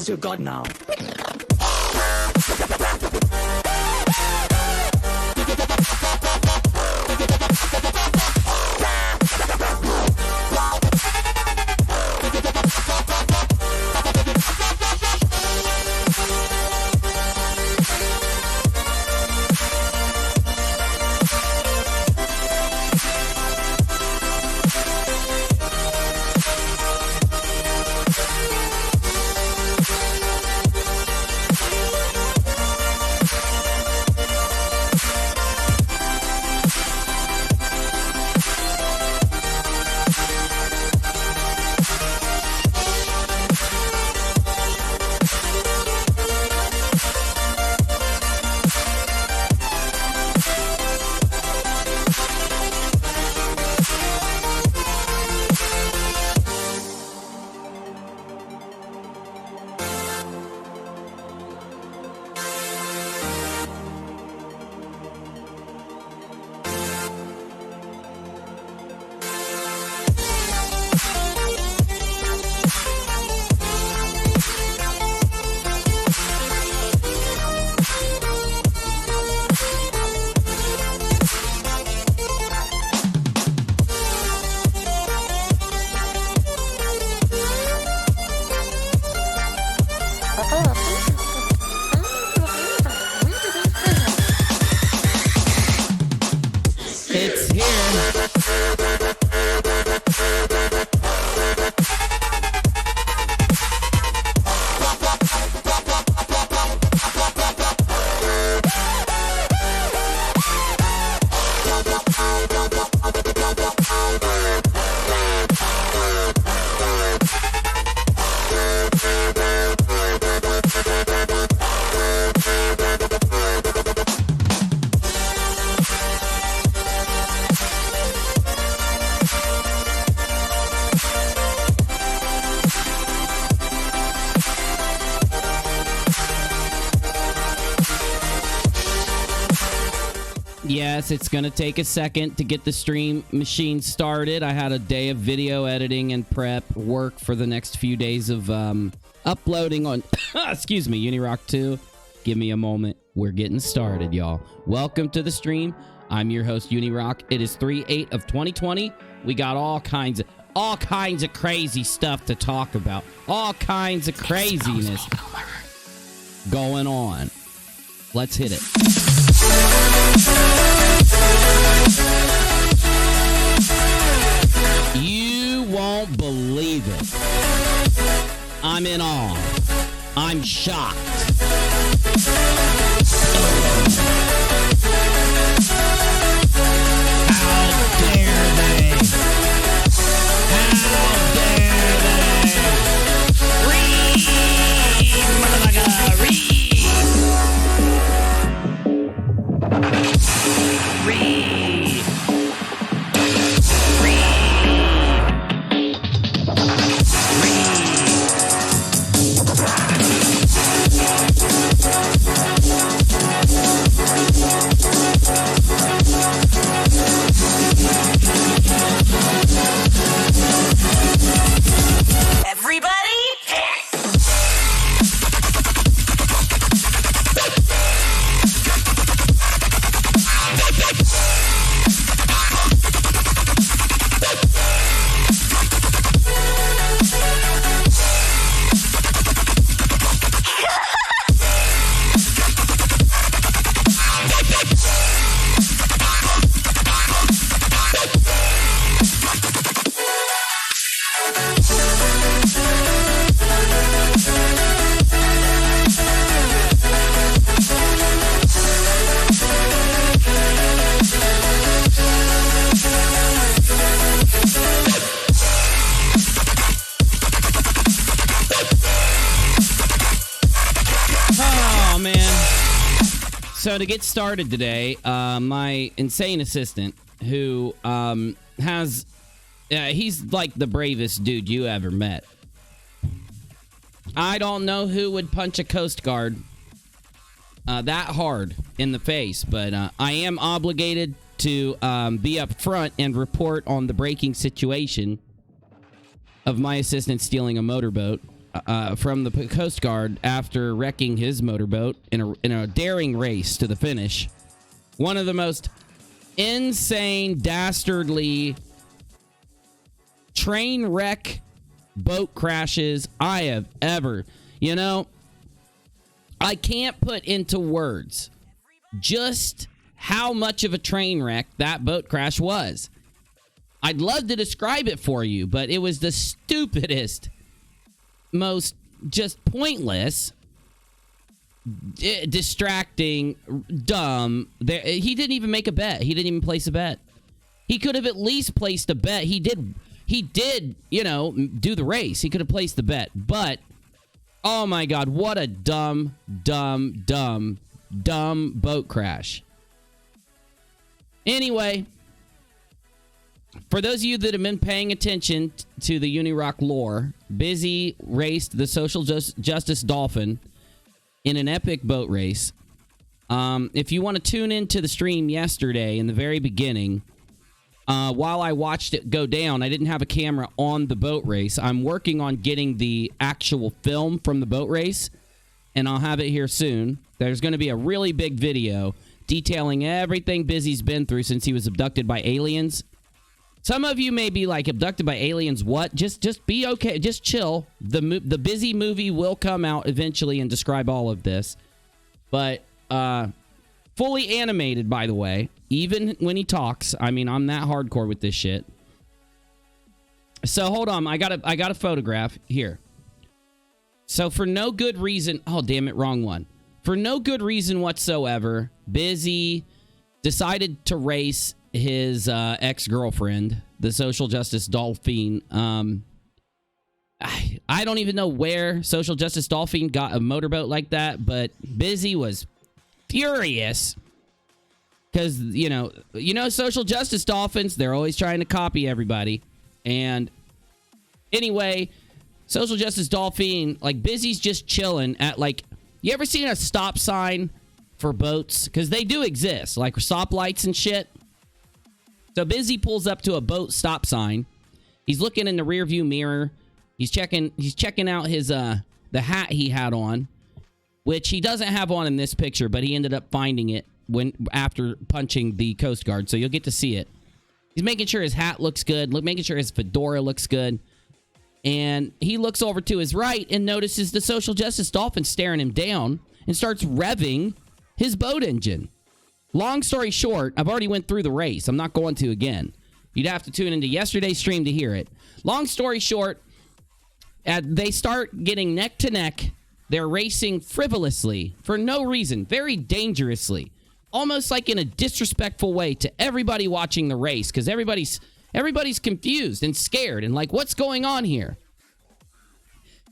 your god now. It's here. Yes, it's going to take a second to get the stream machine started. I had a day of video editing and prep work for the next few days of uploading on, excuse me, UNIRock 2. Give me a moment. We're getting started, y'all. Welcome to the stream. I'm your host, UNIRock. It is 3/8 of 2020. We got all kinds of crazy stuff to talk about. All kinds of craziness going on. Let's hit it. You won't believe it. I'm in awe. I'm shocked. How dare they? How dare they? Read, motherfucker, read. So to get started today, my insane assistant, who he's like the bravest dude you ever met. I don't know who would punch a Coast Guard that hard in the face, but I am obligated to be up front and report on the breaking situation of my assistant stealing a motorboat from the Coast Guard after wrecking his motorboat in a daring race to the finish. One of the most insane, dastardly train wreck boat crashes I have ever. You know, I can't put into words just how much of a train wreck that boat crash was. I'd love to describe it for you, but it was the stupidest, most just pointless, distracting, dumb. He didn't even make a bet. He didn't even place a bet. He could have at least placed a bet. He did, you know, do the race. He could have placed the bet. But, oh my God, what a dumb boat crash. Anyway, for those of you that have been paying attention to the UNIRock lore, Bizzy raced the Social Justice Dolphin in an epic boat race. If you want to tune into the stream yesterday in the very beginning, while I watched it go down, I didn't have a camera on the boat race. I'm working on getting the actual film from the boat race, and I'll have it here soon. There's going to be a really big video detailing everything Bizzy's been through since he was abducted by aliens. Some of you may be like, abducted by aliens, what? Just be okay. Just chill. The Bizzy movie will come out eventually and describe all of this. But fully animated, by the way. Even when he talks. I mean, I'm that hardcore with this shit. So, hold on. I got a photograph here. So, for no good reason... Oh, damn it. Wrong one. For no good reason whatsoever, Bizzy decided to race his ex-girlfriend, the Social Justice Dolphin. I don't even know where Social Justice Dolphin got a motorboat like that, but Bizzy was furious because, you know, Social Justice Dolphins, they're always trying to copy everybody. And anyway, Social Justice Dolphin, like, Bizzy's just chilling at, like, you ever seen a stop sign for boats? Because they do exist, like stoplights and shit. So Bizzy pulls up to a boat stop sign. He's looking in the rear view mirror. He's checking out his the hat he had on, which he doesn't have on in this picture, but he ended up finding it after punching the Coast Guard. So you'll get to see it. He's making sure his hat looks good, making sure his fedora looks good. And he looks over to his right and notices the Social Justice Dolphin staring him down and starts revving his boat engine. Long story short, I've already went through the race. I'm not going to again. You'd have to tune into yesterday's stream to hear it. Long story short, they start getting neck to neck. They're racing frivolously for no reason, very dangerously, almost like in a disrespectful way to everybody watching the race, because everybody's confused and scared and like, what's going on here?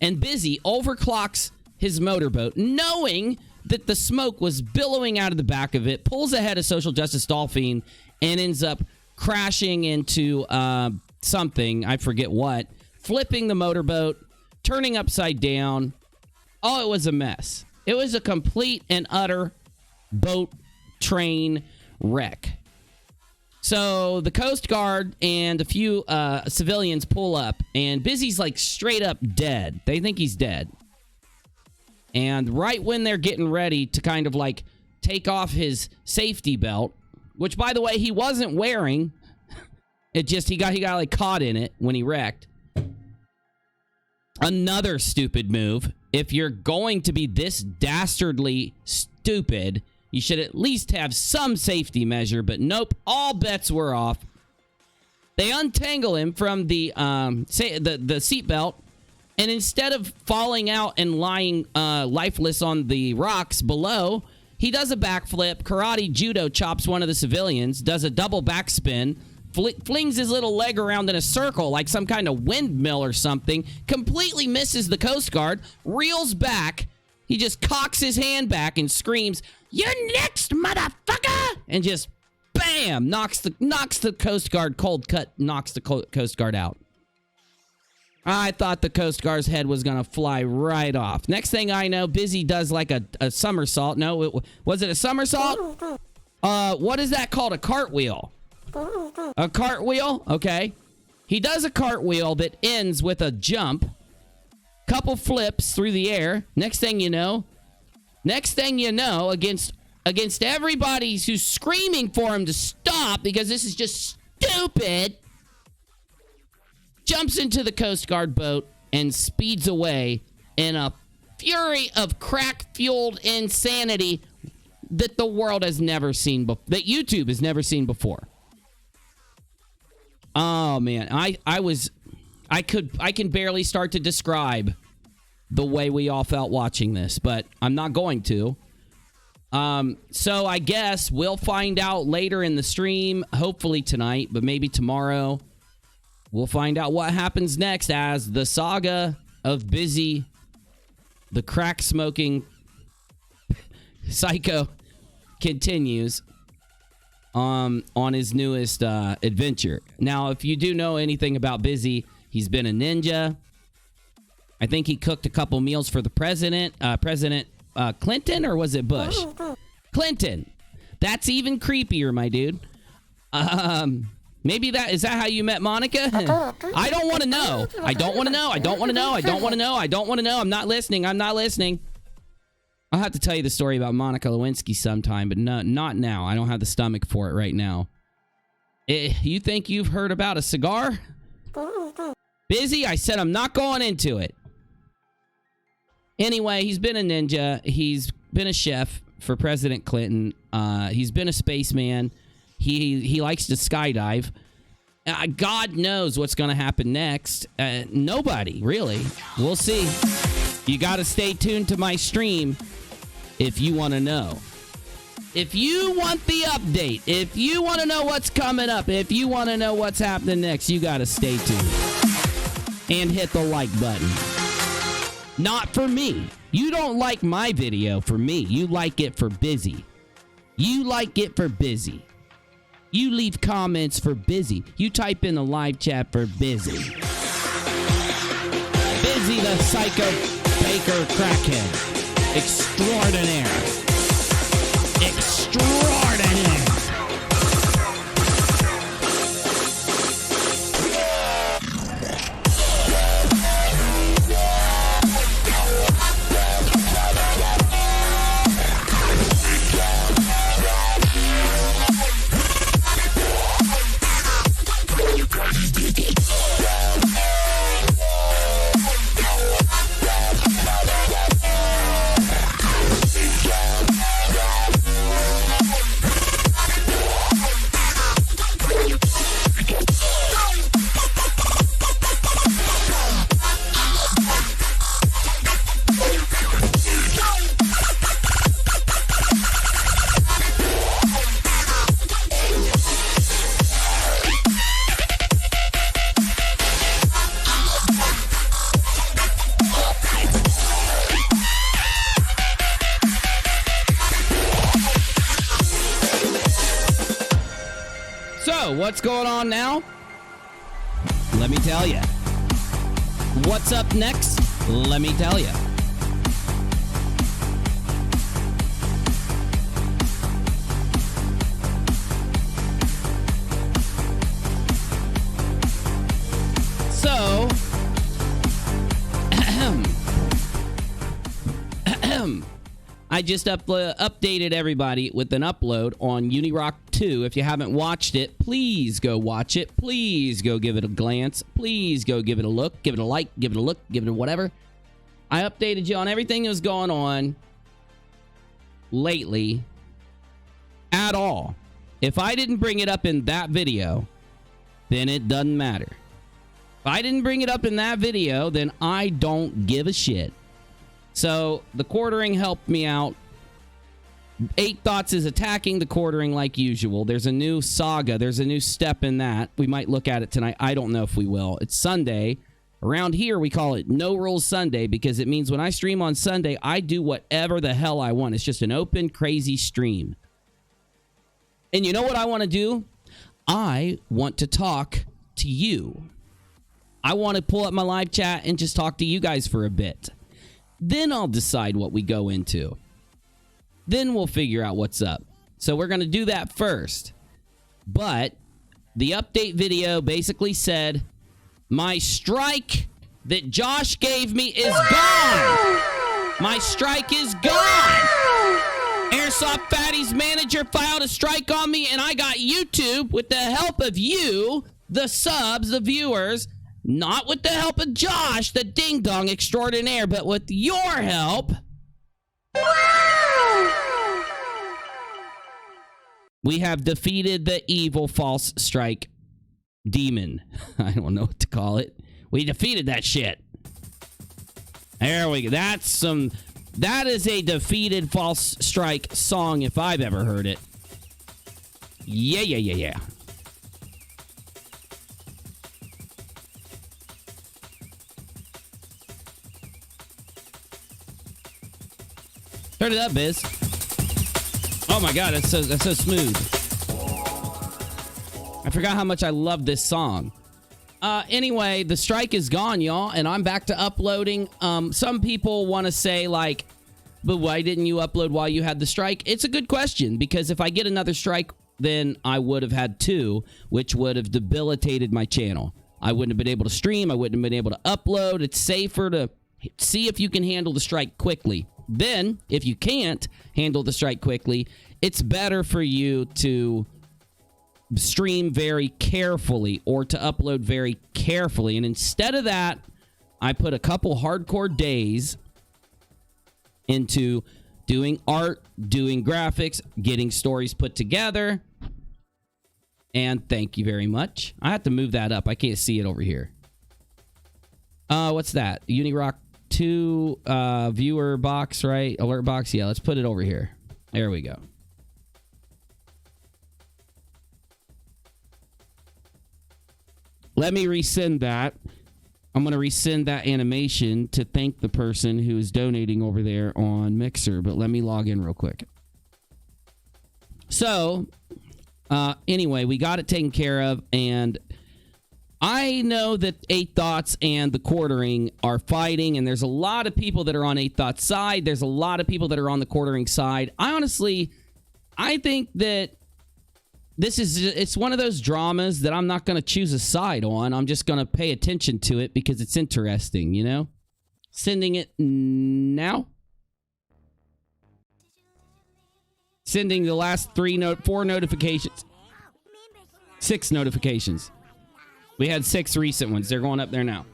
And Bizzy overclocks his motorboat, knowing that the smoke was billowing out of the back of it, pulls ahead of Social Justice Dolphin, and ends up crashing into something, I forget what, flipping the motorboat, turning upside down. Oh, it was a mess. It was a complete and utter boat train wreck. So the Coast Guard and a few civilians pull up, and Bizzy's like straight up dead. They think he's dead. And right when they're getting ready to kind of like take off his safety belt, which by the way, he wasn't wearing, he got like caught in it when he wrecked. Another stupid move. If you're going to be this dastardly stupid, you should at least have some safety measure, but nope, all bets were off. They untangle him from the seatbelt, and instead of falling out and lying lifeless on the rocks below, he does a backflip, karate judo chops one of the civilians, does a double backspin, flings his little leg around in a circle like some kind of windmill or something, completely misses the Coast Guard, reels back. He just cocks his hand back and screams, "You're next, motherfucker!" And just, bam, knocks the Coast Guard cold cut, knocks the Coast Guard out. I thought the Coast Guard's head was going to fly right off. Next thing I know, Bizzy does like a somersault. No, was it a somersault? What is that called? A cartwheel. A cartwheel? Okay. He does a cartwheel that ends with a jump. couple flips through the air. Next thing you know, against everybody who's screaming for him to stop because this is just stupid, jumps into the Coast Guard boat and speeds away in a fury of crack-fueled insanity that the world has never seen before, that YouTube has never seen before. Oh man, I can barely start to describe the way we all felt watching this, but I'm not going to. So I guess we'll find out later in the stream, hopefully tonight, but maybe tomorrow. We'll find out what happens next as the saga of Bizzy, the crack-smoking psycho, continues on his newest adventure. Now, if you do know anything about Bizzy, he's been a ninja. I think he cooked a couple meals for the president. President Clinton, or was it Bush? Clinton. That's even creepier, my dude. Maybe is that how you met Monica? I don't want to know. I don't want to know. I don't want to know. I don't want to know. I don't want to know. I'm not listening. I'm not listening. I'll have to tell you the story about Monica Lewinsky sometime, but no, not now. I don't have the stomach for it right now. You think you've heard about a cigar? Bizzy, I said I'm not going into it. Anyway, he's been a ninja. He's been a chef for President Clinton. He's been a spaceman. He likes to skydive. God knows what's going to happen next. Nobody, really. We'll see. You got to stay tuned to my stream if you want to know. If you want the update, if you want to know what's coming up, if you want to know what's happening next, you got to stay tuned. And hit the like button. Not for me. You don't like my video for me. You like it for Bizzy. You like it for Bizzy. You leave comments for Bizzy. You type in the live chat for Bizzy. Bizzy the psycho baker crackhead. Extraordinaire. Extraordinaire. What's going on now? Let me tell you. What's up next? Let me tell you. So, I just updated everybody with an upload on UNIRock 2. If you haven't watched it, please go watch it. Please go give it a glance. Please go give it a look. Give it a like. Give it a look. Give it a whatever. I updated you on everything that was going on lately at all. If I didn't bring it up in that video, then it doesn't matter. If I didn't bring it up in that video, then I don't give a shit. So the quartering helped me out. 8 Thoughts is attacking the quartering like usual. There's a new saga. There's a new step in that. We might look at it tonight. I don't know if we will. It's Sunday. Around here, we call it No Rules Sunday because it means when I stream on Sunday, I do whatever the hell I want. It's just an open, crazy stream. And you know what I want to do? I want to talk to you. I want to pull up my live chat and just talk to you guys for a bit. Then I'll decide what we go into. Then we'll figure out what's up. So we're going to do that first. But the update video basically said, my strike that Josh gave me is gone. My strike is gone. Airsoft Fatty's manager filed a strike on me, and I got YouTube with the help of you, the subs, the viewers, not with the help of Josh, the ding-dong extraordinaire, but with your help. We have defeated the evil false strike demon. I don't know what to call it. We defeated that shit. There we go. That is a defeated false strike song if I've ever heard it. Yeah. Turn it up, Biz. Oh my God, that's so smooth. I forgot how much I love this song. Anyway, the strike is gone, y'all, and I'm back to uploading. Some people want to say, like, but why didn't you upload while you had the strike? It's a good question, because if I get another strike, then I would have had 2, which would have debilitated my channel. I wouldn't have been able to stream. I wouldn't have been able to upload. It's safer to see if you can handle the strike quickly. Then, if you can't handle the strike quickly, it's better for you to stream very carefully or to upload very carefully. And instead of that, I put a couple hardcore days into doing art, doing graphics, getting stories put together. And thank you very much. I have to move that up. I can't see it over here. What's that? UNIRock 2 viewer box, right? Alert box. Yeah, let's put it over here. There we go. Let me resend that. I'm going to resend that animation to thank the person who is donating over there on Mixer, but let me log in real quick. So, anyway, we got it taken care of, and I know that 8 Thoughts and the Quartering are fighting, and there's a lot of people that are on 8 Thoughts' side. There's a lot of people that are on the Quartering side. I think that it's one of those dramas that I'm not going to choose a side on. I'm just going to pay attention to it because it's interesting, you know? Sending it now. Sending the last 4 notifications. 6 notifications. We had 6 recent ones. They're going up there now.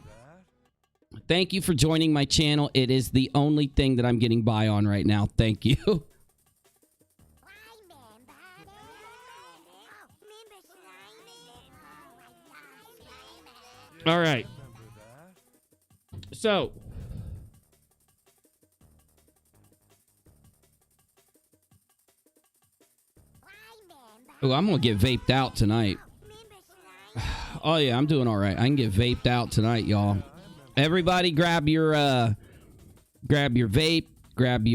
Thank you for joining my channel. It is the only thing that I'm getting by on right now. Thank you. All right. So, I'm going to get vaped out tonight. Oh, yeah, I'm doing all right. I can get vaped out tonight, y'all. Everybody grab your vape, grab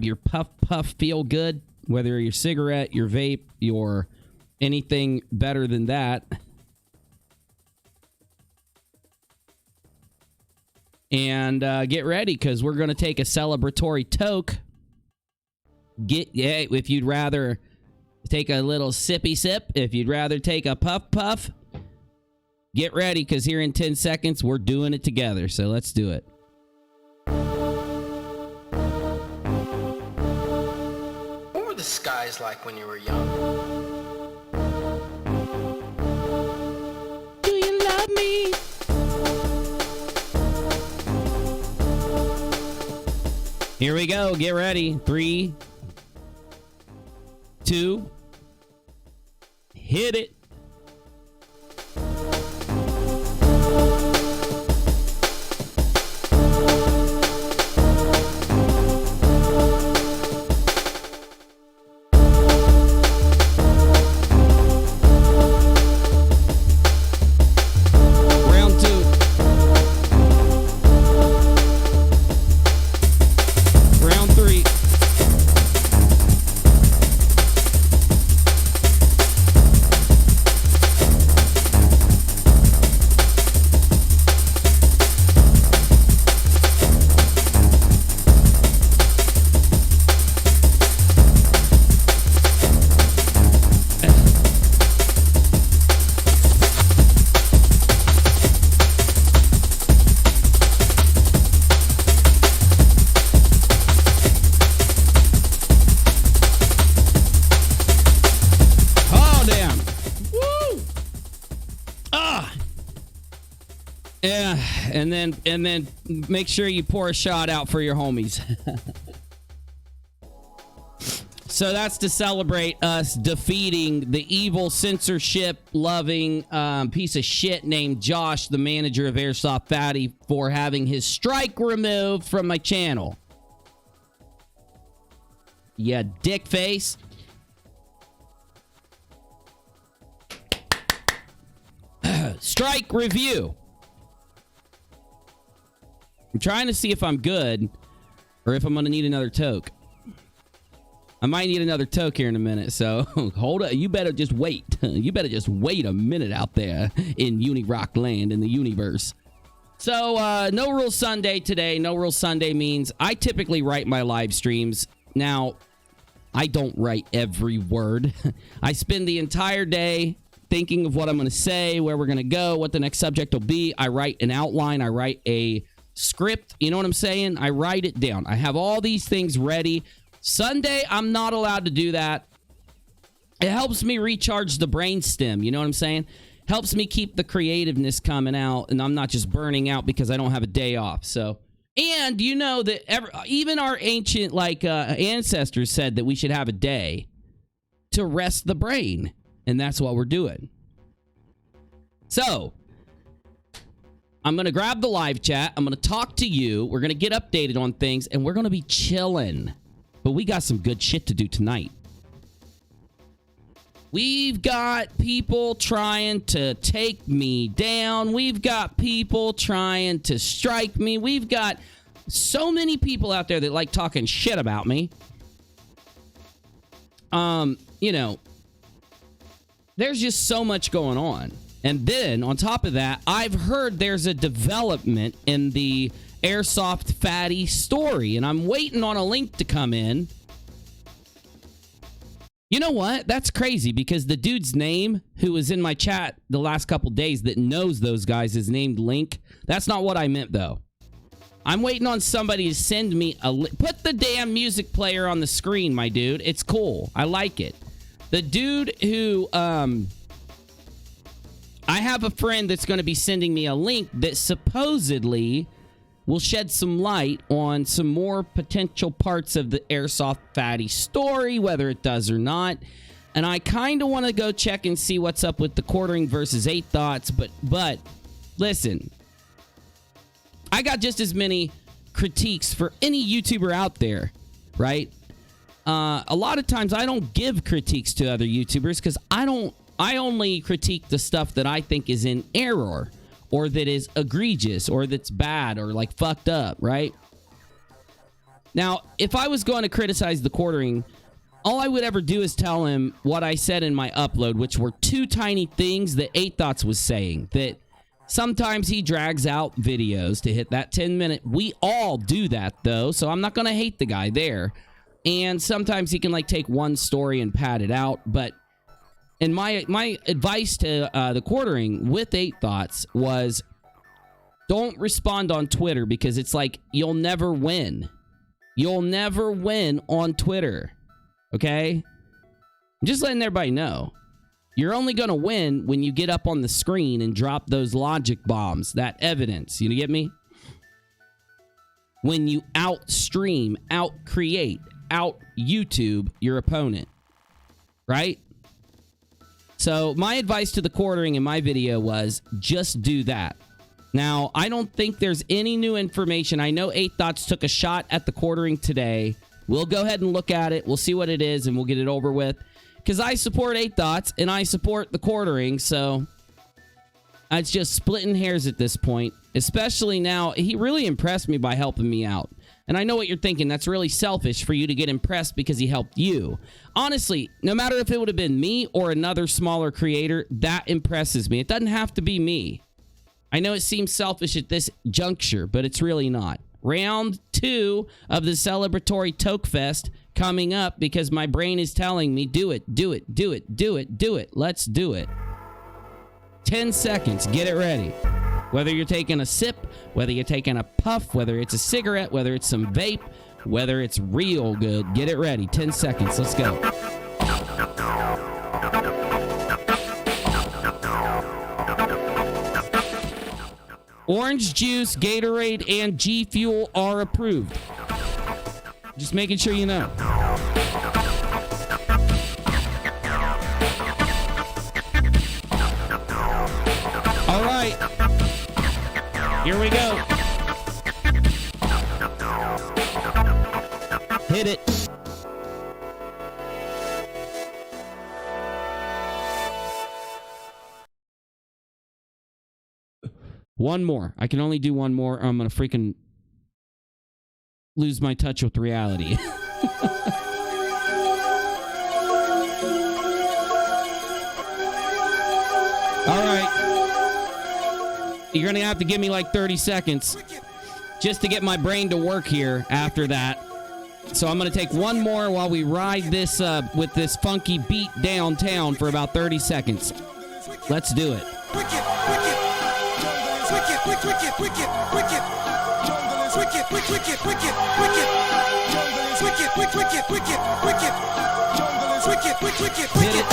your puff feel good, whether your cigarette, your vape, your anything better than that. And get ready, because we're going to take a celebratory toke. If you'd rather take a little sippy sip, if you'd rather take a puff, get ready, because here in 10 seconds, we're doing it together. So let's do it. What were the skies like when you were young? Do you love me? Here we go. Get ready. 3, 2, hit it. Yeah, and then make sure you pour a shot out for your homies. So that's to celebrate us defeating the evil censorship-loving piece of shit named Josh, the manager of Airsoft Fatty, for having his strike removed from my channel. Yeah, dick face. Strike review. I'm trying to see if I'm good or if I'm going to need another toke. I might need another toke here in a minute, so hold up. You better just wait. You better just wait a minute out there in UNIRock land, in the universe. So, No Rule Sunday today. No Rule Sunday means I typically write my live streams. Now, I don't write every word. I spend the entire day thinking of what I'm going to say, where we're going to go, what the next subject will be. I write an outline. I write a script. You know what I'm saying? I write it down. I have all these things ready. Sunday, I'm not allowed to do that. It helps me recharge the brainstem. You know what I'm saying? Helps me keep the creativeness coming out, and I'm not just burning out because I don't have a day off. So, and you know that even our ancient ancestors said that we should have a day to rest the brain, and that's what we're doing. So, I'm going to grab the live chat. I'm going to talk to you. We're going to get updated on things, and we're going to be chilling. But we got some good shit to do tonight. We've got people trying to take me down. We've got people trying to strike me. We've got so many people out there that like talking shit about me. You know, there's just so much going on. And then, on top of that, I've heard there's a development in the Airsoft Fatty story, and I'm waiting on a link to come in. You know what? That's crazy, because the dude's name, who was in my chat the last couple days that knows those guys, is named Link. That's not what I meant, though. I'm waiting on somebody to send me a link. Put the damn music player on the screen, my dude. It's cool. I like it. The dude who, I have a friend that's going to be sending me a link that supposedly will shed some light on some more potential parts of the Airsoft Fatty story, whether it does or not. And I kind of want to go check and see what's up with the quartering versus 8 Thoughts. But listen, I got just as many critiques for any YouTuber out there, right? A lot of times I don't give critiques to other YouTubers because I only critique the stuff that I think is in error, or that is egregious, or that's bad, or like fucked up, right? Now, if I was going to criticize the quartering, all I would ever do is tell him what I said in my upload, which were 2 tiny things that 8 Thoughts was saying. That sometimes he drags out videos to hit that 10-minute. We all do that, though, so I'm not going to hate the guy there. And sometimes he can like take one story and pad it out, but and my advice to the quartering with 8 Thoughts was, don't respond on Twitter, because it's like you'll never win. You'll never win on Twitter. Okay? I'm just letting everybody know. You're only going to win when you get up on the screen and drop those logic bombs, that evidence. You get me? When you outstream, out-create, out-YouTube your opponent. Right? So my advice to the quartering in my video was just do that. Now, I don't think there's any new information. I know 8 Thoughts took a shot at the quartering today. We'll go ahead and look at it. We'll see what it is, and we'll get it over with. Because I support 8 Thoughts, and I support the quartering, so it's just splitting hairs at this point. Especially now, he really impressed me by helping me out. And I know what you're thinking. That's really selfish for you to get impressed because he helped you. Honestly, no matter if it would have been me or another smaller creator, that impresses me. It doesn't have to be me. I know it seems selfish at this juncture, but it's really not. Round 2 of the celebratory Toke Fest coming up, because my brain is telling me, do it, do it, do it, do it, do it. Let's do it. 10 seconds. Get it ready. Whether you're taking a sip, whether you're taking a puff, whether it's a cigarette, whether it's some vape, whether it's real good, get it ready. 10 seconds. Let's go. Orange juice, Gatorade, and G Fuel are approved. Just making sure you know. All right. Here we go. Hit it. One more. I can only do one more or I'm going to freaking lose my touch with reality. All right. You're going to have to give me like 30 seconds just to get my brain to work here after that. So I'm going to take one more while we ride this with this funky beat downtown for about 30 seconds. Let's do it. Hit it.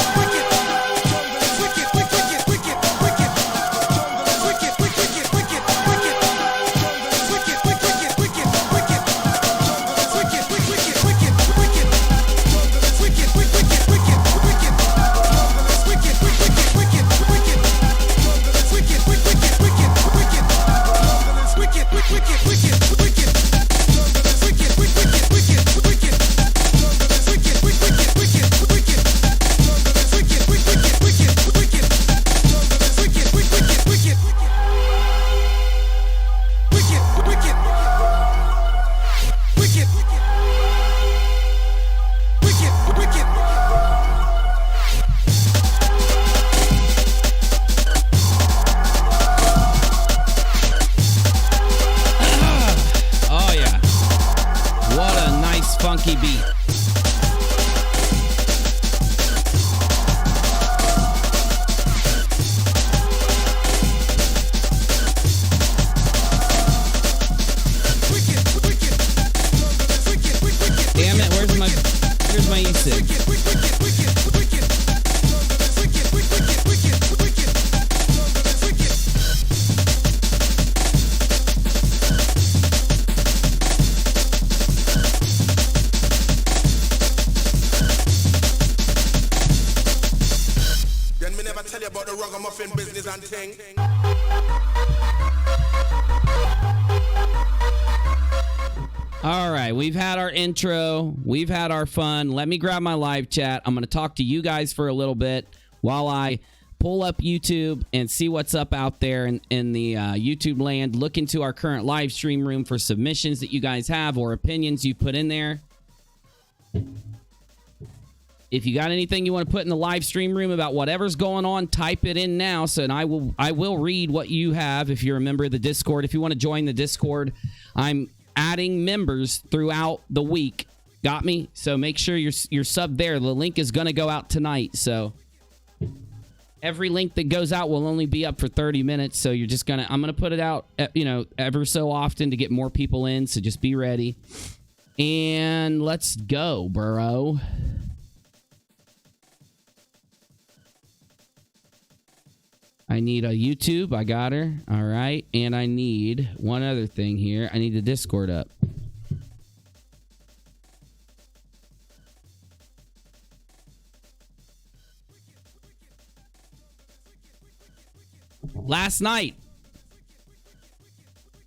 Funky beat. Damn it, where's my e-cig? All right, we've had our intro. We've had our fun. Let me grab my live chat. I'm going to talk to you guys for a little bit while I pull up YouTube and see what's up out there in the YouTube land. Look into our current live stream room for submissions that you guys have or opinions you put in there. If you got anything you want to put in the live stream room about whatever's going on, type it in now. So, and I will read what you have if you're a member of the Discord. If you want to join the Discord, I'm adding members throughout the week. Got me? So make sure you're subbed there. The link is going to go out tonight. So every link that goes out will only be up for 30 minutes. So you're just I'm going to put it out, ever so often to get more people in. So just be ready. And let's go, bro. I need a YouTube. I got her. All right. And I need one other thing here. I need the Discord up. Last night,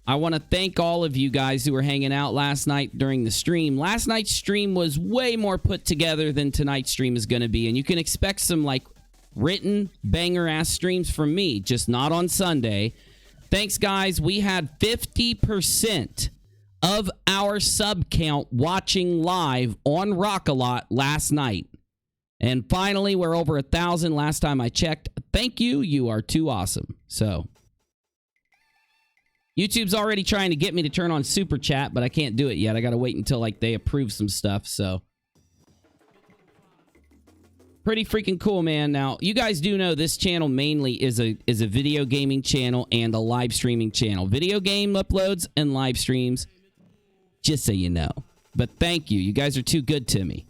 I want to thank all of you guys who were hanging out last night during the stream. Last night's stream was way more put together than tonight's stream is going to be. And you can expect some written banger-ass streams from me, just not on Sunday. Thanks, guys. We had 50% of our sub count watching live on rockAlot last night. And finally, we're over 1,000 last time I checked. Thank you. You are too awesome. So, YouTube's already trying to get me to turn on Super Chat, but I can't do it yet. I got to wait until they approve some stuff, so... Pretty freaking cool, man. Now, you guys do know this channel mainly is a video gaming channel and a live streaming channel. Video game uploads and live streams, just so you know. But thank you. You guys are too good to me.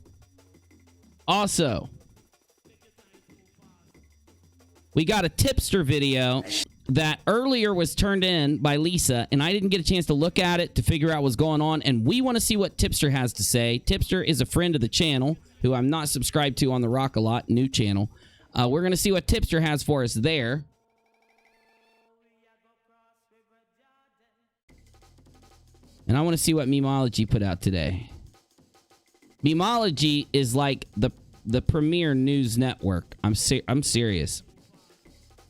Also, we got a tipster video that earlier was turned in by Lisa, and I didn't get a chance to look at it to figure out what's going on, and we want to see what Tipster has to say. Tipster is a friend of the channel, who I'm not subscribed to on the rockAlot, new channel. We're going to see what Tipster has for us there. And I want to see what Memology put out today. Memology is like the premier news network. I'm serious.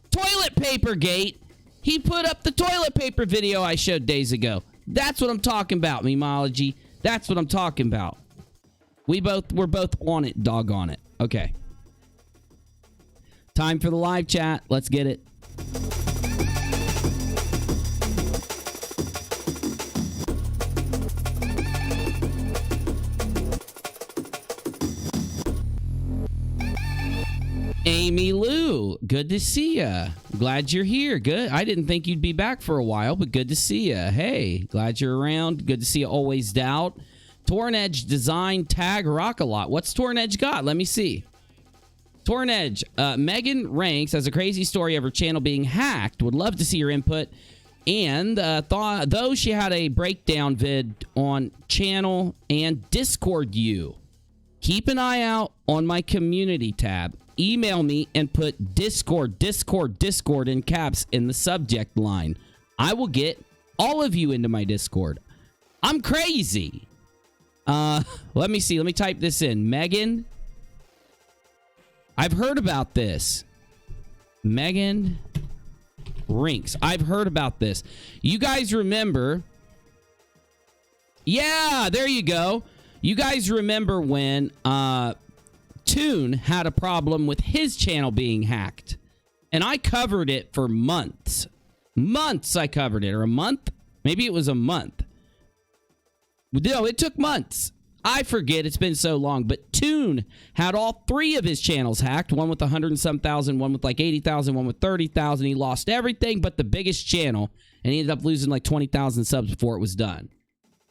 Toilet paper gate. He put up the toilet paper video I showed days ago. That's what I'm talking about, Memology. That's what I'm talking about. We're both on it, doggone it. Okay. Time for the live chat. Let's get it. Amy Lou, good to see ya. Glad you're here. Good. I didn't think you'd be back for a while, but good to see ya. Hey, glad you're around. Good to see you. Always Doubt. Torn Edge Design Tag rockAlot. What's Torn Edge got? Let me see. Torn Edge. Megan Ranks has a crazy story of her channel being hacked. Would love to see your input. And though she had a breakdown vid on channel and Discord you. Keep an eye out on my community tab. Email me and put Discord in caps in the subject line. I will get all of you into my Discord. I'm crazy. Let me see. Let me type this in. Megan. I've heard about this. Megan Rinks. I've heard about this. You guys remember? Yeah, there you go. You guys remember when Toon had a problem with his channel being hacked. And I covered it for months. Months I covered it. Or a month? Maybe it was a month. No, it took months. I forget. It's been so long. But Toon had all three of his channels hacked. One with 100 and some thousand. One with like 80,000. One with 30,000. He lost everything but the biggest channel. And he ended up losing like 20,000 subs before it was done.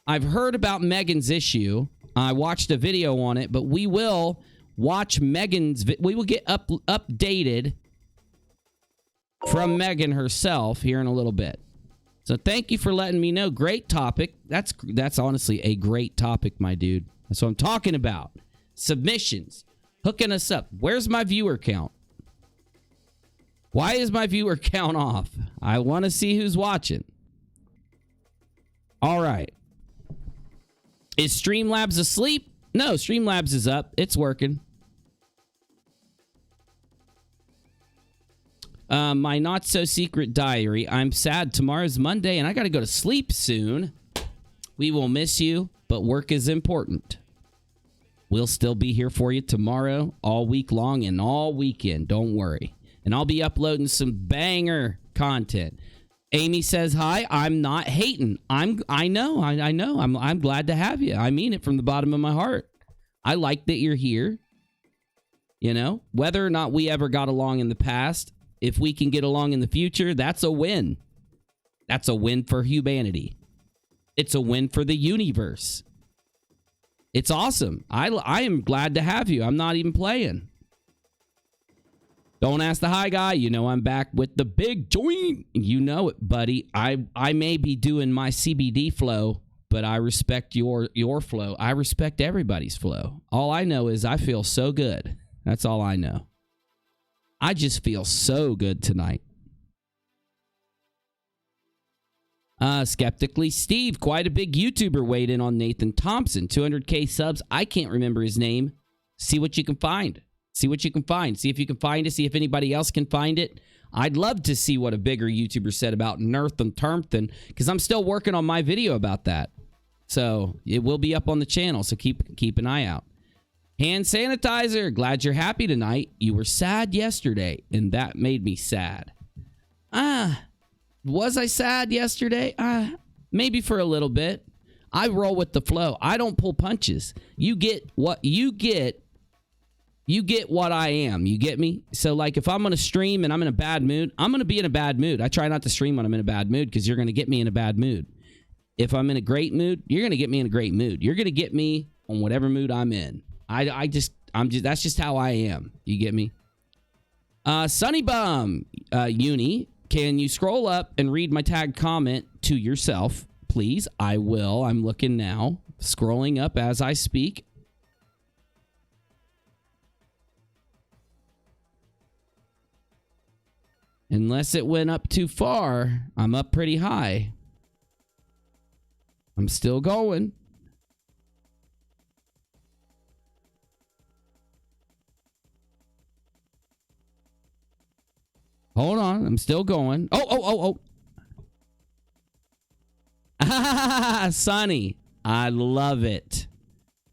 I've heard about Megan's issue. I watched a video on it. But we will watch Megan's... We will get updated from Megan herself here in a little bit. So thank you for letting me know. Great topic. That's honestly a great topic, my dude. That's what I'm talking about. Submissions. Hooking us up. Where's my viewer count? Why is my viewer count off? I want to see who's watching. All right. Is Streamlabs asleep? No, Streamlabs is up. It's working. My not-so-secret diary. I'm sad. Tomorrow's Monday, and I got to go to sleep soon. We will miss you, but work is important. We'll still be here for you tomorrow, all week long, and all weekend. Don't worry. And I'll be uploading some banger content. Amy says hi. I'm not hating. I know. I'm glad to have you. I mean it from the bottom of my heart. I like that you're here. You know, whether or not we ever got along in the past, if we can get along in the future, that's a win. That's a win for humanity. It's a win for the universe. It's awesome. I am glad to have you. I'm not even playing. Don't ask the hi guy. You know I'm back with the big joint. You know it, buddy. I may be doing my CBD flow, but I respect your flow. I respect everybody's flow. All I know is I feel so good. That's all I know. I just feel so good tonight. Skeptically Steve, quite a big YouTuber, weighed in on Nathan Thompson. 200K subs. I can't remember his name. See what you can find. See what you can find. See if you can find it. See if anybody else can find it. I'd love to see what a bigger YouTuber said about Nerthan Termthan, because I'm still working on my video about that. So it will be up on the channel, so keep an eye out. Hand sanitizer. Glad you're happy tonight. You were sad yesterday, and that made me sad. Was I sad yesterday? Maybe for a little bit. I roll with the flow. I don't pull punches. You get what you get. You get what I am. You get me? So, like, if I'm going to stream and I'm in a bad mood, I'm going to be in a bad mood. I try not to stream when I'm in a bad mood because you're going to get me in a bad mood. If I'm in a great mood, you're going to get me in a great mood. You're going to get me on whatever mood I'm in. That's just how I am. You get me? Sunny Bum, Uni, can you scroll up and read my tagged comment to yourself, please? I will. I'm looking now. Scrolling up as I speak. Unless it went up too far, I'm up pretty high. I'm still going. Hold on, I'm still going. Oh. Ah, Sonny, I love it.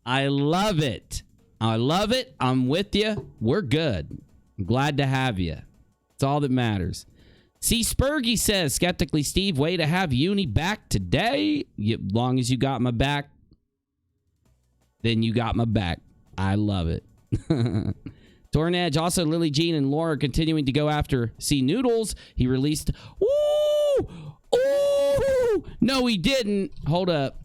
I love it. I love it. I'm with you. We're good. I'm glad to have you. It's all that matters. See, Spurgy says, skeptically, Steve, way to have Uni back today. As long as you got my back, then you got my back. I love it. Torn Edge, also Lily Jean and Laura continuing to go after C Noodles. He released. Ooh! Ooh! No, he didn't. Hold up.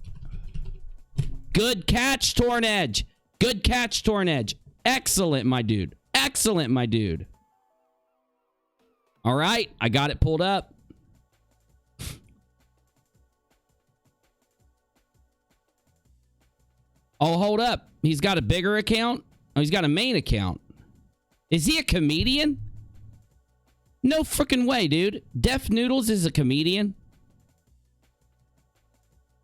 Good catch, Torn Edge. Good catch, Torn Edge. Excellent, my dude. Excellent, my dude. All right, I got it pulled up. Oh, hold up. He's got a bigger account? Oh, he's got a main account. Is he a comedian? No freaking way, dude. Def Noodles is a comedian.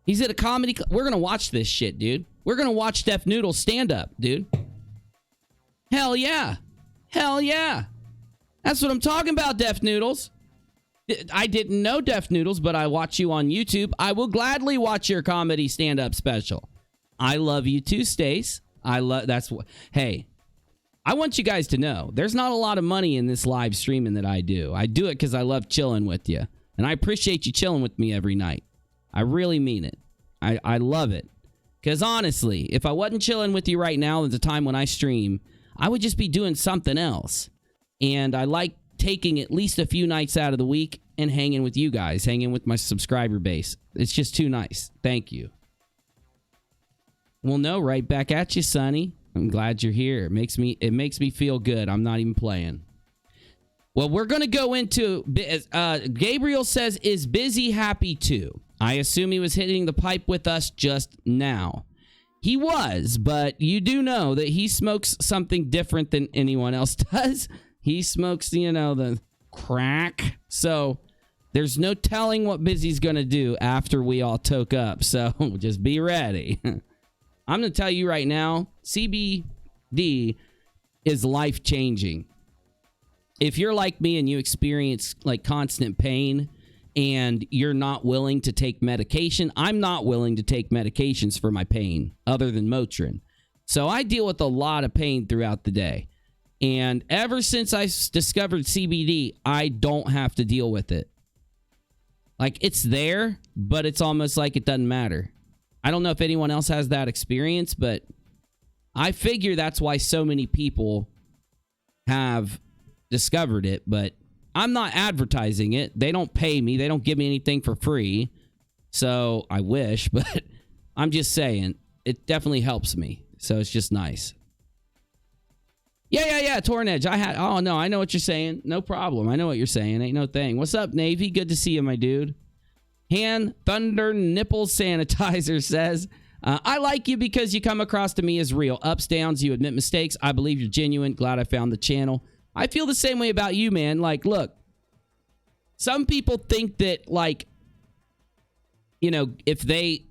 He's at a comedy. We're going to watch this shit, dude. We're going to watch Def Noodles stand up, dude. Hell yeah. Hell yeah. That's what I'm talking about, Def Noodles. I didn't know Def Noodles, but I watch you on YouTube. I will gladly watch your comedy stand-up special. I love you too, Stace. That's what. Hey, I want you guys to know there's not a lot of money in this live streaming that I do. I do it because I love chilling with you, and I appreciate you chilling with me every night. I really mean it. I love it. Because honestly, if I wasn't chilling with you right now at the time when I stream, I would just be doing something else. And I like taking at least a few nights out of the week and hanging with you guys, hanging with my subscriber base. It's just too nice. Thank you. Well, no, right back at you, Sonny. I'm glad you're here. It makes me feel good. I'm not even playing. Well, we're going to go into... Gabriel says, is Bizzy happy too? I assume he was hitting the pipe with us just now. He was, but you do know that he smokes something different than anyone else does. He smokes, the crack. So there's no telling what Bizzy's going to do after we all toke up. So just be ready. I'm going to tell you right now, CBD is life-changing. If you're like me and you experience like constant pain and you're not willing to take medication, I'm not willing to take medications for my pain other than Motrin. So I deal with a lot of pain throughout the day. And ever since I discovered CBD, I don't have to deal with it. Like, it's there, but it's almost like it doesn't matter. I don't know if anyone else has that experience, but I figure that's why so many people have discovered it. But I'm not advertising it. They don't pay me. They don't give me anything for free. So I wish, but I'm just saying, it definitely helps me. So it's just nice. Yeah, Torn Edge. Oh, no, I know what you're saying. No problem. I know what you're saying. Ain't no thing. What's up, Navy? Good to see you, my dude. Han Thunder Nipple Sanitizer says, I like you because you come across to me as real. Ups, downs, you admit mistakes. I believe you're genuine. Glad I found the channel. I feel the same way about you, man. Like, look, some people think that, like, if they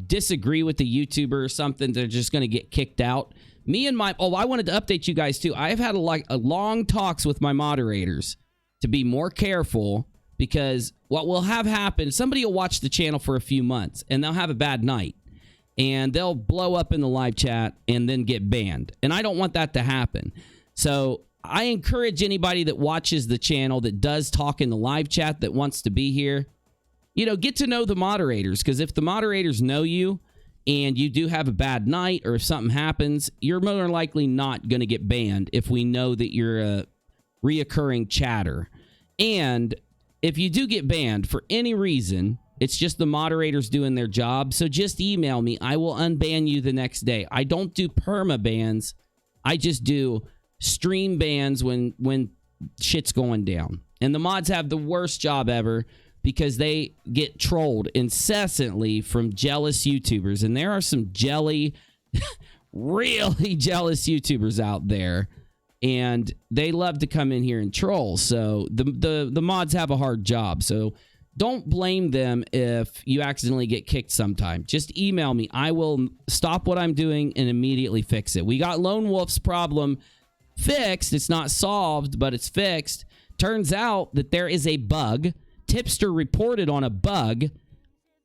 disagree with the YouTuber or something, they're just going to get kicked out. I wanted to update you guys too. I've had a long talks with my moderators to be more careful, because what will have happen, somebody will watch the channel for a few months and they'll have a bad night and they'll blow up in the live chat and then get banned. And I don't want that to happen. So I encourage anybody that watches the channel that does talk in the live chat that wants to be here, get to know the moderators, because if the moderators know you and you do have a bad night or if something happens, you're more than likely not going to get banned if we know that you're a reoccurring chatter. And if you do get banned for any reason, it's just the moderators doing their job. So just email me. I will unban you the next day. I don't do perma bans. I just do stream bans when shit's going down. And the mods have the worst job ever because they get trolled incessantly from jealous YouTubers. And there are some really jealous YouTubers out there. And they love to come in here and troll. So the mods have a hard job. So don't blame them if you accidentally get kicked sometime. Just email me. I will stop what I'm doing and immediately fix it. We got Lone Wolf's problem fixed. It's not solved, but it's fixed. Turns out that there is a bug. Tipster reported on a bug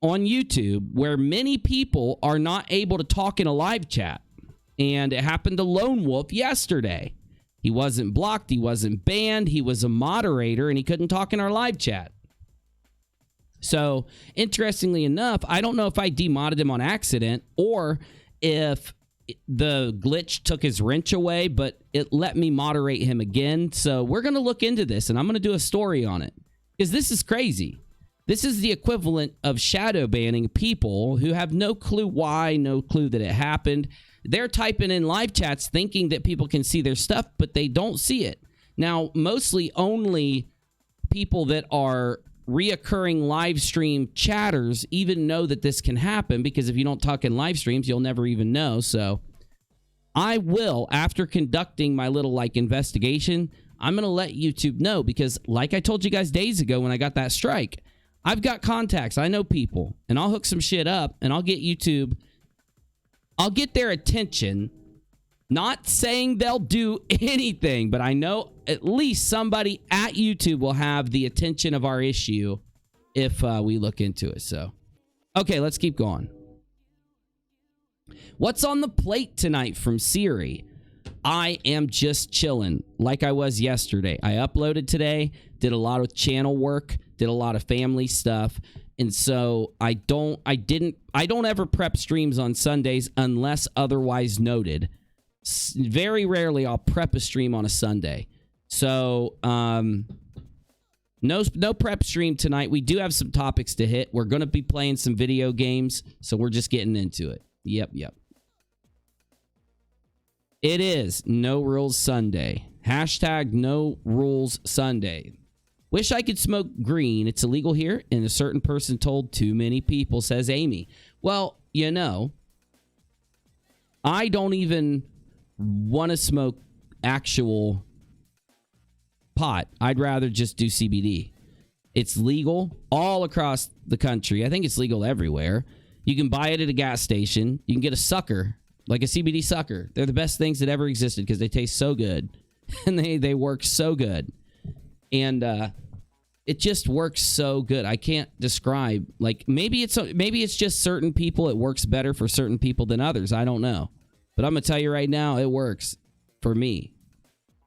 on YouTube where many people are not able to talk in a live chat. And it happened to Lone Wolf yesterday. He wasn't blocked. He wasn't banned. He was a moderator, and he couldn't talk in our live chat. So, interestingly enough, I don't know if I demodded him on accident or if the glitch took his wrench away, but it let me moderate him again. So, we're going to look into this, and I'm going to do a story on it. Because this is crazy. This is the equivalent of shadow banning people who have no clue why, no clue that it happened. They're typing in live chats thinking that people can see their stuff, but they don't see it. Now, mostly only people that are reoccurring live stream chatters even know that this can happen, because if you don't talk in live streams, you'll never even know. So I will, after conducting my little investigation, I'm going to let YouTube know, because like I told you guys days ago when I got that strike, I've got contacts. I know people, and I'll hook some shit up, and I'll get YouTube. I'll get their attention. Not saying they'll do anything, but I know at least somebody at YouTube will have the attention of our issue if we look into it. So, okay, let's keep going. What's on the plate tonight from Siri? I am just chilling like I was yesterday. I uploaded today, did a lot of channel work, did a lot of family stuff. And so I don't ever prep streams on Sundays unless otherwise noted. Very rarely I'll prep a stream on a Sunday. So no prep stream tonight. We do have some topics to hit. We're going to be playing some video games, so we're just getting into it. Yep. It is No Rules Sunday. Hashtag No Rules Sunday. Wish I could smoke green. It's illegal here, and a certain person told too many people, says Amy. Well, I don't even want to smoke actual pot. I'd rather just do CBD. It's legal all across the country. I think it's legal everywhere. You can buy it at a gas station. You can get a sucker, like a CBD sucker. They're the best things that ever existed because they taste so good, and they work so good. And it just works so good. I can't describe. Maybe it's just certain people. It works better for certain people than others. I don't know. But I'm going to tell you right now, it works for me.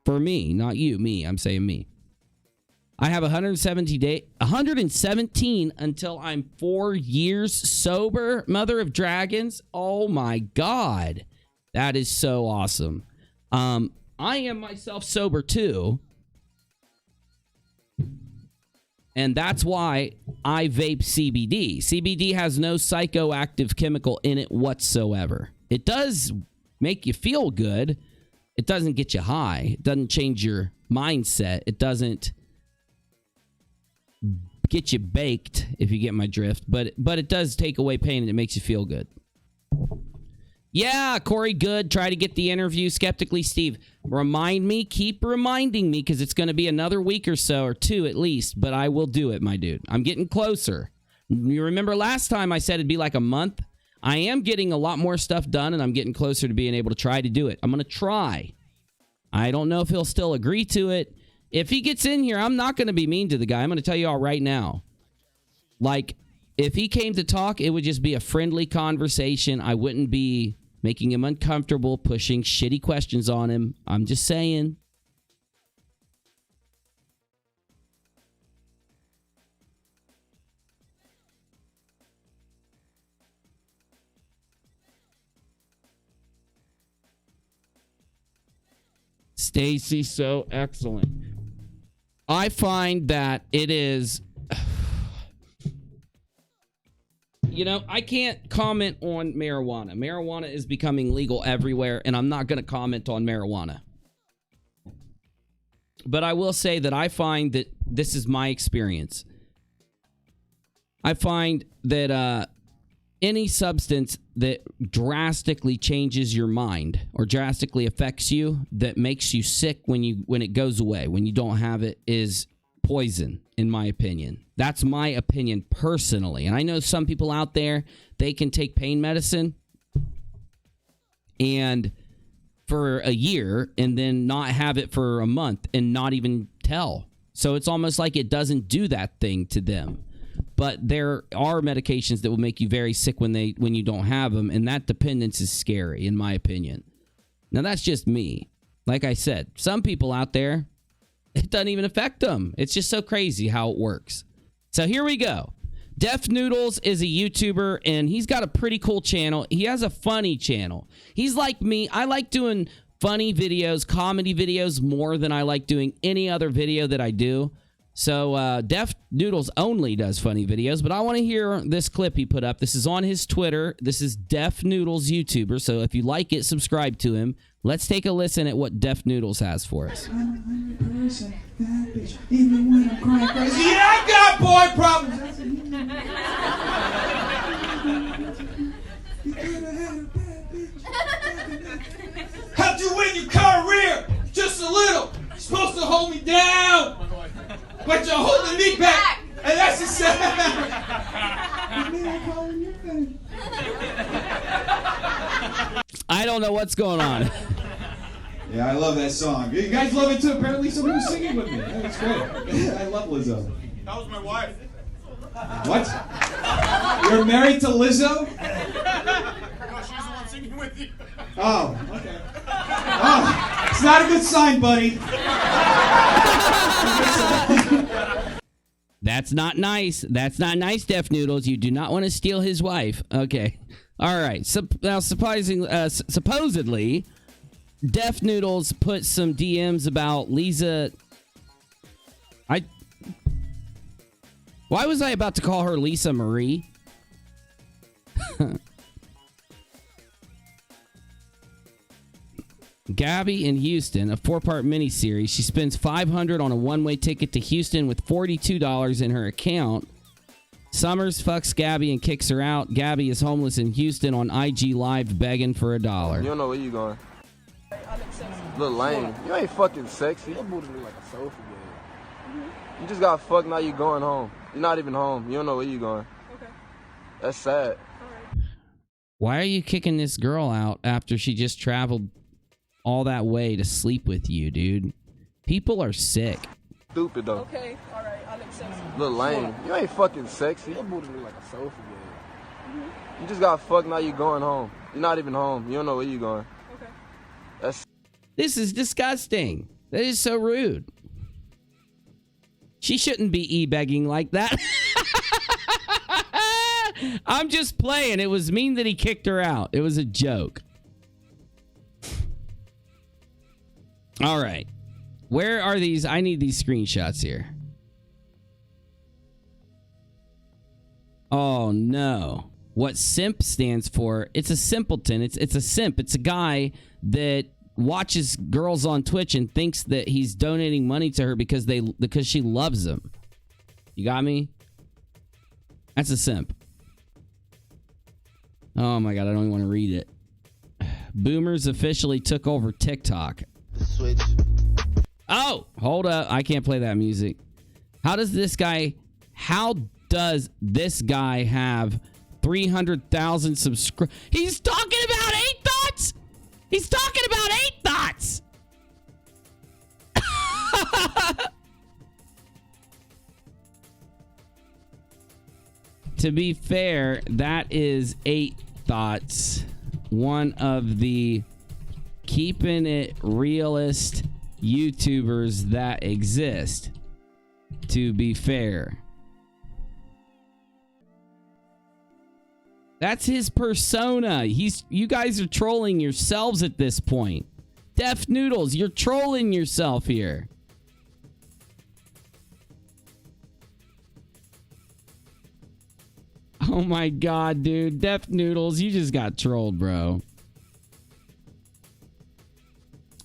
For me, not you. Me. I'm saying me. I have 117 until I'm 4 years sober. Mother of dragons. Oh my God. That is so awesome. I am myself sober too. And that's why I vape CBD. CBD has no psychoactive chemical in it whatsoever. It does make you feel good. It doesn't get you high. It doesn't change your mindset. It doesn't get you baked, if you get my drift. But it does take away pain, and it makes you feel good. Yeah, Corey, good. Try to get the interview. Skeptically, Steve. Remind me. Keep reminding me, because it's going to be another week or so, or two at least. But I will do it, my dude. I'm getting closer. You remember last time I said it'd be like a month? I am getting a lot more stuff done, and I'm getting closer to being able to try to do it. I'm going to try. I don't know if he'll still agree to it. If he gets in here, I'm not going to be mean to the guy. I'm going to tell you all right now. If he came to talk, it would just be a friendly conversation. I wouldn't be making him uncomfortable, pushing shitty questions on him. I'm just saying. Stacy, so excellent. I find that it is... I can't comment on marijuana. Marijuana is becoming legal everywhere, and I'm not going to comment on marijuana. But I will say that I find that this is my experience. I find that any substance that drastically changes your mind or drastically affects you, that makes you sick when it goes away, when you don't have it, is poison, in my opinion. That's my opinion personally. And I know some people out there, they can take pain medicine and for a year and then not have it for a month and not even tell. So it's almost like it doesn't do that thing to them. But there are medications that will make you very sick when you don't have them, and that dependence is scary, in my opinion. Now, that's just me. Like I said, some people out there, it doesn't even affect them. It's just so crazy how it works. So here we go. Def Noodles is a YouTuber, and he's got a pretty cool channel. He has a funny channel. He's like me. I like doing funny videos, comedy videos, more than I like doing any other video that I do. So Def Noodles only does funny videos, but I want to hear this clip he put up. This is on his Twitter. This is Def Noodles YouTuber. So if you like it, subscribe to him. Let's take a listen at what Def Noodles has for us. Yeah, I got boy problems. Helped you win your career just a little. You're supposed to hold me down, but you're holding me back, and that's the sad. I don't know what's going on. Yeah, I love that song. You guys love it too. Apparently someone was singing with me. That's great. I love Lizzo. That was my wife. What? You're married to Lizzo? No, she's the one singing with you. Oh, okay. Oh, it's not a good sign, buddy. That's not nice. That's not nice, Def Noodles. You do not want to steal his wife. Okay. All right. Now, supposedly, Def Noodles put some DMs about Lisa. Why was I about to call her Lisa Marie? Gabby in Houston, a 4-part miniseries. She spends $500 on a one-way ticket to Houston with $42 in her account. Summers fucks Gabby and kicks her out. Gabby is homeless in Houston on IG Live begging for $1. You don't know where you going. Little lame. You ain't fucking sexy. Your booty look like a sofa game. You just got fucked, now you going home. You're not even home. You don't know where you going. Okay. That's sad. Why are you kicking this girl out after she just traveled all that way to sleep with you, dude? People are sick. Stupid though. Okay, alright, I'll accept it. Little lame. You ain't fucking sexy. Your booty look like a sofa game. You just got fucked, now you going home. You're not even home. You don't know where you going. Okay. That's. This is disgusting. That is so rude. She shouldn't be e-begging like that. I'm just playing. It was mean that he kicked her out. It was a joke. All right. Where are these? I need these screenshots here. Oh, no. What simp stands for, it's a simpleton. It's a simp. It's a guy that watches girls on Twitch and thinks that he's donating money to her because she loves him. You got me? That's a simp. Oh my god, I don't even want to read it. Boomers officially took over TikTok. Switch. Oh, hold up. I can't play that music. How does this guy have 300,000 subscribers? He's talking about 8 thoughts. He's talking about 8 thoughts. To be fair, that is 8 thoughts. One of the keeping it realist YouTubers that exist. To be fair. That's his persona. You guys are trolling yourselves at this point. Def Noodles, you're trolling yourself here. Oh my god, dude. Def Noodles, you just got trolled, bro.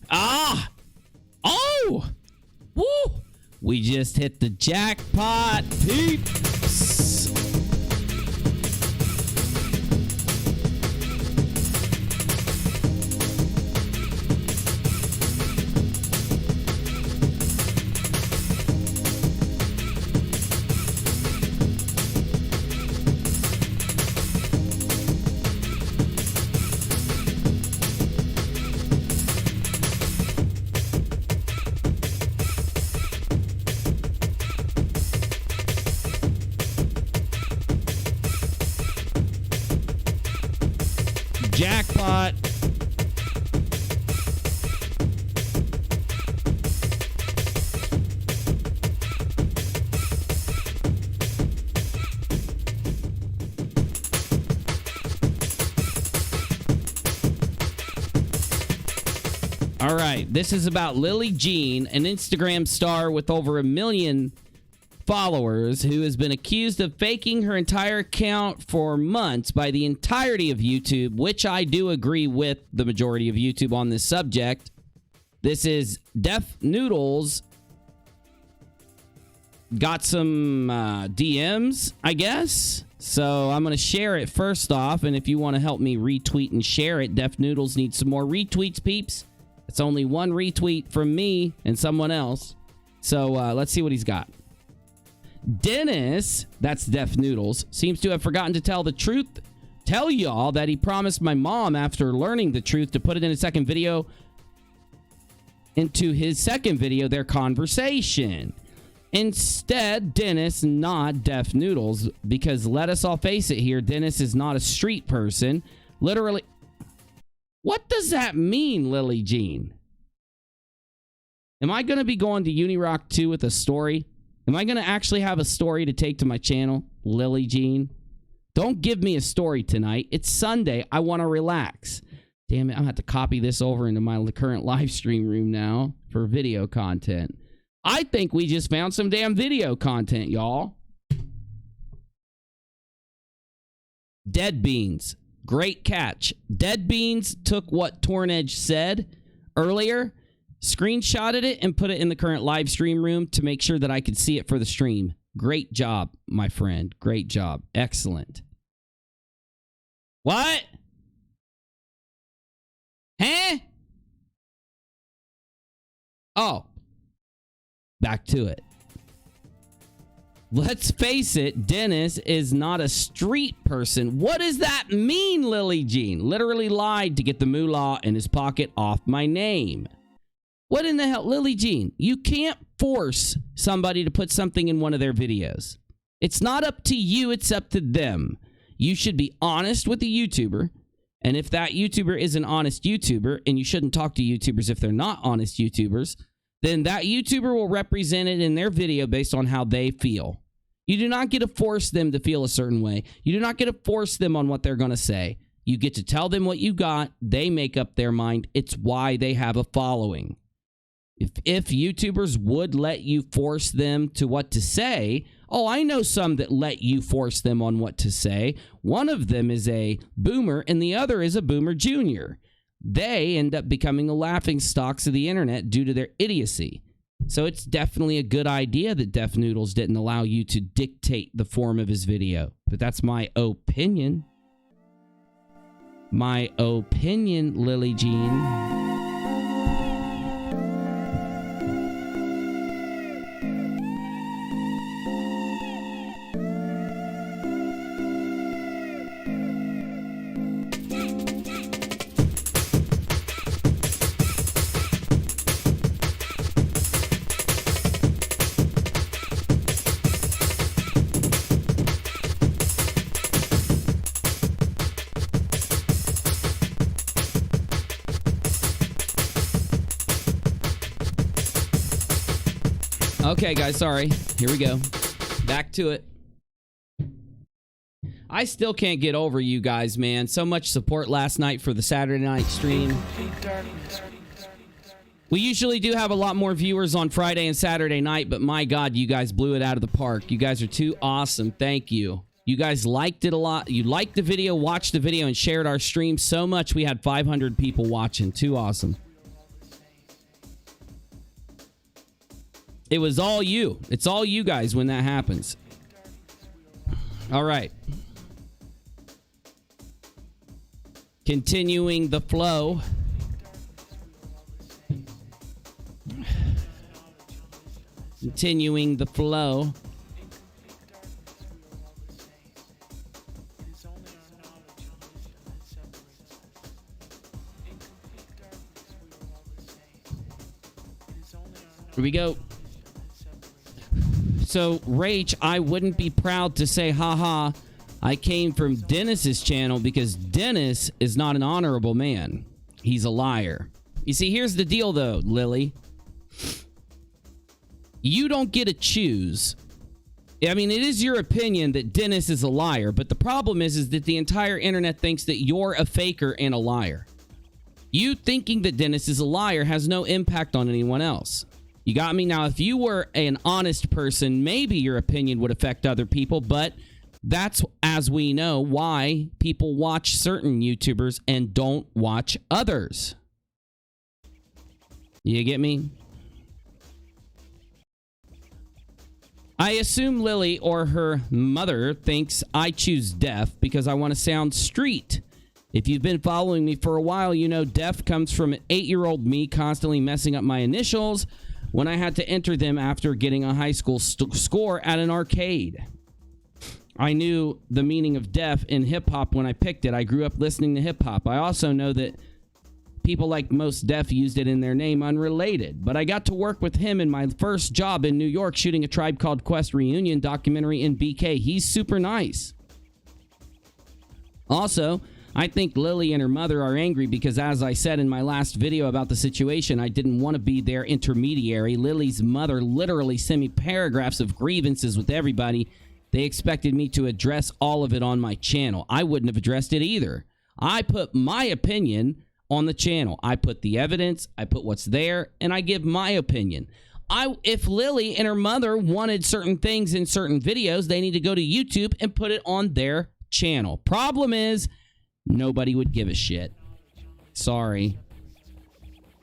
Ah! Oh! We just hit the jackpot, peeps. Jackpot. All right, this is about Lily Jean, an Instagram star with over 1 million followers who has been accused of faking her entire account for months by the entirety of YouTube, which I do agree with the majority of YouTube on this subject. This is Def Noodles. Got some DMs, I guess. So I'm going to share it first off, and if you want to help me retweet and share it, Def Noodles needs some more retweets, peeps. It's only one retweet from me and someone else. So let's see what he's got. Dennis, that's Def Noodles, seems to have forgotten to tell the truth. Tell y'all that he promised my mom after learning the truth to put it in a second video. Into his second video, their conversation. Instead, Dennis, not Def Noodles, because let us all face it here, Dennis is not a street person. Literally. What does that mean, Lily Jean? Am I going to be going to UNIRock 2 with a story? Am I going to actually have a story to take to my channel, Lily Jean? Don't give me a story tonight. It's Sunday. I want to relax. Damn it, I'm going to have to copy this over into my current live stream room now for video content. I think we just found some damn video content, y'all. Dead Beans. Great catch. Dead Beans took what Torn Edge said earlier, screenshotted it, and put it in the current live stream room to make sure that I could see it for the stream. Great job, my friend. Great job. Excellent. What? Huh? Oh. Back to it. Let's face it, Dennis is not a street person. What does that mean, Lily Jean? Literally lied to get the moolah in his pocket off my name. What in the hell? Lily Jean, you can't force somebody to put something in one of their videos. It's not up to you, it's up to them. You should be honest with the YouTuber. And if that YouTuber is an honest YouTuber, and you shouldn't talk to YouTubers if they're not honest YouTubers, then that YouTuber will represent it in their video based on how they feel. You do not get to force them to feel a certain way. You do not get to force them on what they're going to say. You get to tell them what you got. They make up their mind. It's why they have a following. If YouTubers would let you force them to what to say, oh, I know some that let you force them on what to say. One of them is a boomer and the other is a boomer junior. They end up becoming the laughing stocks of the internet due to their idiocy. So it's definitely a good idea that Def Noodles didn't allow you to dictate the form of his video. But that's my opinion. My opinion, Lily Jean. Okay, guys, sorry. Here we go. Back to it. I still can't get over you guys, man. So much support last night for the Saturday night stream. We usually do have a lot more viewers on Friday and Saturday night, but my God, you guys blew it out of the park. You guys are too awesome. Thank you. You guys liked it a lot. You liked the video, watched the video, and shared our stream so much we had 500 people watching. Too awesome. It was all you. It's all you guys when that happens. All right. Continuing the flow. Continuing the flow. Here we go. So, Rach, I wouldn't be proud to say, haha, I came from Dennis's channel because Dennis is not an honorable man. He's a liar. You see, here's the deal, though, Lily. You don't get to choose. I mean, it is your opinion that Dennis is a liar, but the problem is that the entire internet thinks that you're a faker and a liar. You thinking that Dennis is a liar has no impact on anyone else. You got me? Now, if you were an honest person, maybe your opinion would affect other people, but that's, as we know, why people watch certain YouTubers and don't watch others. You get me? I assume Lily or her mother thinks I choose deaf because I want to sound street. If you've been following me for a while, you know deaf comes from 8-year-old me constantly messing up my initials when I had to enter them after getting a high school score at an arcade. I knew the meaning of deaf in hip-hop when I picked it. I grew up listening to hip-hop. I also know that people like most deaf used it in their name unrelated. But I got to work with him in my first job in New York shooting a Tribe Called Quest reunion documentary in BK. He's super nice. Also, I think Lily and her mother are angry because, as I said in my last video about the situation, I didn't want to be their intermediary. Lily's mother literally sent me paragraphs of grievances with everybody. They expected me to address all of it on my channel. I wouldn't have addressed it either. I put my opinion on the channel. I put the evidence, I put what's there, and I give my opinion. If Lily and her mother wanted certain things in certain videos, they need to go to YouTube and put it on their channel. Problem is, nobody would give a shit. Sorry.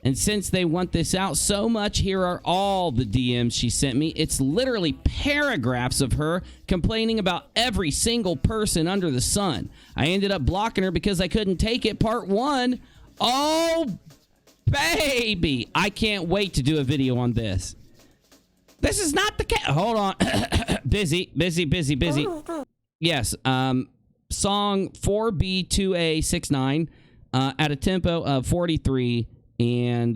And since they want this out so much, here are all the DMs she sent me. It's literally paragraphs of her complaining about every single person under the sun. I ended up blocking her because I couldn't take it. Part 1. Oh, baby. I can't wait to do a video on this. This is not the case. Hold on. busy. Yes. Song 4B2A69 at a tempo of 43. And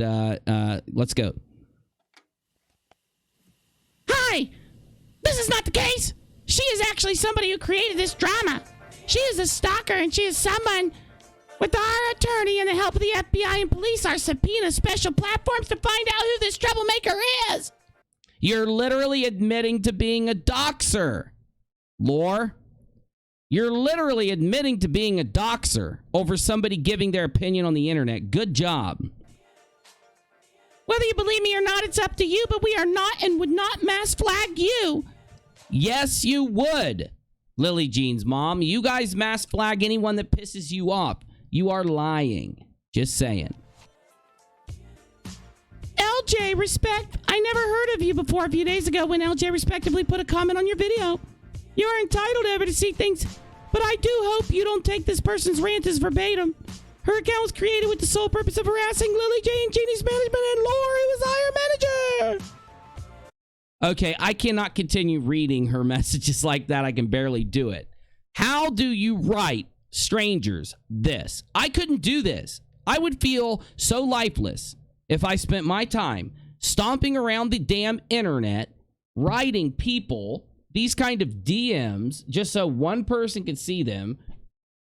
let's go. Hi! This is not the case! She is actually somebody who created this drama. She is a stalker, and she is someone with our attorney and the help of the FBI and police are subpoena special platforms to find out who this troublemaker is. You're literally admitting to being a doxer, Lore. You're literally admitting to being a doxer over somebody giving their opinion on the internet. Good job. Whether you believe me or not, it's up to you, but we are not and would not mass flag you. Yes, you would, Lily Jean's mom. You guys mass flag anyone that pisses you off. You are lying. Just saying. LJ Respect. I never heard of you before a few days ago when LJ Respectively put a comment on your video. You are entitled ever to see things, but I do hope you don't take this person's rant as verbatim. Her account was created with the sole purpose of harassing Lily Jane, Jeannie's management, and Laura, who was our manager. Okay, I cannot continue reading her messages like that. I can barely do it. How do you write strangers this? I couldn't do this. I would feel so lifeless if I spent my time stomping around the damn internet, writing people these kind of DMs just so one person could see them.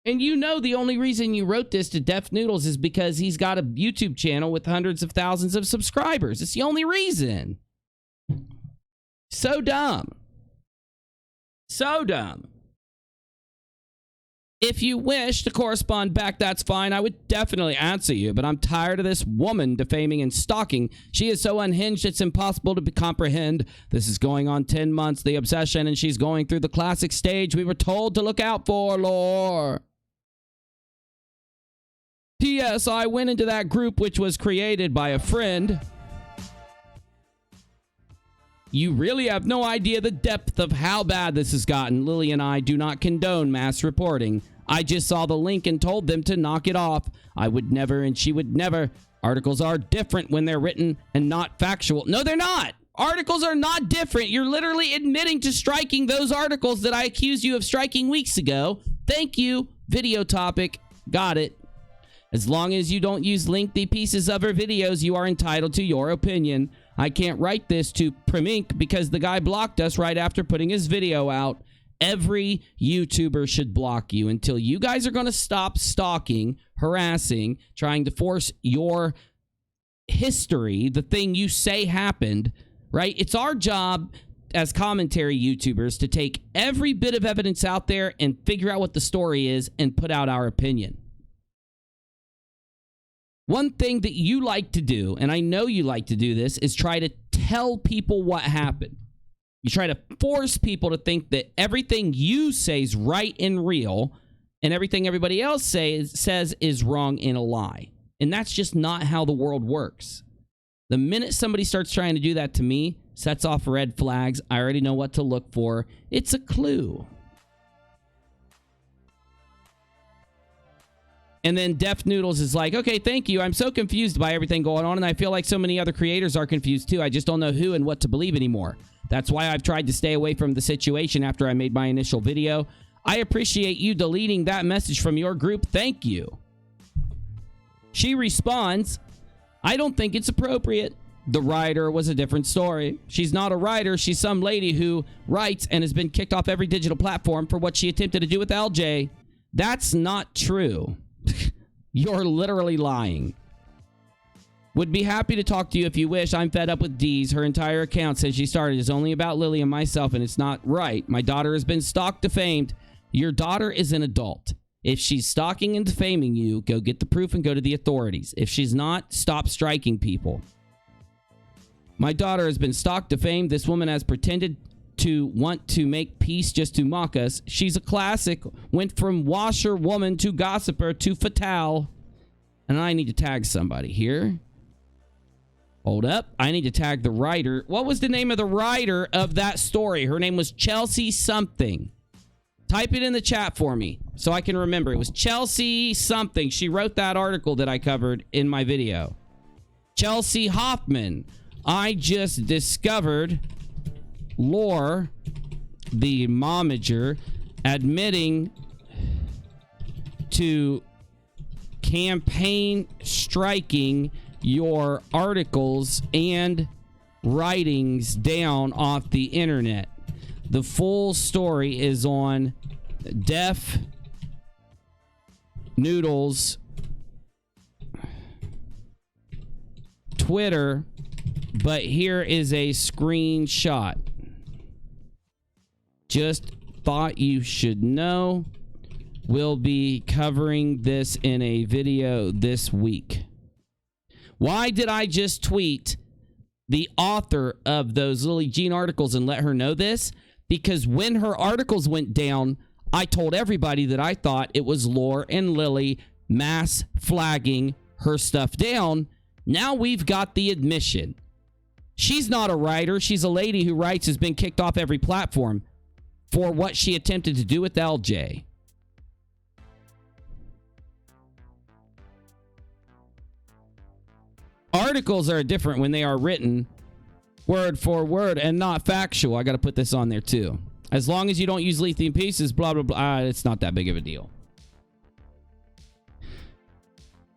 And you know the only reason you wrote this to Def Noodles is because he's got a YouTube channel with hundreds of thousands of subscribers. It's the only reason. So dumb. So dumb. If you wish to correspond back, that's fine. I would definitely answer you, but I'm tired of this woman defaming and stalking. She is so unhinged, it's impossible to comprehend. This is going on 10 months, the obsession, and she's going through the classic stage we were told to look out for, Lore. P.S. I went into that group which was created by a friend. You really have no idea the depth of how bad this has gotten. Lily and I do not condone mass reporting. I just saw the link and told them to knock it off. I would never and she would never. Articles are different when they're written and not factual. No, they're not. Articles are not different. You're literally admitting to striking those articles that I accused you of striking weeks ago. Thank you. Video topic. Got it. As long as you don't use lengthy pieces of her videos, you are entitled to your opinion. I can't write this to Premink because the guy blocked us right after putting his video out. Every YouTuber should block you until you guys are going to stop stalking, harassing, trying to force your history, the thing you say happened, right? It's our job as commentary YouTubers to take every bit of evidence out there and figure out what the story is and put out our opinion. One thing that you like to do, and I know you like to do this, is try to tell people what happened. You try to force people to think that everything you say is right and real, and everything everybody else says is wrong and a lie. And that's just not how the world works. The minute somebody starts trying to do that to me, sets off red flags. I already know what to look for. It's a clue. And then Def Noodles is like, okay, thank you. I'm so confused by everything going on, and I feel like so many other creators are confused too. I just don't know who and what to believe anymore. That's why I've tried to stay away from the situation after I made my initial video. I appreciate you deleting that message from your group. Thank you. She responds, I don't think it's appropriate. The writer was a different story. She's not a writer. She's some lady who writes and has been kicked off every digital platform for what she attempted to do with LJ. That's not true. You're literally lying. Would be happy to talk to you if you wish. I'm fed up with D's. Her entire account since she started is only about Lily and myself, and it's not right. My daughter has been stalked, defamed. Your daughter is an adult. If she's stalking and defaming you, go get the proof and go to the authorities. If she's not, stop striking people. My daughter has been stalked, defamed. This woman has pretended to want to make peace just to mock us. She's a classic. Went from washerwoman to gossiper to fatale. And I need to tag somebody here. Hold up. I need to tag the writer. What was the name of the writer of that story? Her name was Chelsea something. Type it in the chat for me so I can remember. It was Chelsea something. She wrote that article that I covered in my video. Chelsea Hoffman. I just discovered Lore, the momager, admitting to campaign striking your articles and writings down off the internet. The full story is on Def Noodles Twitter, but here is a screenshot. Just thought you should know. We'll be covering this in a video this week. Why did I just tweet the author of those Lily Jean articles and let her know this? Because when her articles went down, I told everybody that I thought it was Lore and Lily mass flagging her stuff down. Now we've got the admission. She's not a writer. She's a lady who writes, has been kicked off every platform for what she attempted to do with LJ. Articles are different when they are written word for word and not factual. I got to put this on there too. As long as you don't use lithium pieces, blah, blah, blah. It's not that big of a deal.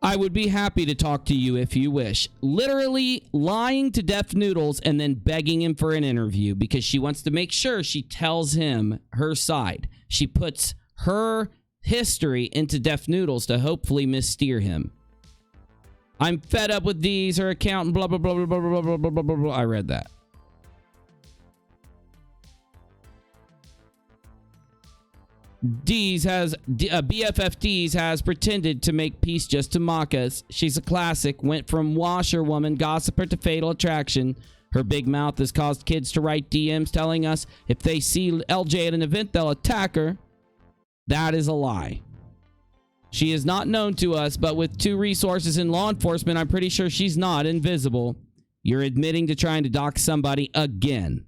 I would be happy to talk to you if you wish. Literally lying to Def Noodles and then begging him for an interview because she wants to make sure she tells him her side. She puts her history into Def Noodles to hopefully missteer him. I'm fed up with these, her account, blah, blah, blah, blah, blah, blah, blah, blah, blah, blah, blah. I read that. BFFDs has pretended to make peace just to mock us. She's a classic. Went from washerwoman, gossiper to fatal attraction. Her big mouth has caused kids to write DMs telling us if they see LJ at an event, they'll attack her. That is a lie. She is not known to us, but with 2 resources in law enforcement, I'm pretty sure she's not invisible. You're admitting to trying to dox somebody again.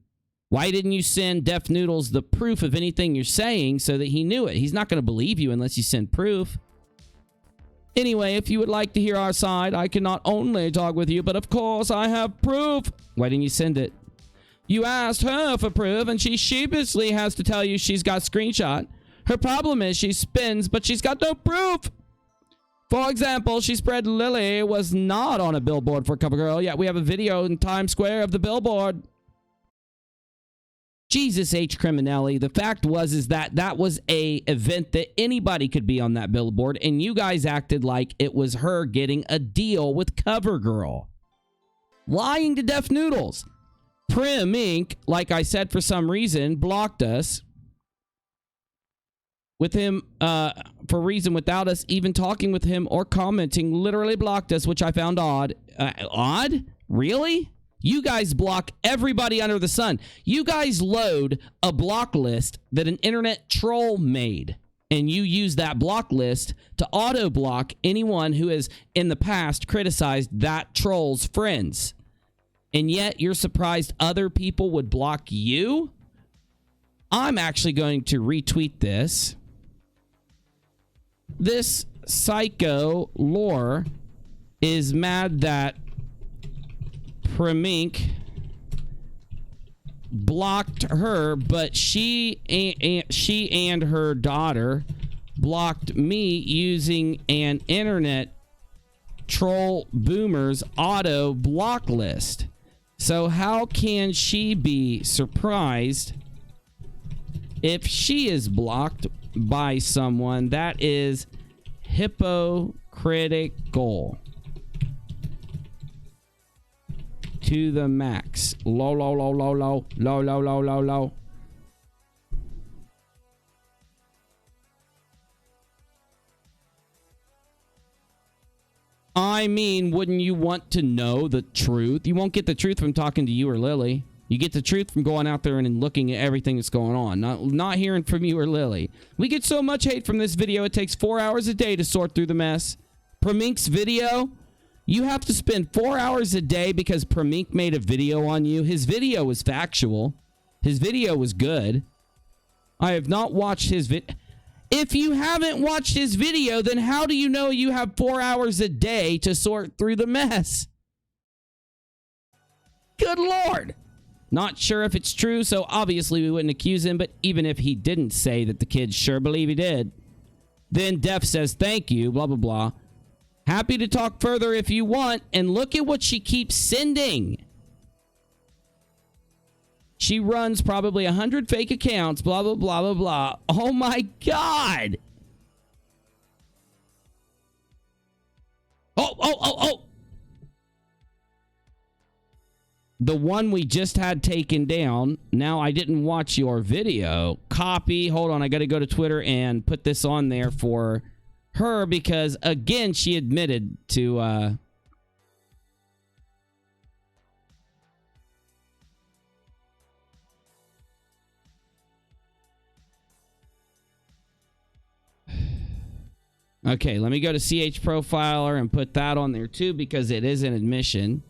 Why didn't you send Def Noodles the proof of anything you're saying so that he knew it? He's not going to believe you unless you send proof. Anyway, if you would like to hear our side, I can not only talk with you, but of course I have proof. Why didn't you send it? You asked her for proof, and she sheepishly has to tell you she's got screenshot. Her problem is she spins, but she's got no proof. For example, she spread Lily was not on a billboard for CoverGirl, yet we have a video in Times Square of the billboard. Jesus H. Criminelli. The fact was that was a event that anybody could be on that billboard, and you guys acted like it was her getting a deal with CoverGirl. Lying to Def Noodles. Prim Inc., like I said, for some reason, blocked us with him for a reason without us even talking with him or commenting. Literally blocked us, which I found odd. Odd? Really? You guys block everybody under the sun. You guys load a block list that an internet troll made, and you use that block list to auto block anyone who has in the past criticized that troll's friends. And yet you're surprised other people would block you? I'm actually going to retweet this. This psycho lore is mad that Premink blocked her, but she and her daughter blocked me using an internet troll boomer's auto block list. So how can she be surprised if she is blocked by someone? That is hypocritical to the max. Low, low, low, low, low, low, low, low, low, low. I mean, wouldn't you want to know the truth? You won't get the truth from talking to you or Lily. You get the truth from going out there and looking at everything that's going on. Not hearing from you or Lily. We get so much hate from this video, it takes 4 hours a day to sort through the mess. Premink's video, you have to spend 4 hours a day because Premink made a video on you. His video was factual. His video was good. I have not watched his video. If you haven't watched his video, then how do you know you have 4 hours a day to sort through the mess? Good Lord. Not sure if it's true, so obviously we wouldn't accuse him, but even if he didn't say that the kids sure believe he did, then Def says thank you, blah, blah, blah. Happy to talk further if you want, and look at what she keeps sending. She runs probably 100 fake accounts, blah, blah, blah, blah, blah. Oh my God. Oh. The one we just had taken down. Now, I didn't watch your video. Copy. Hold on. I got to go to Twitter and put this on there for her because, again, she admitted to... Okay, let me go to CH Profiler and put that on there too because it is an admission.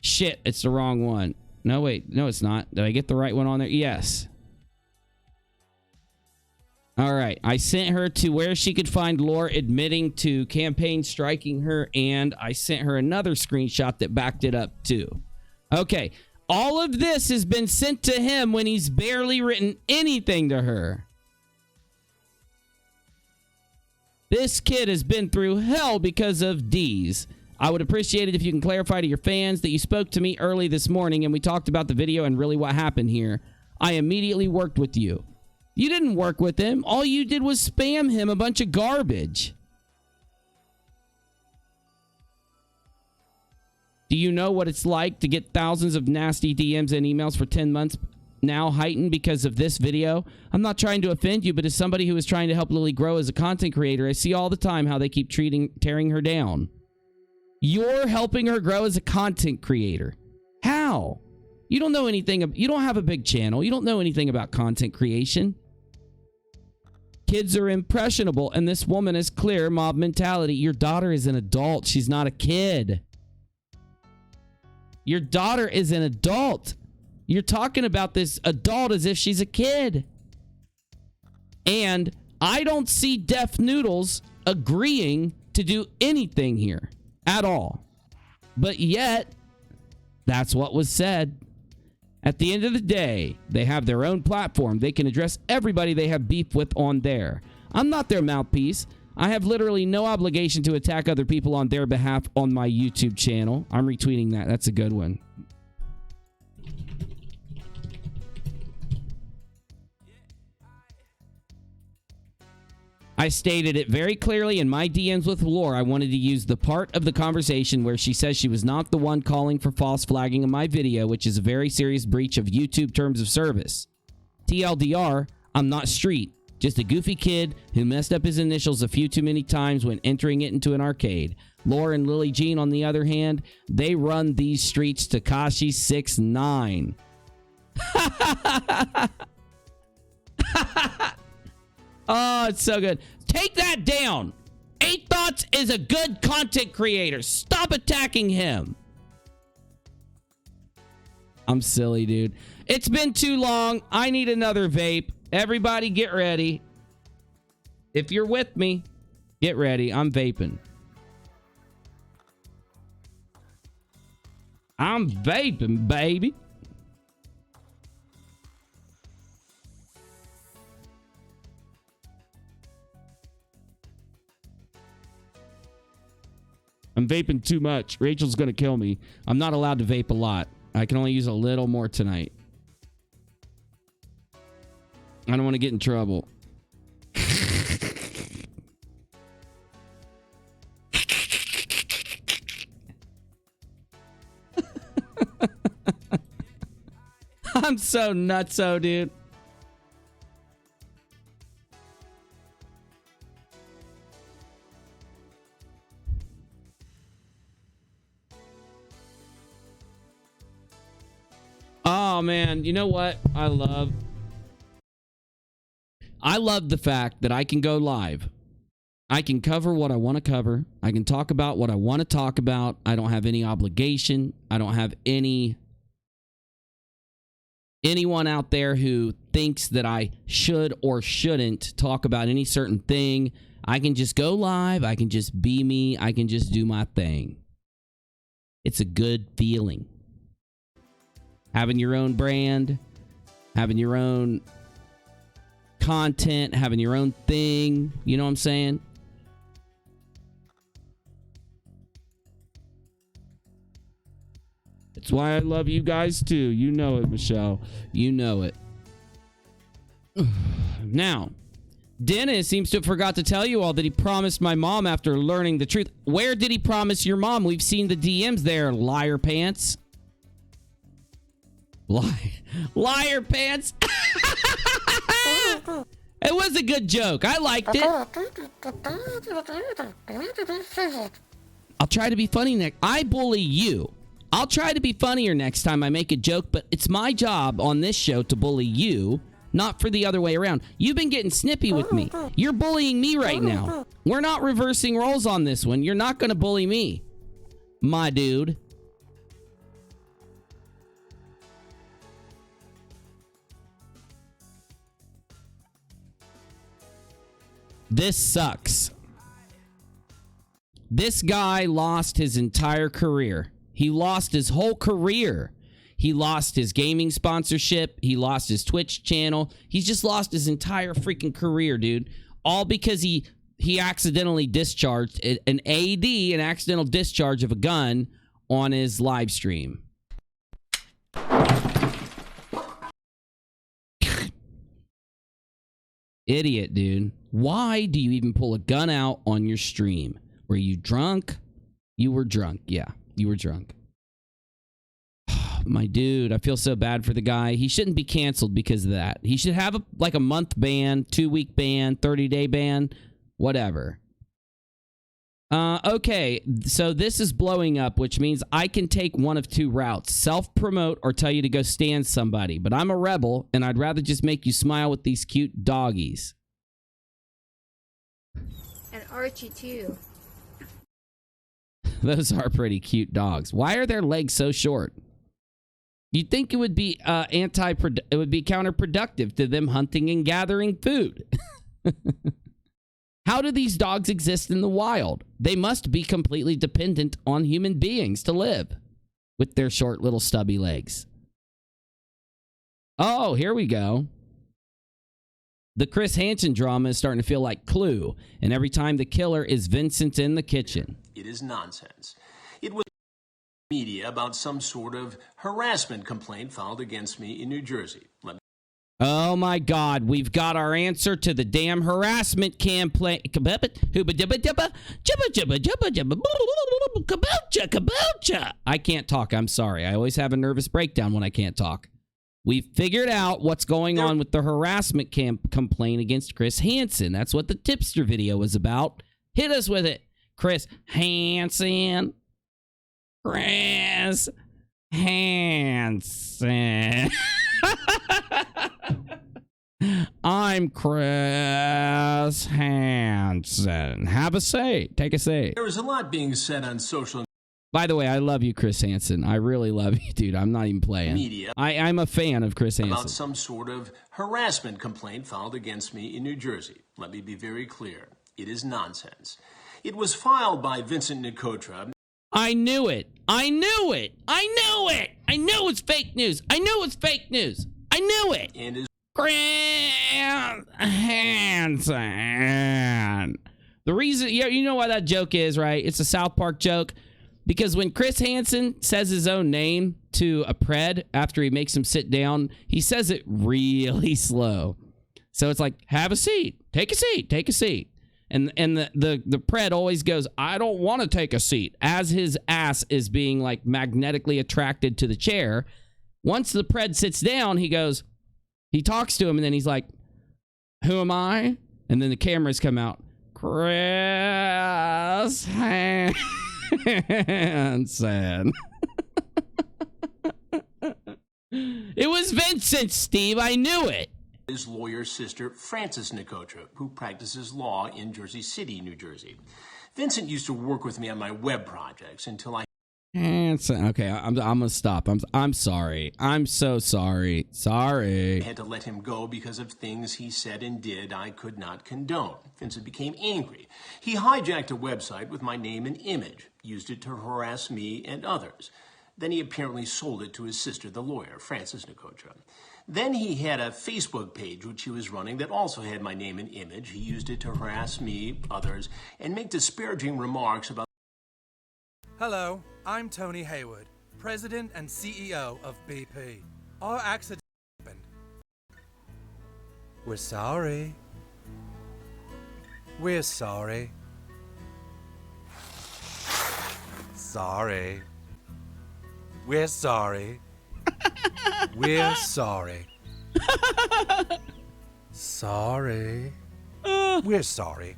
Shit, it's the wrong one. No, wait. No, it's not. Did I get the right one on there? Yes. All right. I sent her to where she could find lore admitting to campaign striking her, and I sent her another screenshot that backed it up too. Okay. All of this has been sent to him when he's barely written anything to her. This kid has been through hell because of D's. I would appreciate it if you can clarify to your fans that you spoke to me early this morning and we talked about the video and really what happened here. I immediately worked with you. You didn't work with him. All you did was spam him a bunch of garbage. Do you know what it's like to get thousands of nasty DMs and emails for 10 months now heightened because of this video? I'm not trying to offend you, but as somebody who is trying to help Lily grow as a content creator, I see all the time how they keep tearing her down. You're helping her grow as a content creator. How? You don't know anything. You don't have a big channel. You don't know anything about content creation. Kids are impressionable, and this woman is clear mob mentality. Your daughter is an adult. She's not a kid. Your daughter is an adult. You're talking about this adult as if she's a kid. And I don't see Deaf Noodles agreeing to do anything here at all. But yet, that's what was said. At the end of the day, they have their own platform. They can address everybody they have beef with on there. I'm not their mouthpiece. I have literally no obligation to attack other people on their behalf on my YouTube channel. I'm retweeting that. That's a good one. I stated it very clearly in my DMs with Lore. I wanted to use the part of the conversation where she says she was not the one calling for false flagging in my video, which is a very serious breach of YouTube terms of service. TLDR, I'm not street. Just a goofy kid who messed up his initials a few too many times when entering it into an arcade. Lore and Lily Jean, on the other hand, they run these streets Tekashi 6ix9ine. Oh, it's so good. Take that down. 8 Thoughts is a good content creator. Stop attacking him. I'm silly, dude. It's been too long. I need another vape. Everybody get ready. If you're with me, get ready. I'm vaping. I'm vaping, baby. I'm vaping too much. Rachel's gonna kill me. I'm not allowed to vape a lot. I can only use a little more tonight. I don't want to get in trouble. I'm so nutso, dude. Oh, man. You know what I love? I love the fact that I can go live. I can cover what I want to cover. I can talk about what I want to talk about. I don't have any obligation. I don't have anyone out there who thinks that I should or shouldn't talk about any certain thing. I can just go live. I can just be me. I can just do my thing. It's a good feeling. Having your own brand, having your own content, having your own thing. You know what I'm saying? That's why I love you guys too. You know it, Michelle. You know it. Now, Dennis seems to have forgot to tell you all that he promised my mom after learning the truth. Where did he promise your mom? We've seen the DMs there, liar pants. Liar pants. It was a good joke. I liked it. I'll try to be funny next. I bully you. I'll try to be funnier next time I make a joke, but it's my job on this show to bully you, not for the other way around. You've been getting snippy with me. You're bullying me right now. We're not reversing roles on this one. You're not going to bully me, my dude. This sucks. This guy lost his entire career. He lost his whole career. He lost his gaming sponsorship. He lost his Twitch channel. He's just lost his entire freaking career, dude. All because he accidentally discharged an AD, an accidental discharge of a gun on his live stream. Idiot, dude. Why do you even pull a gun out on your stream? Were you drunk? You were drunk. Yeah, you were drunk. My dude, I feel so bad for the guy. He shouldn't be canceled because of that. He should have a month ban, 2-week ban, 30-day ban, whatever. Okay, so this is blowing up, which means I can take one of two routes. Self-promote or tell you to go stand somebody. But I'm a rebel, and I'd rather just make you smile with these cute doggies. And Archie, too. Those are pretty cute dogs. Why are their legs so short? You'd think it would be it would be counterproductive to them hunting and gathering food. How do these dogs exist in the wild? They must be completely dependent on human beings to live with their short little stubby legs. Oh, here we go. The Chris Hansen drama is starting to feel like Clue, and every time the killer is Vincent in the kitchen. It is nonsense. It was media about some sort of harassment complaint filed against me in New Jersey. Oh my God, we've got our answer to the damn harassment complaint. I can't talk, I'm sorry. I always have a nervous breakdown when I can't talk. We figured out what's going on with the harassment complaint against Chris Hansen. That's what the tipster video was about. Hit us with it, Chris Hansen. Chris Hansen. I'm Chris Hansen. Have a seat. Take a seat. There is a lot being said on social By the way, I love you, Chris Hansen. I really love you, dude. I'm not even playing. Media. I'm a fan of Chris Hansen. About some sort of harassment complaint filed against me in New Jersey. Let me be very clear. It is nonsense. It was filed by Vincent Nicotra. I knew it. I knew it. I knew it. I knew it's fake news. I knew it's fake news. I knew it. And is Chris Hansen. The reason, you know why that joke is, right? It's a South Park joke. Because when Chris Hansen says his own name to a pred after he makes him sit down, he says it really slow. So it's like, have a seat, take a seat, take a seat. And the pred always goes, I don't want to take a seat, as his ass is being like magnetically attracted to the chair. Once the pred sits down, he goes, he talks to him, and then he's like, who am I? And then the cameras come out. Chris Hansen. It was Vincent, Steve. I knew it. his lawyer's sister, Frances Nicotra, who practices law in Jersey City, New Jersey. Vincent used to work with me on my web projects until I okay, I'm gonna stop. I'm sorry. I'm so sorry. Sorry. had to let him go because of things he said and did I could not condone. Vincent became angry. He hijacked a website with my name and image, used it to harass me and others. Then he apparently sold it to his sister, the lawyer, Frances Nicotra. Then he had a Facebook page which he was running that also had my name and image. He used it to harass me, others, and make disparaging remarks about. Hello, I'm Tony Hayward, President and CEO of BP. Our accident happened. We're sorry. We're sorry. Sorry. We're sorry. We're sorry. Sorry. We're sorry.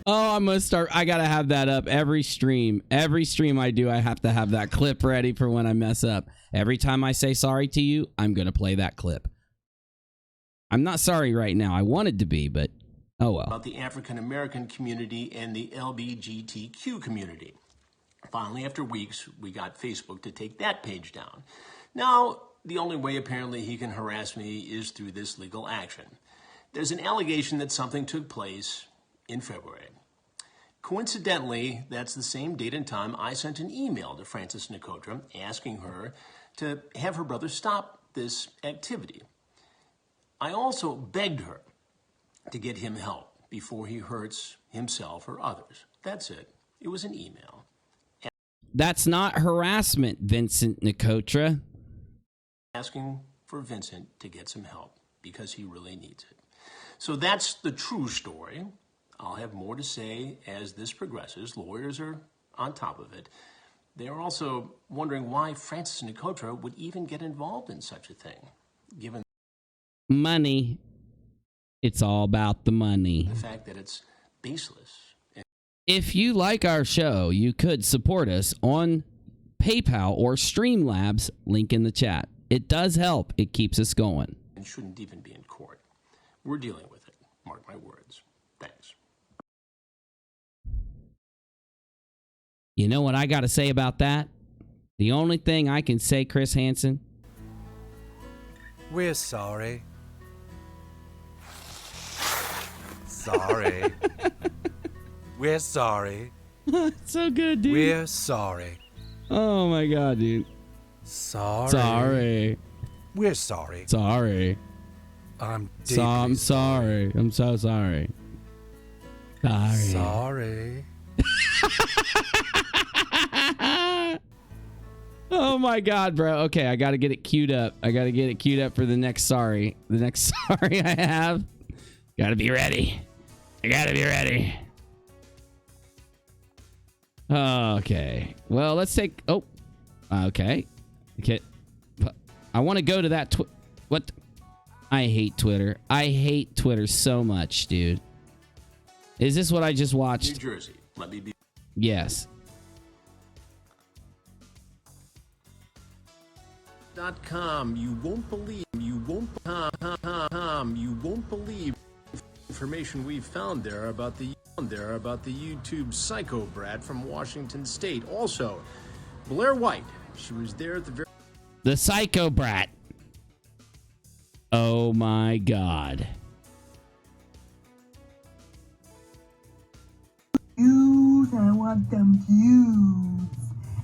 Oh, I'm gonna start. I gotta have that up every stream. Every stream I do, I have to have that clip ready for when I mess up. Every time I say sorry to you, I'm gonna play that clip. I'm not sorry right now. I wanted to be, but oh well. About the African American community and the LGBTQ community. Finally, after weeks, we got Facebook to take that page down. Now, the only way apparently he can harass me is through this legal action. There's an allegation that something took place in February. Coincidentally, that's the same date and time I sent an email to Frances Nicotra asking her to have her brother stop this activity. I also begged her to get him help before he hurts himself or others. That's it. It was an email. That's not harassment, Vincent Nicotra. Asking for Vincent to get some help because he really needs it. So that's the true story. I'll have more to say as this progresses. Lawyers are on top of it. They're also wondering why Frances Nicotra would even get involved in such a thing, given Money. It's all about the money. the fact that it's baseless. If you like our show, you could support us on PayPal or Streamlabs, link in the chat. It does help. It keeps us going. And shouldn't even be in court. We're dealing with it. Mark my words. Thanks. You know what I got to say about that? The only thing I can say, Chris Hansen, We're sorry. Sorry. We're sorry. so good, dude. We're sorry. Oh my God, dude. Sorry. Sorry. We're sorry. Sorry. I'm I'm sorry. I'm so sorry. Sorry. Sorry. Oh my God, bro. Okay, I got to get it queued up. I got to get it queued up for the next sorry. The next sorry I have. Got to be ready. I got to be ready. Okay. Well, let's take... Oh. Okay. Okay. I want to go to that... What? I hate Twitter. I hate Twitter so much, dude. Is this what I just watched? New Jersey. Let me be. Yes. .com. You won't believe. You won't believe information we've found there about the YouTube psycho brat from Washington State. Also, Blair White. She was there at the very. The psycho brat. Oh my God. Views, I want them views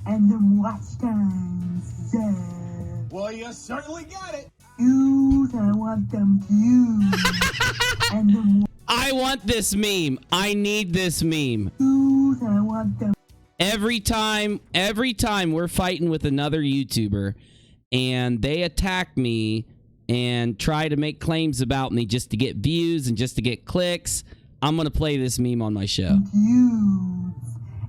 and them watch times. Well, you certainly got it. Views, I want them views and them I want this meme. I need this meme. views, I want them. Every time we're fighting with another YouTuber and they attack me and try to make claims about me just to get views and just to get clicks, I'm going to play this meme on my show. Views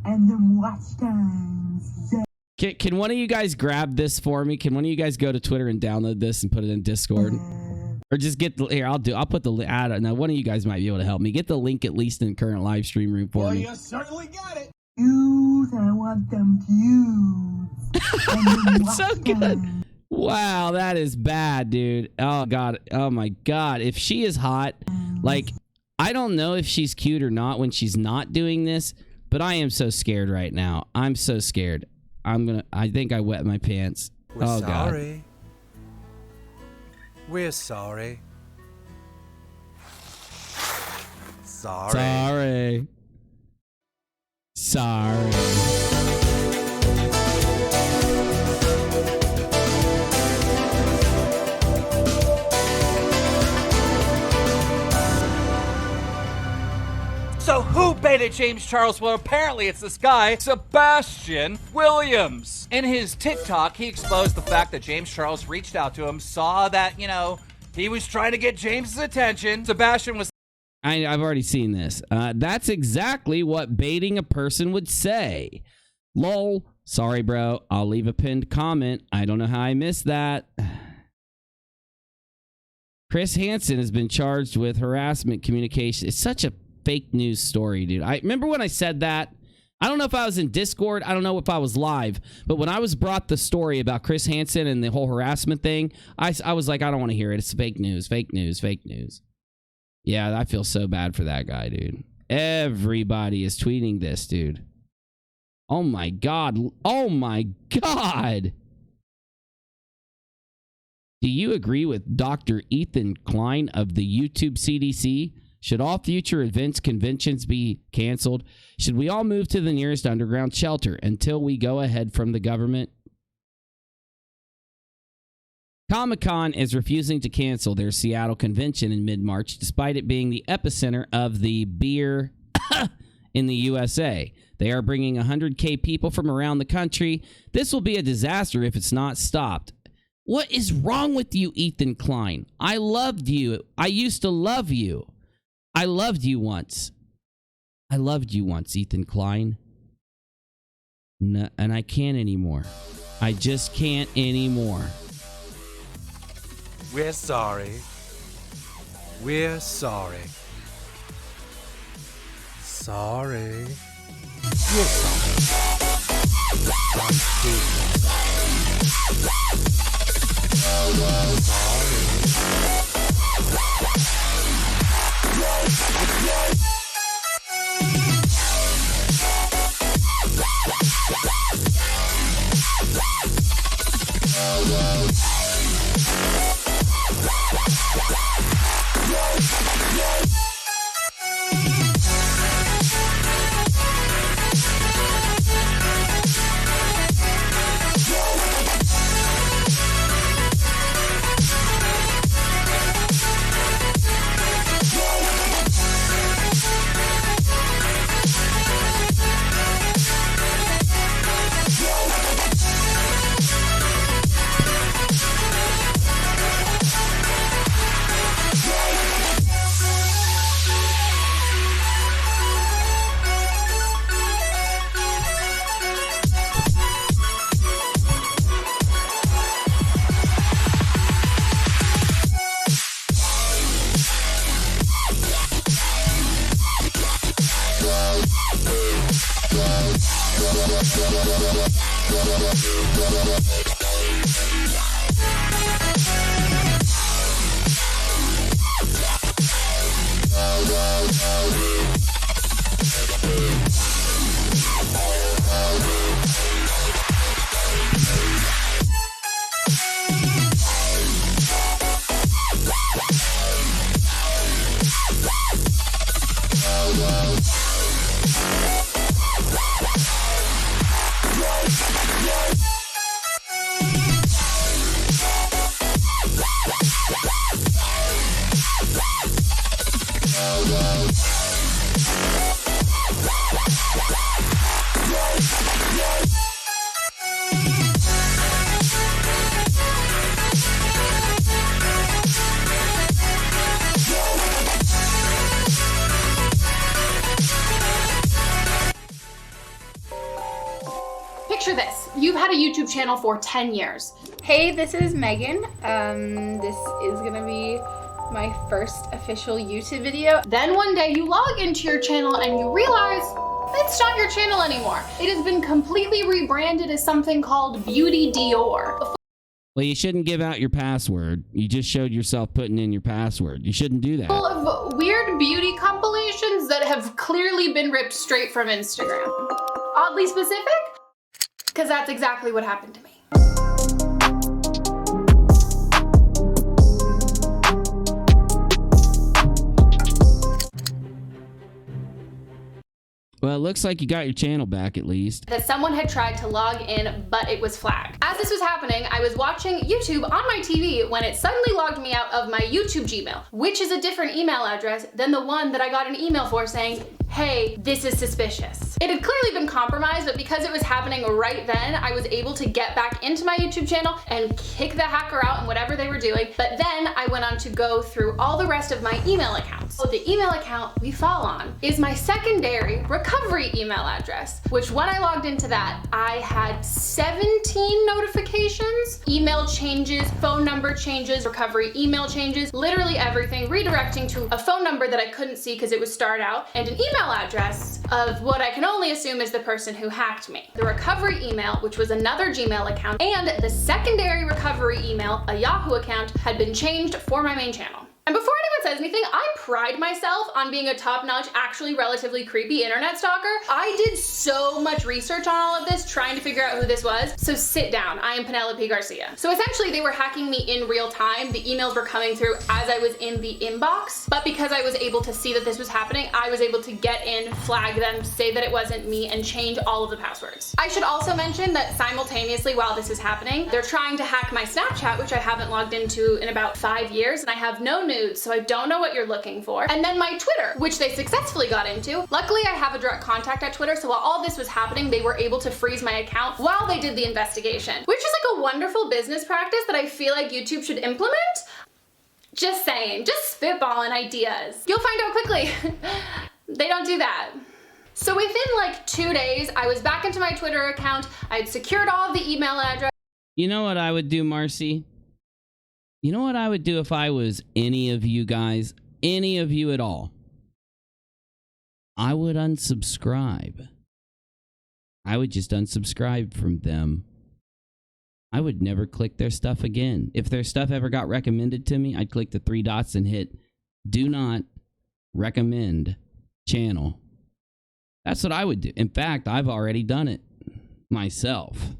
and them watch times. Can one of you guys grab this for me? Can one of you guys go to Twitter and download this and put it in Discord? Or just get the... Here, I'll put the... I don't know. One of you guys might be able to help me. Get the link at least in current live stream room for me. Well, you certainly got it. Views, I want them views and them watch So good. times. Wow, that is bad, dude. Oh, God. Oh, my God. If she is hot, like, I don't know if she's cute or not when she's not doing this, but I am so scared right now. I'm so scared. I think I wet my pants. We're Oh, sorry. We're sorry. God. Sorry. Sorry. So who baited James Charles? Well, apparently it's this guy, Sebastian Williams. In his TikTok, he exposed the fact that James Charles reached out to him, saw that, you know, he was trying to get James's attention. Sebastian was... I've already seen this. That's exactly what baiting a person would say. Lol. Sorry, bro. I'll leave a pinned comment. I don't know how I missed that. Chris Hansen has been charged with harassment communication. It's such a fake news story, dude. I remember when I said that. I don't know if I was in Discord. I don't know if I was live. But when I was brought the story about Chris Hansen and the whole harassment thing, I was like, I don't want to hear it. It's fake news, fake news, fake news. Yeah, I feel so bad for that guy, dude. Everybody is tweeting this, dude. Oh my God. Oh my God. Do you agree with Dr. Ethan Klein of the YouTube CDC? Should all future events, conventions be canceled? Should we all move to the nearest underground shelter until we go ahead from the government? Comic-Con is refusing to cancel their Seattle convention in mid-March, despite it being the epicenter of the beer in the USA. They are bringing 100K people from around the country. This will be a disaster if it's not stopped. What is wrong with you, Ethan Klein? I loved you. I used to love you. I loved you once. I loved you once, Ethan Klein. No, and I can't anymore. I just can't anymore. We're sorry. We're sorry. Sorry. We're sorry. Picture this, you've had a YouTube channel for 10 years. Hey, this is Megan. This is gonna be my first official YouTube video. Then one day you log into your channel and you realize it's not your channel anymore. It has been completely rebranded as something called Beauty Dior. Well, you shouldn't give out your password. You just showed yourself putting in your password. You shouldn't do that. Full of weird beauty compilations that have clearly been ripped straight from Instagram. Oddly specific? Because that's exactly what happened to me. Well, it looks like you got your channel back at least. That someone had tried to log in, but it was flagged. As this was happening, I was watching YouTube on my TV when it suddenly logged me out of my YouTube Gmail, which is a different email address than the one that I got an email for saying, hey, this is suspicious. It had clearly been compromised, but because it was happening right then, I was able to get back into my YouTube channel and kick the hacker out and whatever they were doing. But then I went on to go through all the rest of my email accounts. So the email account we fall on is my secondary recovery email address, which when I logged into that, I had 17 notifications, email changes, phone number changes, recovery email changes, literally everything, redirecting to a phone number that I couldn't see because it was starred out, and an email address of what I can only assume is the person who hacked me. The recovery email, which was another Gmail account, and the secondary recovery email, a Yahoo account, had been changed for my main channel. And before anyone says anything, I pride myself on being a top-notch, actually relatively creepy internet stalker. I did so much research on all of this, trying to figure out who this was. So sit down, I am Penelope Garcia. So essentially they were hacking me in real time. The emails were coming through as I was in the inbox, but because I was able to see that this was happening, I was able to get in, flag them, say that it wasn't me, and change all of the passwords. I should also mention that simultaneously while this is happening, they're trying to hack my Snapchat, which I haven't logged into in about 5 years, and I have no nudes, so I don't know what you're looking for. And then my Twitter, which they successfully got into. Luckily, I have a direct contact at Twitter, so while all this was happening, they were able to freeze my account while they did the investigation, which is like a wonderful business practice that I feel like YouTube should implement. Just saying, just spitballing ideas. You'll find out quickly. They don't do that. So within like 2 days, I was back into my Twitter account. I had secured all of the email address. You know what I would do, Marcy? You know what I would do if I was any of you guys, any of you at all? I would unsubscribe. I would just unsubscribe from them. I would never click their stuff again. If their stuff ever got recommended to me, I'd click the 3 dots and hit do not recommend channel. That's what I would do. In fact, I've already done it myself.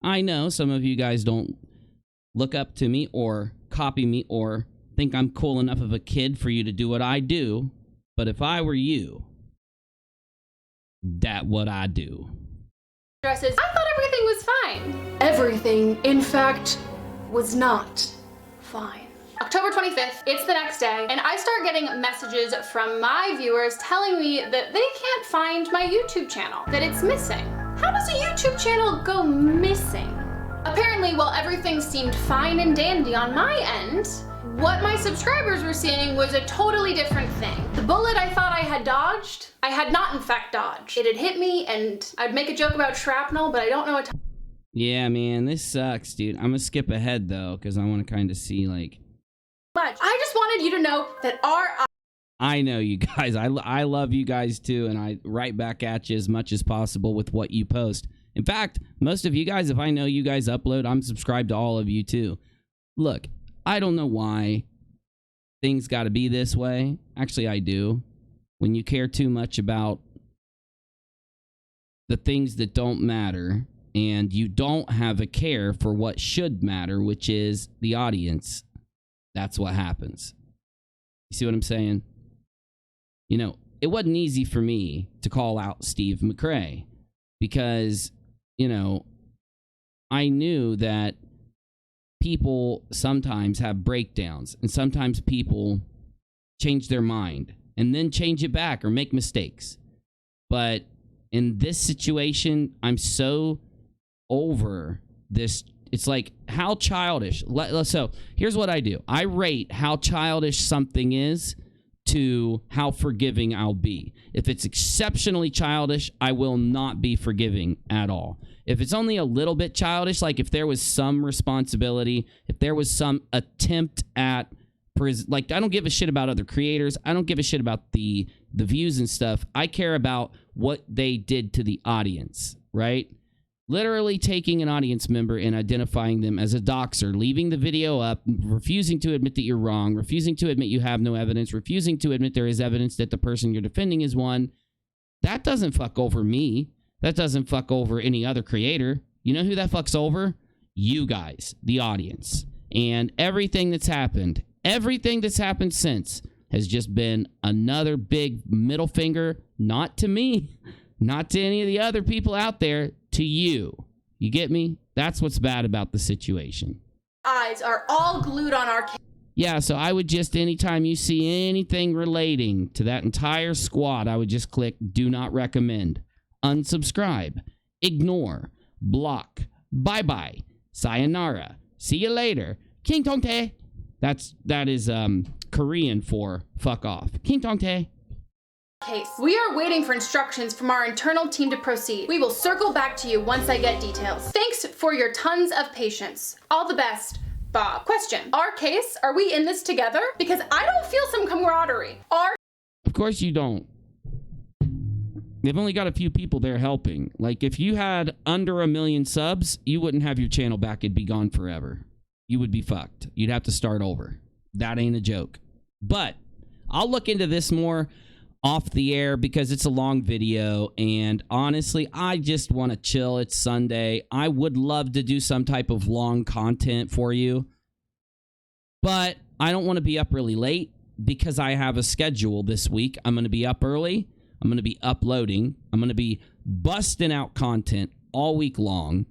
I know some of you guys don't look up to me or copy me or think I'm cool enough of a kid for you to do what I do, but if I were you, that what I do. Dresses. I thought everything was fine. Everything, in fact, was not fine. October 25th, it's the next day, and I start getting messages from my viewers telling me that they can't find my YouTube channel, that it's missing. How does a YouTube channel go missing? Apparently, while everything seemed fine and dandy on my end, what my subscribers were seeing was a totally different thing. The bullet I thought I had dodged, I had not in fact dodged. It had hit me, and I'd make a joke about shrapnel, but I don't know what. Yeah, man, this sucks, dude. I'm gonna skip ahead though, because I want to kind of see like. Much. I just wanted you to know that I know you guys. I love you guys too, and I write back at you as much as possible with what you post. In fact, most of you guys, if I know you guys upload, I'm subscribed to all of you too. Look, I don't know why things got to be this way. Actually, I do. When you care too much about the things that don't matter, and you don't have a care for what should matter, which is the audience, that's what happens. You see what I'm saying? You know, it wasn't easy for me to call out Steve McRae because, you know, I knew that people sometimes have breakdowns and sometimes people change their mind and then change it back or make mistakes. But in this situation, I'm so over this. It's like how childish. So here's what I do. I rate how childish something is to how forgiving I'll be. If it's exceptionally childish, I will not be forgiving at all. If it's only a little bit childish, like if there was some responsibility, if there was some attempt at, like, I don't give a shit about other creators. I don't give a shit about the views and stuff. I care about what they did to the audience, right? Literally taking an audience member and identifying them as a doxer, leaving the video up, refusing to admit that you're wrong, refusing to admit you have no evidence, refusing to admit there is evidence that the person you're defending is one. That doesn't fuck over me. That doesn't fuck over any other creator. You know who that fucks over? You guys, the audience. And everything that's happened since has just been another big middle finger, not to me, not to any of the other people out there, to you. You get me? That's what's bad about the situation. Eyes are all glued on our Yeah, so I would just, anytime you see anything relating to that entire squad, I would just click do not recommend, unsubscribe, ignore, block, bye-bye, sayonara, see you later, king tong te. That is Korean for fuck off. King tong te. Case. We are waiting for instructions from our internal team to proceed. We will circle back to you once I get details. Thanks for your tons of patience. All the best, Bob. Question. Our case, are we in this together? Because I don't feel some camaraderie. Of course you don't. They've only got a few people there helping. Like, if you had under 1 million subs, you wouldn't have your channel back. It'd be gone forever. You would be fucked. You'd have to start over. That ain't a joke. But I'll look into this more off the air because it's a long video, and honestly, I just want to chill. It's Sunday. I would love to do some type of long content for you, but I don't want to be up really late because I have a schedule this week. I'm going to be up early. I'm going to be uploading. I'm going to be busting out content all week long,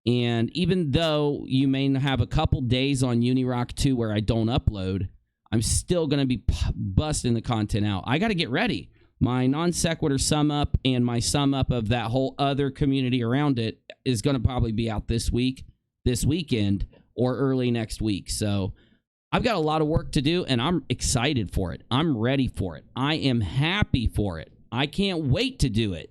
and even though you may have a couple days on UNIRock 2 where I don't upload, I'm still going to be busting the content out. I got to get ready. My non-sequitur sum up and my sum up of that whole other community around it is going to probably be out this week, this weekend, or early next week. So I've got a lot of work to do, and I'm excited for it. I'm ready for it. I am happy for it. I can't wait to do it.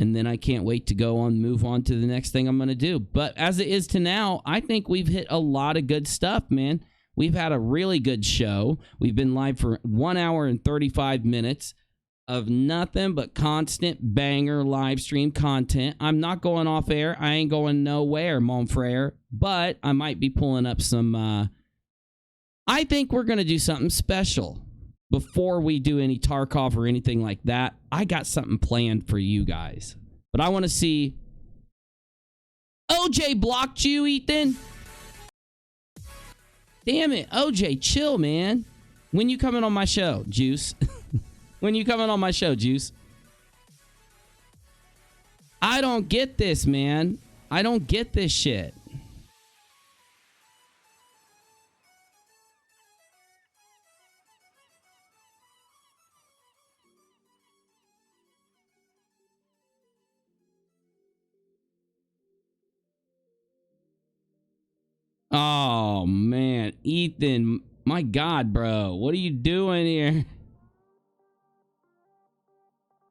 And then I can't wait to move on to the next thing I'm going to do. But as it is to now, I think we've hit a lot of good stuff, man. We've had a really good show. We've been live for 1 hour and 35 minutes of nothing but constant banger live stream content. I'm not going off air. I ain't going nowhere, mon frere. But I might be pulling up some... I think we're going to do something special before we do any Tarkov or anything like that. I got something planned for you guys. But I want to see... OJ blocked you, Ethan? Damn it, OJ, chill, man. When you coming on my show, Juice? When you coming on my show, Juice? I don't get this, man. I don't get this shit. Oh, man. Ethan, my God, bro. What are you doing here?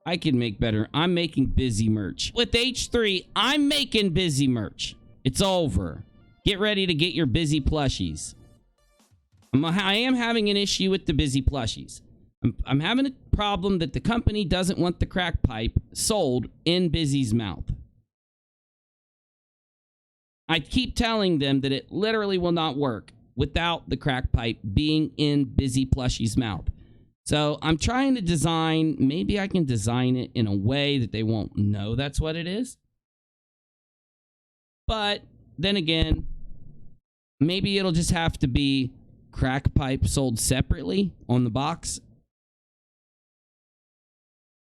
I can make better. I'm making Bizzy merch. With H3, I'm making Bizzy merch. It's over. Get ready to get your Bizzy plushies. I am having an issue with the Bizzy plushies. I'm having a problem that the company doesn't want the crack pipe sold in Bizzy's mouth. I keep telling them that it literally will not work without the crack pipe being in Bizzy Plushie's mouth. So I'm trying to design, maybe I can design it in a way that they won't know that's what it is. But then again, maybe it'll just have to be crack pipe sold separately on the box.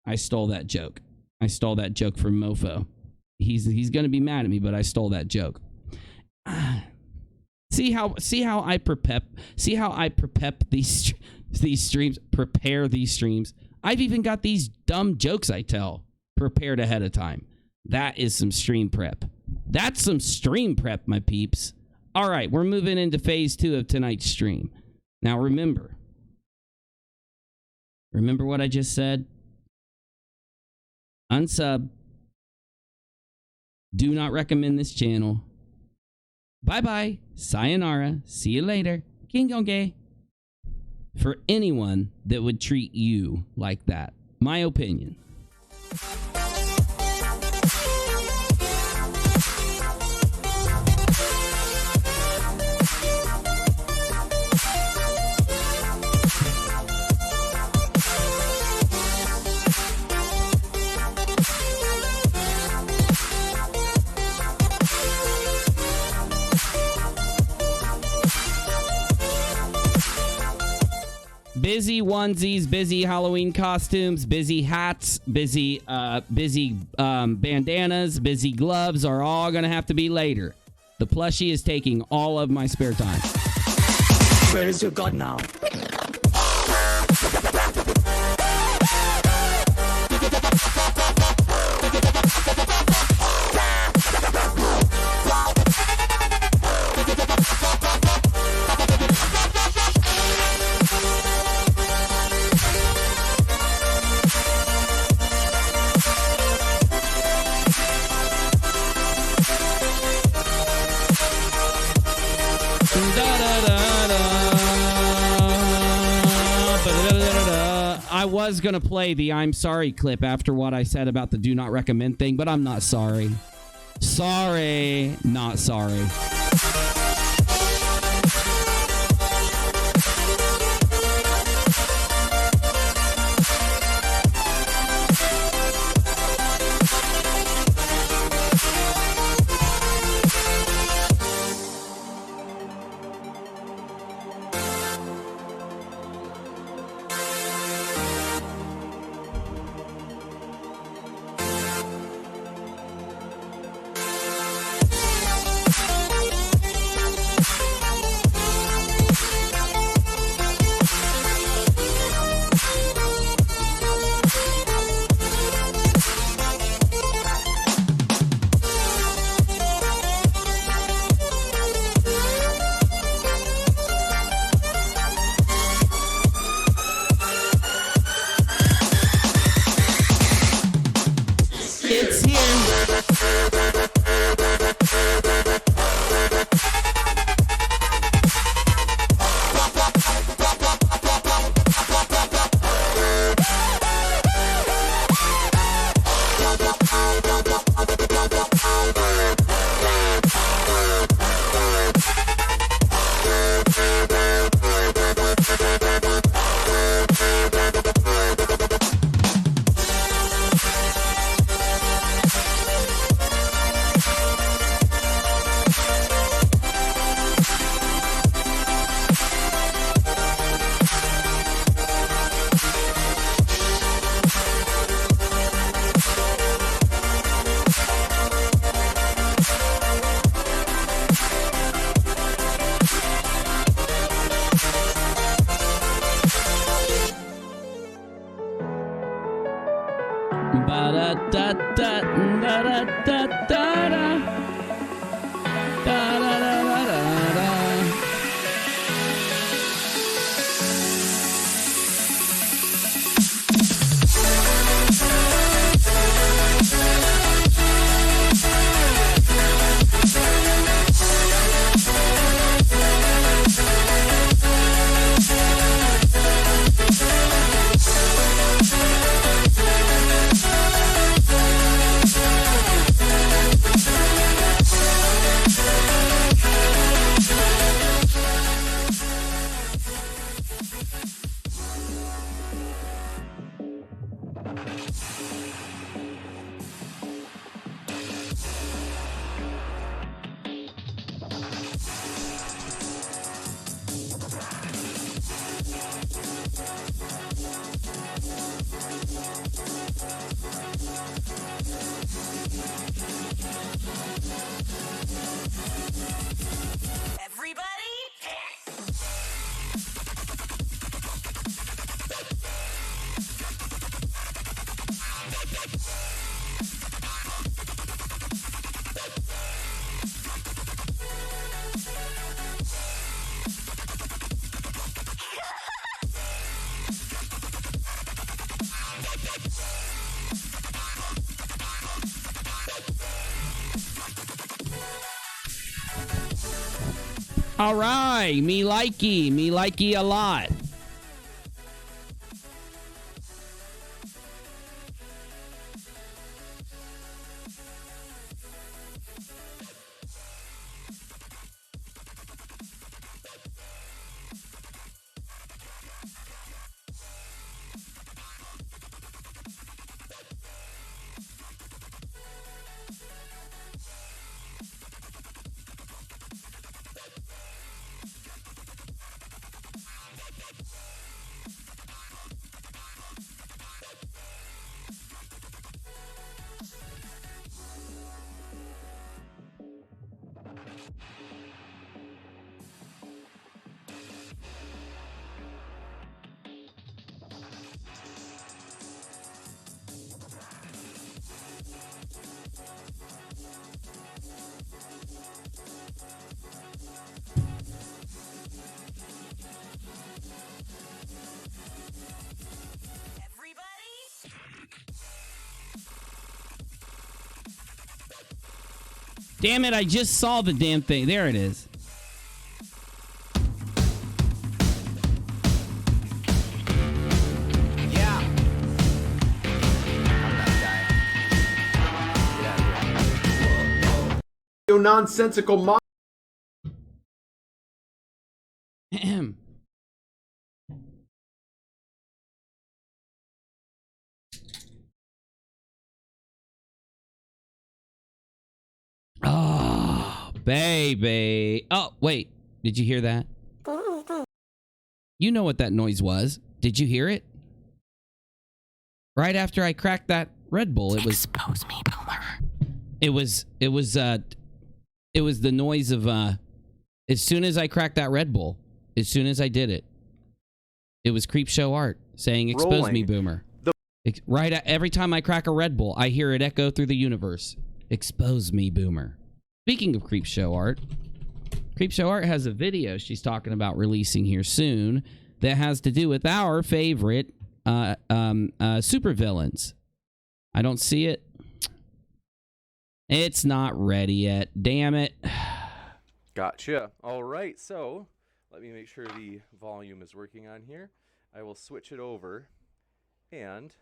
I stole that joke. I stole that joke from Mofo. He's going to be mad at me, but I stole that joke. See how I prepare these streams, prepare these streams. I've even got these dumb jokes I tell prepared ahead of time. That is some stream prep. That's some stream prep, my peeps. All right, we're moving into phase 2 of tonight's stream. Now remember what I just said? Unsub. Do not recommend this channel. Bye-bye. Sayonara. See you later. Kingonge. For anyone that would treat you like that. My opinion. Bizzy onesies, Bizzy Halloween costumes, Bizzy hats, Bizzy bandanas, Bizzy gloves are all going to have to be later. The plushie is taking all of my spare time. Where is your god now? I was going to play the I'm sorry clip after what I said about the do not recommend thing, but I'm not sorry. Sorry, not sorry. Ba-da-da-da, da-da-da-da-da. Da-da-da-da-da-da. All right, me likey a lot. Damn it, I just saw the damn thing. There it is. Yeah. I'm that guy. Get out of here. Nonsensical mob. Oh, baby. Oh, wait. Did you hear that? You know what that noise was. Did you hear it? Right after I cracked that Red Bull, it was... Expose me, Boomer. It was the noise of, as soon as I cracked that Red Bull, as soon as I did it, it was Creepshow Art saying, expose me, Boomer. Every time I crack a Red Bull, I hear it echo through the universe. Expose me, Boomer. Speaking of Creepshow Art, Creepshow Art has a video she's talking about releasing here soon that has to do with our favorite supervillains. I don't see it. It's not ready yet. Damn it. Gotcha. All right, so let me make sure the volume is working on here. I will switch it over. And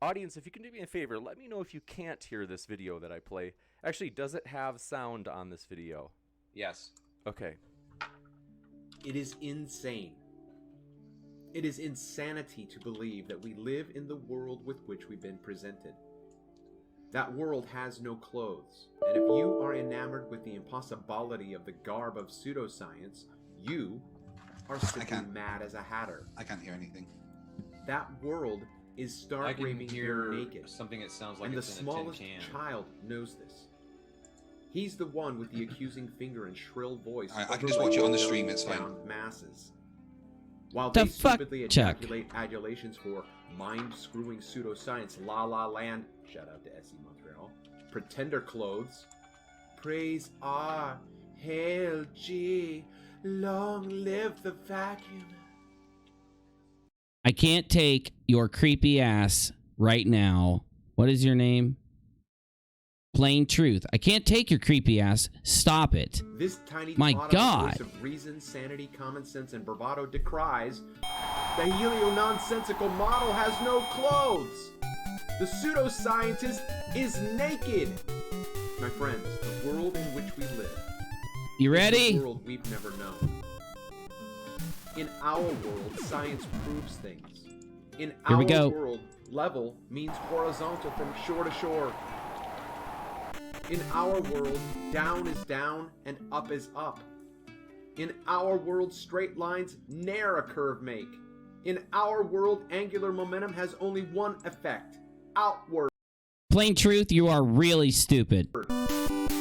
audience, if you can do me a favor, let me know if you can't hear this video that I play. Actually, does it have sound on this video? Yes. Okay. It is insane. It is insanity to believe that we live in the world with which we've been presented. That world has no clothes. And if you are enamored with the impossibility of the garb of pseudoscience, you are simply mad as a hatter. I can't hear anything. That world is stark raving hear naked. something that sounds like and it's the in a tin smallest can. child knows this. He's the one with the accusing finger and shrill voice. I can just watch it on the stream, it's fine. Masses. While The they fuck, stupidly Chuck? ejaculate adulations for mind-screwing pseudoscience, La La Land, shout out to SE Montreal, pretender clothes, praise R, hail G, long live the vacuum. I can't take your creepy ass right now. What is your name? Plain Truth. I can't take your creepy ass. Stop it. This tiny My pot God. of voice of reason, sanity, common sense, and bravado decries the helio-nonsensical model has no clothes. The pseudoscientist is naked. My friends, the world in which we live. You ready? Is a world we've never known. In our world, science proves things. In Here our we go. world, level means horizontal from shore to shore. In our world, down is down and up is up. In our world, straight lines ne'er a curve make. In our world, angular momentum has only one effect: outward. Plain Truth, you are really stupid.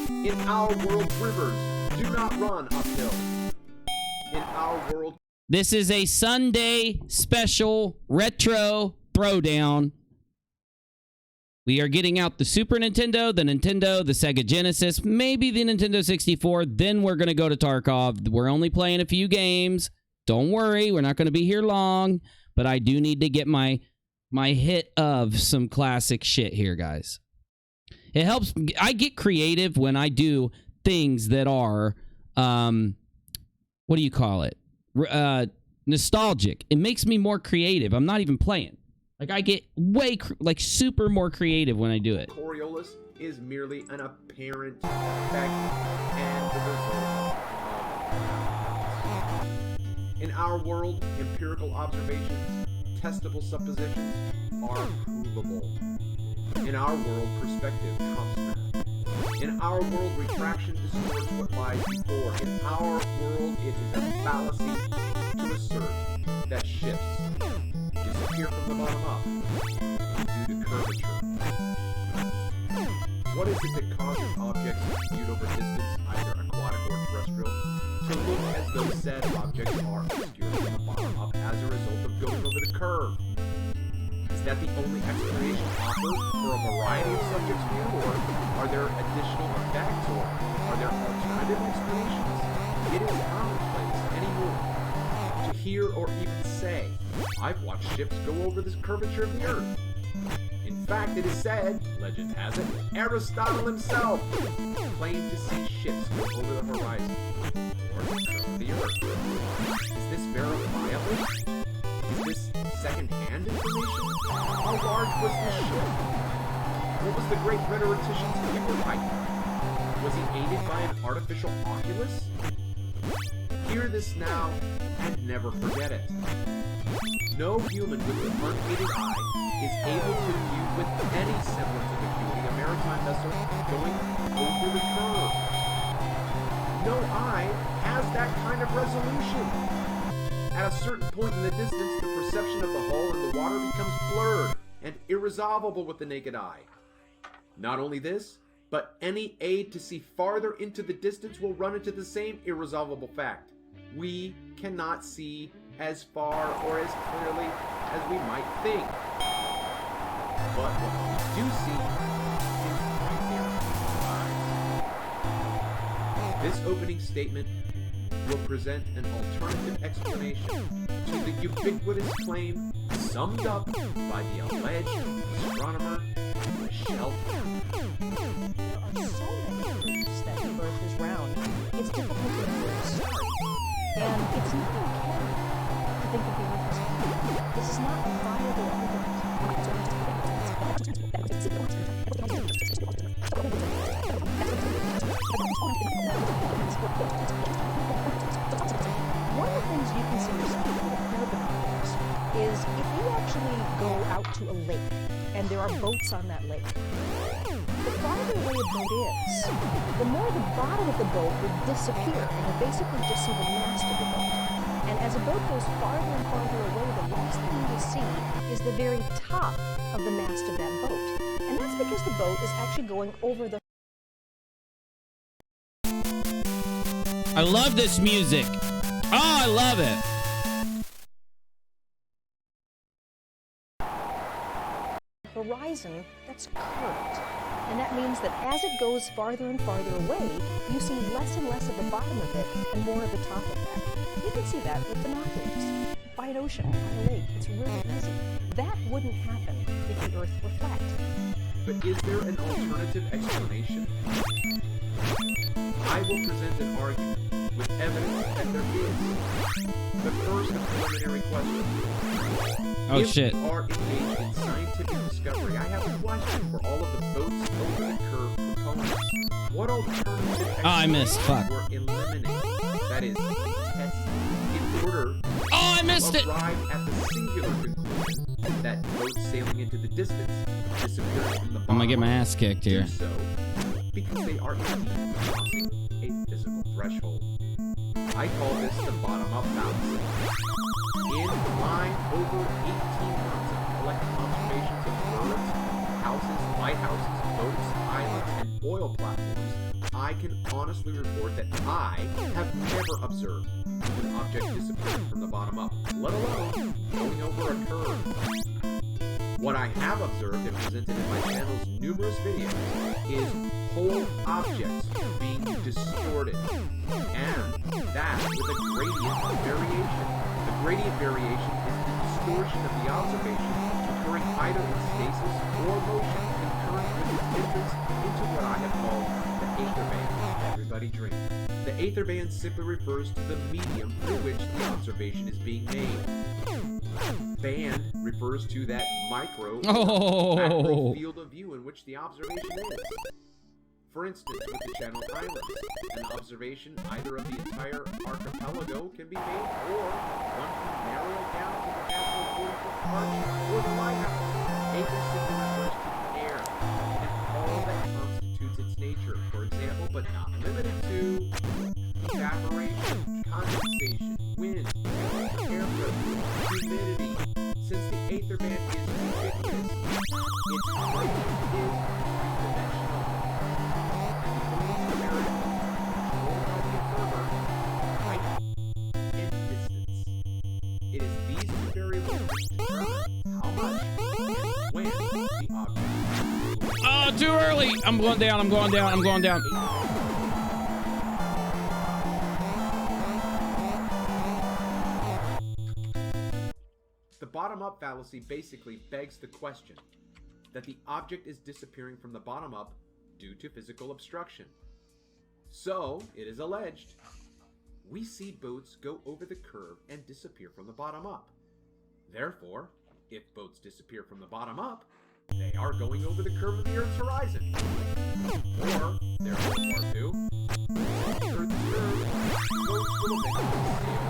In our world, rivers do not run uphill. In our world... This is a Sunday special retro throwdown. We are getting out the Super Nintendo, the Sega Genesis, maybe the Nintendo 64. Then we're going to go to Tarkov. We're only playing a few games. Don't worry, we're not going to be here long. But I do need to get my hit of some classic shit here, guys. It helps. I get creative when I do things that are, what do you call it? Nostalgic. It makes me more creative. I'm not even playing. Like, I get way, super more creative when I do it. Coriolis is merely an apparent effect and the result of... In our world, empirical observations, testable suppositions are provable. In our world, perspective trumps math. In our world, refraction distorts what lies before. In our world, it is a fallacy to assert that shifts disappear from the bottom up due to curvature. What is it that causes objects viewed over distance, either aquatic or terrestrial, to look as though said objects are obscured from the bottom up as a result of going over the curve? Is that the only explanation offered for a variety of subjects viewed, or are there additional effects, or are there alternative explanations? It is commonplace anymore to hear or even say, I've watched ships go over this curvature of the Earth. In fact, it is said, legend has it, Aristotle himself claimed to see ships go over the horizon, or the curve of the Earth. Is this verifiable? Is this second-hand information? How large was this ship? What was the great rhetorician's favorite height? Was he aided by an artificial oculus? Hear this now and never forget it. No human with an unaided eye is able to view with any semblance of acuity a maritime vessel going over the curve. No eye has that kind of resolution. At a certain point in the distance, the perception of the hull and the water becomes blurred and irresolvable with the naked eye. Not only this, but any aid to see farther into the distance will run into the same irresolvable fact. We cannot see as far or as clearly as we might think. But what we do see is right there in our eyes. This opening statement will present an alternative explanation to the ubiquitous claim summed up by the alleged astronomer Michelle. There are so many proofs that the Earth is round, it's difficult to know where to start. And it's not okay to think of the Earth as flat. This is not a viable argument. One of the things you can see yourself with a pair of binoculars is if you actually go out to a lake and there are boats on that lake, the farther away a boat is, the more the bottom of the boat will disappear, and you'll basically just see the mast of the boat. And as a boat goes farther and farther away, the last thing you will see is the very top of the mast of that boat. And that's because the boat is actually going over the... I love this music. Oh, I love it. horizon that's curved. And that means that as it goes farther and farther away, you see less and less of the bottom of it and more of the top of that. You can see that with binoculars. By an ocean, by a lake, it's really easy. That wouldn't happen if the Earth were flat. But is there an alternative explanation? I will present an argument with evidence that there is. But first, a preliminary question. Oh, if shit. we are engaged in scientific discovery, I have a question for all of the boats over the curve proponents. What alternative I missed. Fuck. were eliminated? That is, tested in order to arrive at the singular conclusion that boats sailing into the distance disappear from the bottom. I'm gonna get my ass kicked here. Do so because they are indeed crossing a physical threshold. I call this the bottom-up fallacy. In my over 18 months of collecting observations of birds, houses, lighthouses, boats, islands, and oil platforms, I can honestly report that I have never observed an object disappearing from the bottom up, let alone going over a curve. What I have observed and presented in my channel's numerous videos is whole objects being distorted, and that with a gradient variation. The gradient variation is the distortion of the observation occurring either in stasis or motion concurrent with its entrance into what I have called the aether band. Everybody drink. The aether band simply refers to the medium through which the observation is being made. Band refers to that micro or macro field of view in which the observation is. For instance, with the Channel Islands, an observation either of the entire archipelago can be made, or one can narrow it down to the natural 40-foot arch or the lighthouse. Acre simply refers to the air and all that constitutes its nature. For example, but not limited to evaporation, condensation, wind, air pressure, humidity. Since the aether band is ubiquitous, its gradient is three-dimensional. It is these two variables which determine how much and when the object. Oh, too early! I'm going down, I'm going down, I'm going down. The bottom-up fallacy basically begs the question that the object is disappearing from the bottom up due to physical obstruction. So, it is alleged, we see boats go over the curve and disappear from the bottom up. Therefore, if boats disappear from the bottom up, they are going over the curve of the Earth's horizon. Or, therefore, part two, the Earth's curve, boats will eventually sail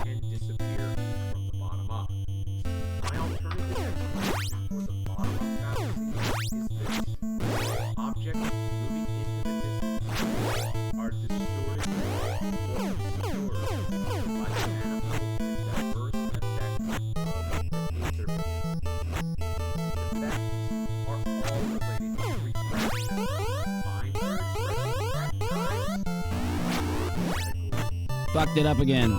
and disappear from the bottom up. My alternative explanation for the bottom up fallacy is this. Objects moving into the distance are distorted or obscured by the manifold and diverse effects of the aether band. The effects are all related to refraction, find their expression at times. Fucked it up again.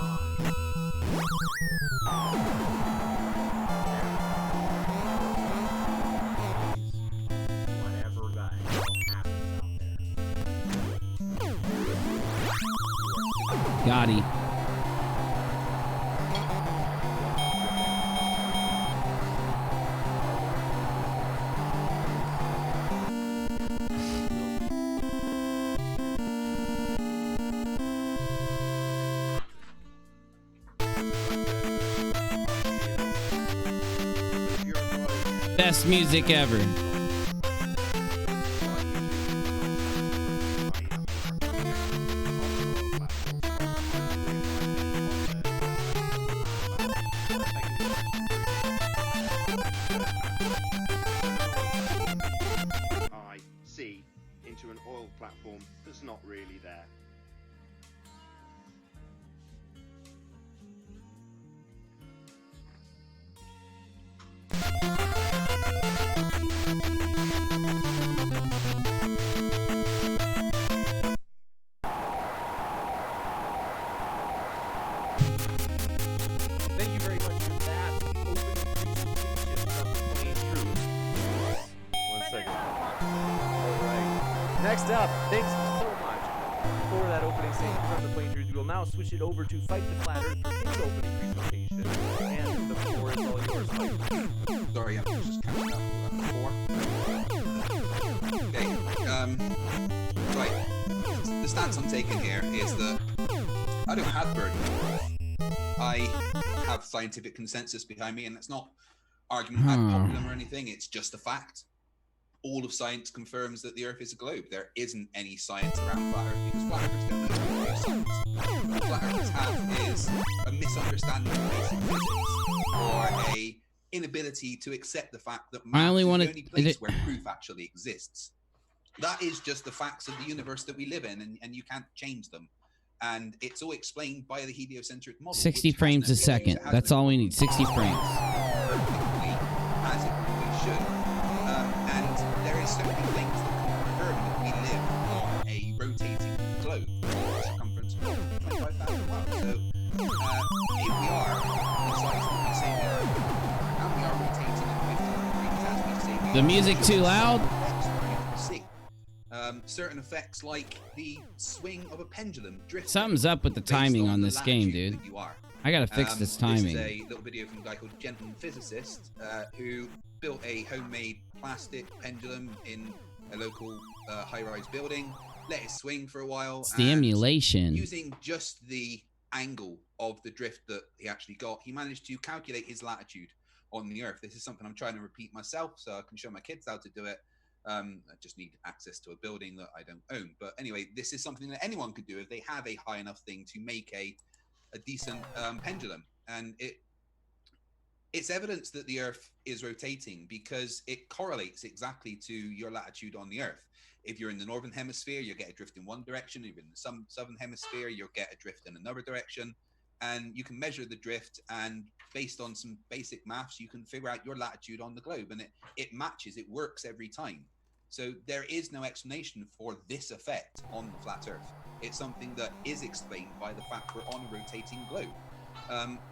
Gotti. Best music ever. I see into an oil platform that's not really there. Thank you very much for that opening presentation from the Plain Truth. 1 second. All right. Next up, thanks so much for that opening statement from the Plain Truth. We will now switch it over to Fight the Flat Earth for his opening presentation. And the floor is all yours, Mike. Sorry, I was just catching up before. Okay, right. The stance I'm taking here is that I don't have burden. I have scientific consensus behind me, and it's not argument ad populum or anything, it's just a fact. All of science confirms that the Earth is a globe. There isn't any science around flat Earth because flat Earthers don't know how to do science. What flat Earthers have is a misunderstanding of basic physics or a inability to accept the fact that math is the only place where proof actually exists. That is just the facts of the universe that we live in, and you can't change them. And it's all explained by the heliocentric model. 60 frames a second. That's all we need. 60 frames. Perfectly as it really should. And there is so many things that can confirm that we live on a rotating globe or a circumference of 25,000 miles. So if we are the size that we say we are, and we are rotating at 15 degrees as we say we are, The music too loud? Certain effects like the swing of a pendulum drifting. Something's up with the timing on this game, dude. I gotta fix this timing. This is a little video from a guy called Gentleman Physicist who built a homemade plastic pendulum in a local high-rise building, let it swing for a while. It's the emulation. Using just the angle of the drift that he actually got, he managed to calculate his latitude on the Earth. This is something I'm trying to repeat myself so I can show my kids how to do it. I just need access to a building that I don't own. But anyway, this is something that anyone could do if they have a high enough thing to make a decent pendulum. And it's evidence that the Earth is rotating because it correlates exactly to your latitude on the Earth. If you're in the northern hemisphere, you'll get a drift in one direction. If you're in the southern hemisphere, you'll get a drift in another direction. And you can measure the drift, and based on some basic maths, you can figure out your latitude on the globe, and it matches, it works every time. So there is no explanation for this effect on the flat Earth. It's something that is explained by the fact we're on a rotating globe.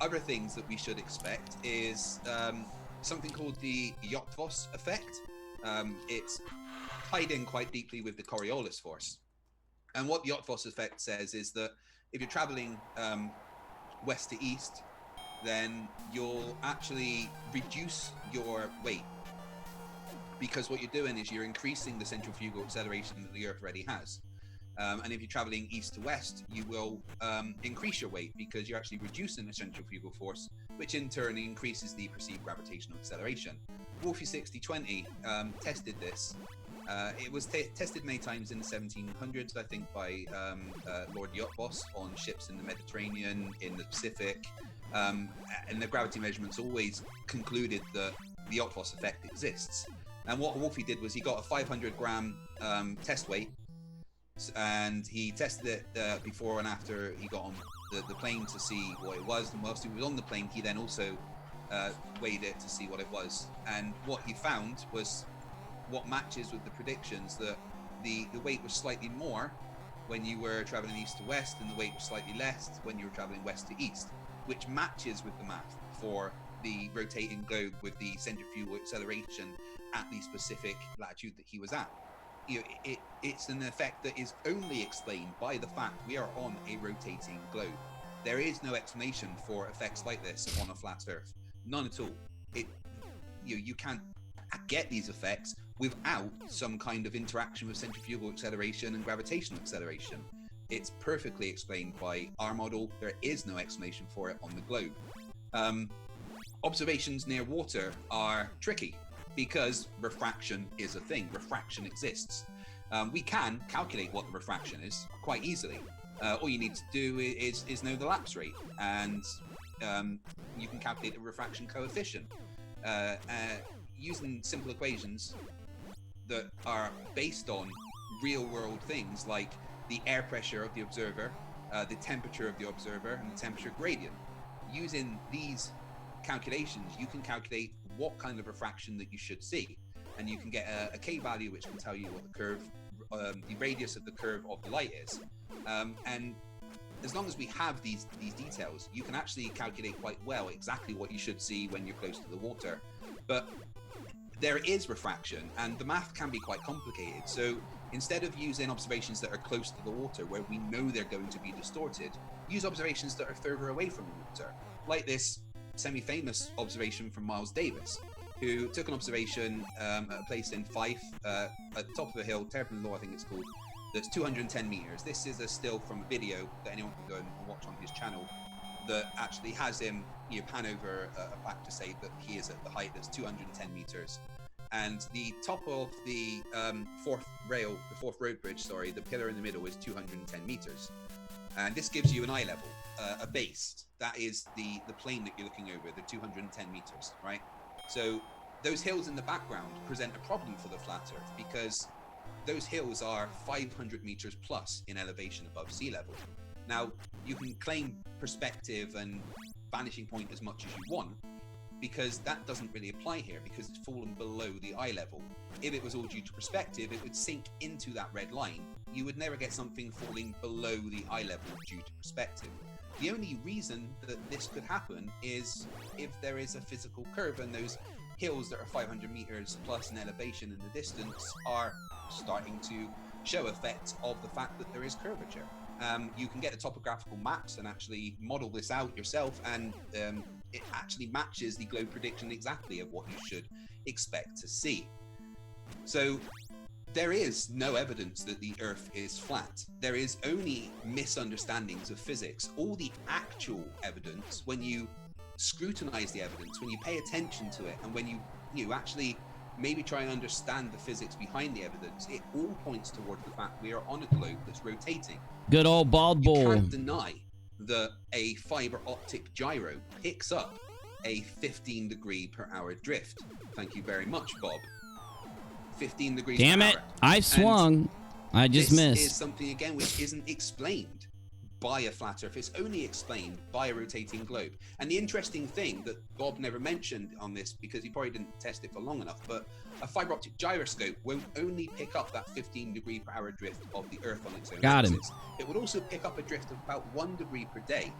Other things that we should expect is something called the Yotvos effect. It's tied in quite deeply with the Coriolis force. And what the Yotvos effect says is that if you're traveling west to east, then you'll actually reduce your weight. Because what you're doing is you're increasing the centrifugal acceleration that the Earth already has. And if you're traveling east to west, you will increase your weight because you're actually reducing the centrifugal force, which in turn increases the perceived gravitational acceleration. Wolfie 6020 tested this. It was tested many times in the 1700s, I think, by Lord Yotvos on ships in the Mediterranean, in the Pacific. And the gravity measurements always concluded that the Yotvos effect exists. And what Wolfie did was he got a 500-gram test weight, and he tested it before and after he got on the plane to see what it was. And whilst he was on the plane, he then also weighed it to see what it was. And what he found was what matches with the predictions, that the weight was slightly more when you were traveling east to west, and the weight was slightly less when you were traveling west to east, which matches with the math for the rotating globe with the centrifugal acceleration at the specific latitude that he was at. You know, it's an effect that is only explained by the fact we are on a rotating globe. There is no explanation for effects like this on a flat Earth. None at all. You can't get these effects without some kind of interaction with centrifugal acceleration and gravitational acceleration. It's perfectly explained by our model. There is no explanation for it on the globe. Observations near water are tricky because refraction is a thing. Refraction exists. We can calculate what the refraction is quite easily. All you need to do is know the lapse rate, and you can calculate the refraction coefficient using simple equations that are based on real-world things like the air pressure of the observer, the temperature of the observer, and the temperature gradient. Using these calculations, you can calculate what kind of refraction that you should see, and you can get a k-value which can tell you what the curve, the radius of the curve of the light is. And as long as we have these details, you can actually calculate quite well exactly what you should see when you're close to the water. But there is refraction, and the math can be quite complicated. So instead of using observations that are close to the water, where we know they're going to be distorted, use observations that are further away from the water, like this semi-famous observation from Miles Davis, who took an observation at a place in Fife, at the top of a hill, Terrapin Law I think it's called, that's 210 meters. This is a still from a video that anyone can go and watch on his channel that actually has him, you know, pan over a plaque to say that he is at the height that's 210 meters. And the top of the fourth road bridge, sorry, the pillar in the middle is 210 meters. And this gives you an eye level, a base. That is the plane that you're looking over, the 210 meters, right? So those hills in the background present a problem for the flat Earth because those hills are 500 meters plus in elevation above sea level. Now, you can claim perspective and vanishing point as much as you want, because that doesn't really apply here because it's fallen below the eye level. If it was all due to perspective, it would sink into that red line. You would never get something falling below the eye level due to perspective. The only reason that this could happen is if there is a physical curve and those hills that are 500 meters plus in elevation in the distance are starting to show effects of the fact that there is curvature. You can get the topographical maps and actually model this out yourself, and it actually matches the globe prediction exactly of what you should expect to see. So there is no evidence that the Earth is flat. There is only misunderstandings of physics. All the actual evidence, when you scrutinize the evidence, when you pay attention to it, and when you actually maybe try and understand the physics behind the evidence, it all points towards the fact we are on a globe that's rotating. Good old bald bull. You can't deny that a fiber optic gyro picks up a 15 degree per hour drift. Thank you very much, Bob. 15 degrees Damn per it! hour. I swung. I just missed. This is something again which isn't explained by a flat Earth. It's only explained by a rotating globe. And the interesting thing that Bob never mentioned on this, because he probably didn't test it for long enough, but a fiber optic gyroscope won't only pick up that 15 degree per hour drift of the Earth on its own axis. It would also pick up a drift of about 1 degree per day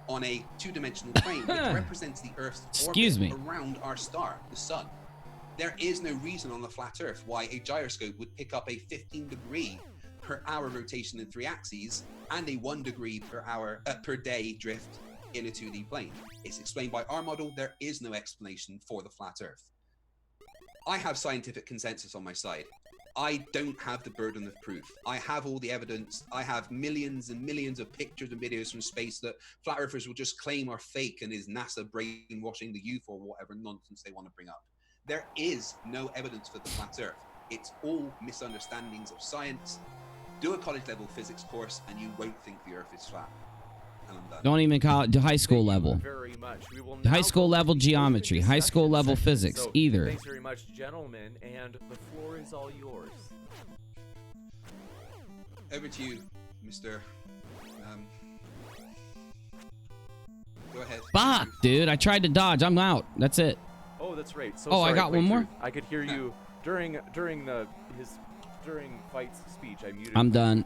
on a two-dimensional plane, which represents the Earth's orbit around our star, the sun. There is no reason on the flat Earth why a gyroscope would pick up a 15 degree per hour rotation in 3 axes and a 1 degree per hour per day drift in a 2D plane. It's explained by our model. There is no explanation for the flat Earth. I have scientific consensus on my side. I don't have the burden of proof. I have all the evidence. I have millions and millions of pictures and videos from space that flat earthers will just claim are fake and is NASA brainwashing the youth or whatever nonsense they want to bring up. There is no evidence for the flat Earth. It's all misunderstandings of science. Do a college level physics course and you won't think the Earth is flat. And I'm done. Don't even call it to high school level. Very much. We will High school level geometry, high school level physics, so, either. Thanks very much, gentlemen, and the floor is all yours. Over to you, Mr. Go ahead. Fuck, dude. I tried to dodge. I'm out. That's it. Oh, that's right. So oh, sorry, I got one more? I could hear you during Fight's speech. I muted. I'm done.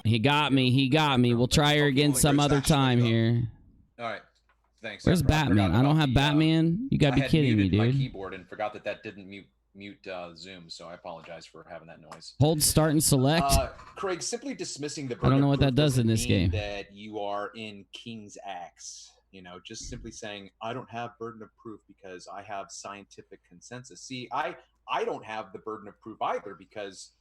He got me. He got me. We'll try her again some other time here. All right. Thanks. Where's Batman? I don't have Batman. You gotta be kidding me, dude. My keyboard and forgot that didn't mute Zoom, so I apologize for having that noise. Hold start and select. Craig, simply dismissing the I don't know what that does in this game. That you are in King's X. You know, just simply saying I don't have burden of proof because I have scientific consensus. See, I don't have the burden of proof either because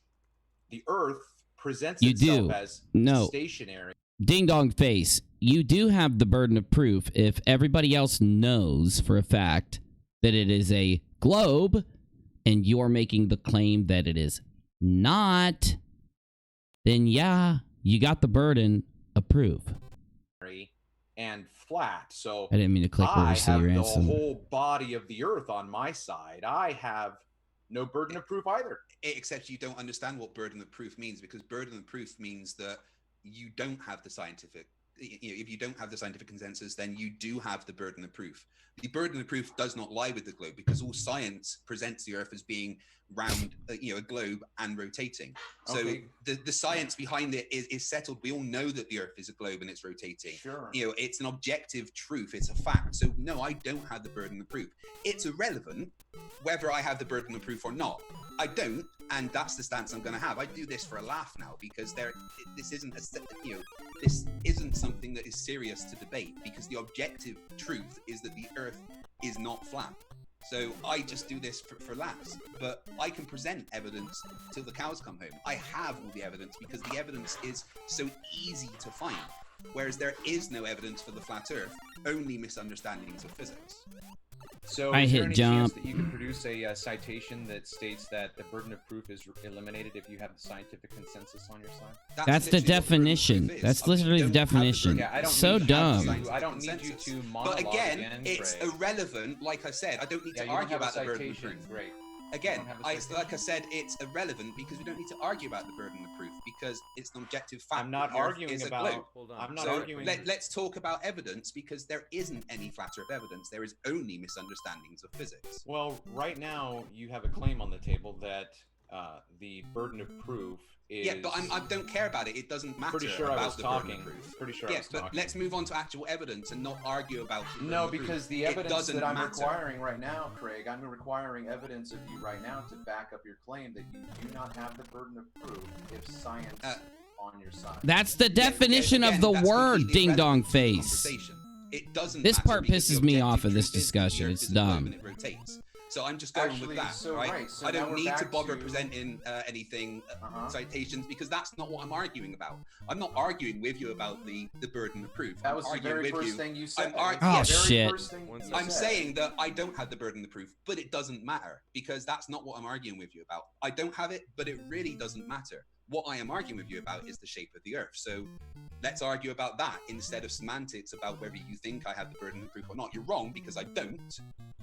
the Earth presents itself as stationary. Ding dong face. You do have the burden of proof if everybody else knows for a fact that it is a globe and you're making the claim that it is not, then yeah, you got the burden of proof. And flat. So I didn't mean to click where I you see have your the answer. whole body of the Earth on my side. I have no burden of proof either. Except you don't understand what burden of proof means, because burden of proof means that you don't have the scientific if you don't have the scientific consensus, then you do have the burden of proof. The burden of proof does not lie with the globe, because all science presents the Earth as being round, a globe and rotating. So the science behind it is settled. We all know that the Earth is a globe and it's rotating. Sure. It's an objective truth. It's a fact. So no, I don't have the burden of proof. It's irrelevant whether I have the burden of proof or not. I don't, and that's the stance I'm going to have. I do this for a laugh now, because this isn't something that is serious to debate, because the objective truth is that the Earth is not flat. So I just do this for laughs, but I can present evidence till the cows come home. I have all the evidence because the evidence is so easy to find, whereas there is no evidence for the flat Earth, only misunderstandings of physics. So I is there hit any jump. chance that you can produce a citation that states that the burden of proof is eliminated if you have the scientific consensus on your side? That's the definition. That's literally the definition. Yeah, I don't So need you dumb. to- I don't need you to monologue But again, it's Craig. irrelevant. Like I said, I don't need Yeah, to you don't argue have a about the burden of citation. proof. Great. Again, You don't have a citation. like I said, it's irrelevant because we don't need to argue about the burden of proof, because it's an objective fact. I'm not that the Earth arguing is a about- globe. Hold on. I'm not So arguing- Let's talk about evidence, because there isn't any flat Earth evidence. There is only misunderstandings of physics. Well, right now you have a claim on the table that the burden of proof is... Yeah, but I don't care about it. It doesn't matter Pretty sure I about was the talking. burden of proof. Pretty sure I Yeah, was but talking. let's move on to actual evidence and not argue about the burden No, of proof. because the It evidence doesn't that I'm matter. requiring right now, Craig, I'm requiring evidence of you right now to back up your claim that you do not have the burden of proof if science on your side. That's the definition of the word, ding dong face. It doesn't This matter part because pisses the me objective off of this truth is that the discussion. Earth It's is a globe dumb. and it rotates. So I'm just going Actually, with that, so right? right, so I now don't we're need to back bother to- presenting anything, citations, because that's not what I'm arguing about. I'm not arguing with you about the burden of proof. That I'm was the arguing very with first you. thing you said. I'm Oh, shit. I'm saying that I don't have the burden of proof, but it doesn't matter, because that's not what I'm arguing with you about. I don't have it, but it really doesn't matter. What I am arguing with you about is the shape of the Earth. So let's argue about that instead of semantics about whether you think I have the burden of proof or not. You're wrong, because I don't.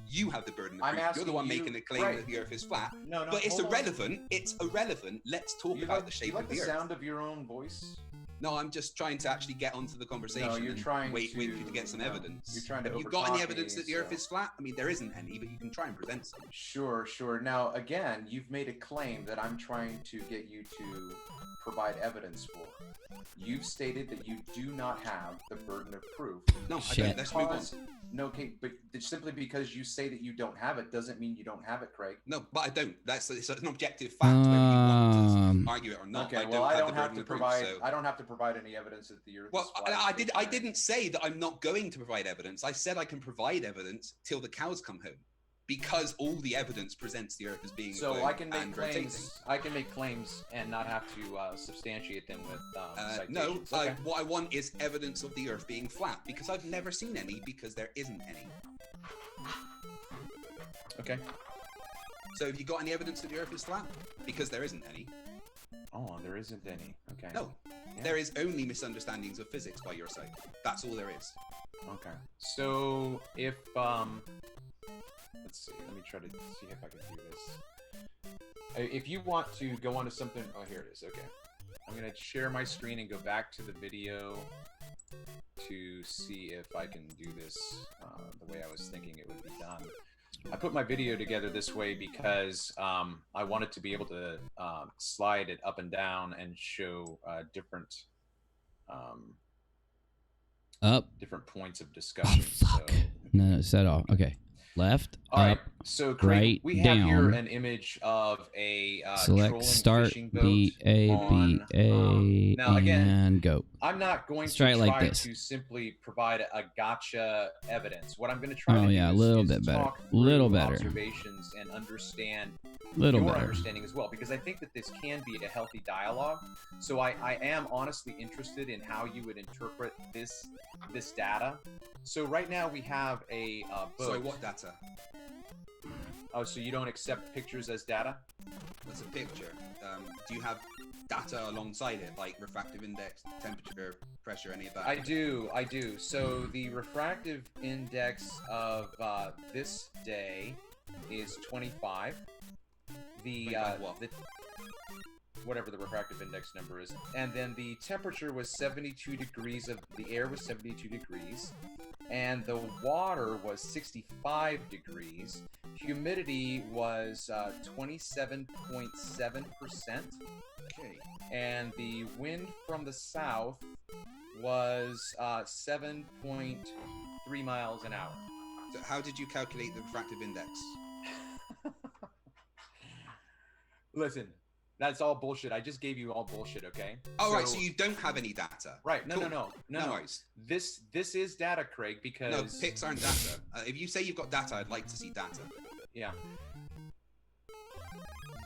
You have the burden of I'm proof. You're the asking one you- making the claim right. that the Earth is flat. No, but it's hold on. irrelevant. It's irrelevant. Let's talk about the shape you like of the the Earth. sound of your own voice? No, I'm just trying to actually get onto the conversation. No, you're and trying wait for you to- to get some no, evidence. you're trying to Have you got any overtalk evidence me, that the Earth so- is flat? I mean, there isn't any, but you can try and present some. Sure, sure. Now, again, you've made a claim that I'm trying to get you to provide evidence for. You've stated that you do not have the burden of proof. No, I don't. Let's move on. No, okay, but simply because you say that you don't have it doesn't mean you don't have it, Craig. No, but I don't. It's an objective fact, whether you want to argue it or not. Okay, I well, I have don't the have burden to of proof, provide. so- I don't have to provide any evidence that the Earth. Well, is flat. I didn't say that I'm not going to provide evidence. I said I can provide evidence till the cows come home, because all the evidence presents the Earth as being a So globe I can make and claims. rotating. I can make claims and not have to substantiate them with No, citations. Okay. what I want is evidence of the Earth being flat, because I've never seen any, because there isn't any. Okay. So have you got any evidence that the Earth is flat? Because there isn't any. Oh, there isn't any. Okay. No, there is only misunderstandings of physics by your side. That's all there is. Okay. So if let's see. Let me try to see if I can do this. If you want to go on to something, oh, here it is. Okay. I'm gonna share my screen and go back to the video to see if I can do this the way I was thinking it would be done. I put my video together this way because I wanted to be able to slide it up and down and show different different points of discussion. Fuck. No, set off. Okay. Left, All right, up, so Craig, right, we have down. here an image of a Select trolling start fishing boat B A B A now, again, and go. I'm not going Let's to try try it like this. to simply provide a gotcha evidence. What I'm going to try Oh to yeah, a do little is bit better. talk Little through better. observations and understand Little your better. understanding as well, because I think that this can be a healthy dialogue. So I am honestly interested in how you would interpret this data. So right now we have a boat. Sorry, what data? Oh, so you don't accept pictures as data? That's a picture. Do you have data alongside it, like refractive index, temperature, pressure, any of that? I do. So the refractive index of this day is 25. The whatever the refractive index number is. And then the temperature was 72 degrees, the air was 72 degrees, and the water was 65 degrees. Humidity was 27.7%. Okay. And the wind from the south was 7.3 miles an hour. So how did you calculate the refractive index? Listen, that's all bullshit. I just gave you all bullshit, okay? Right, so you don't have any data. Right, Cool. no. worries. This is data, Craig, because... No, pics aren't data. If you say you've got data, I'd like to see data. Yeah.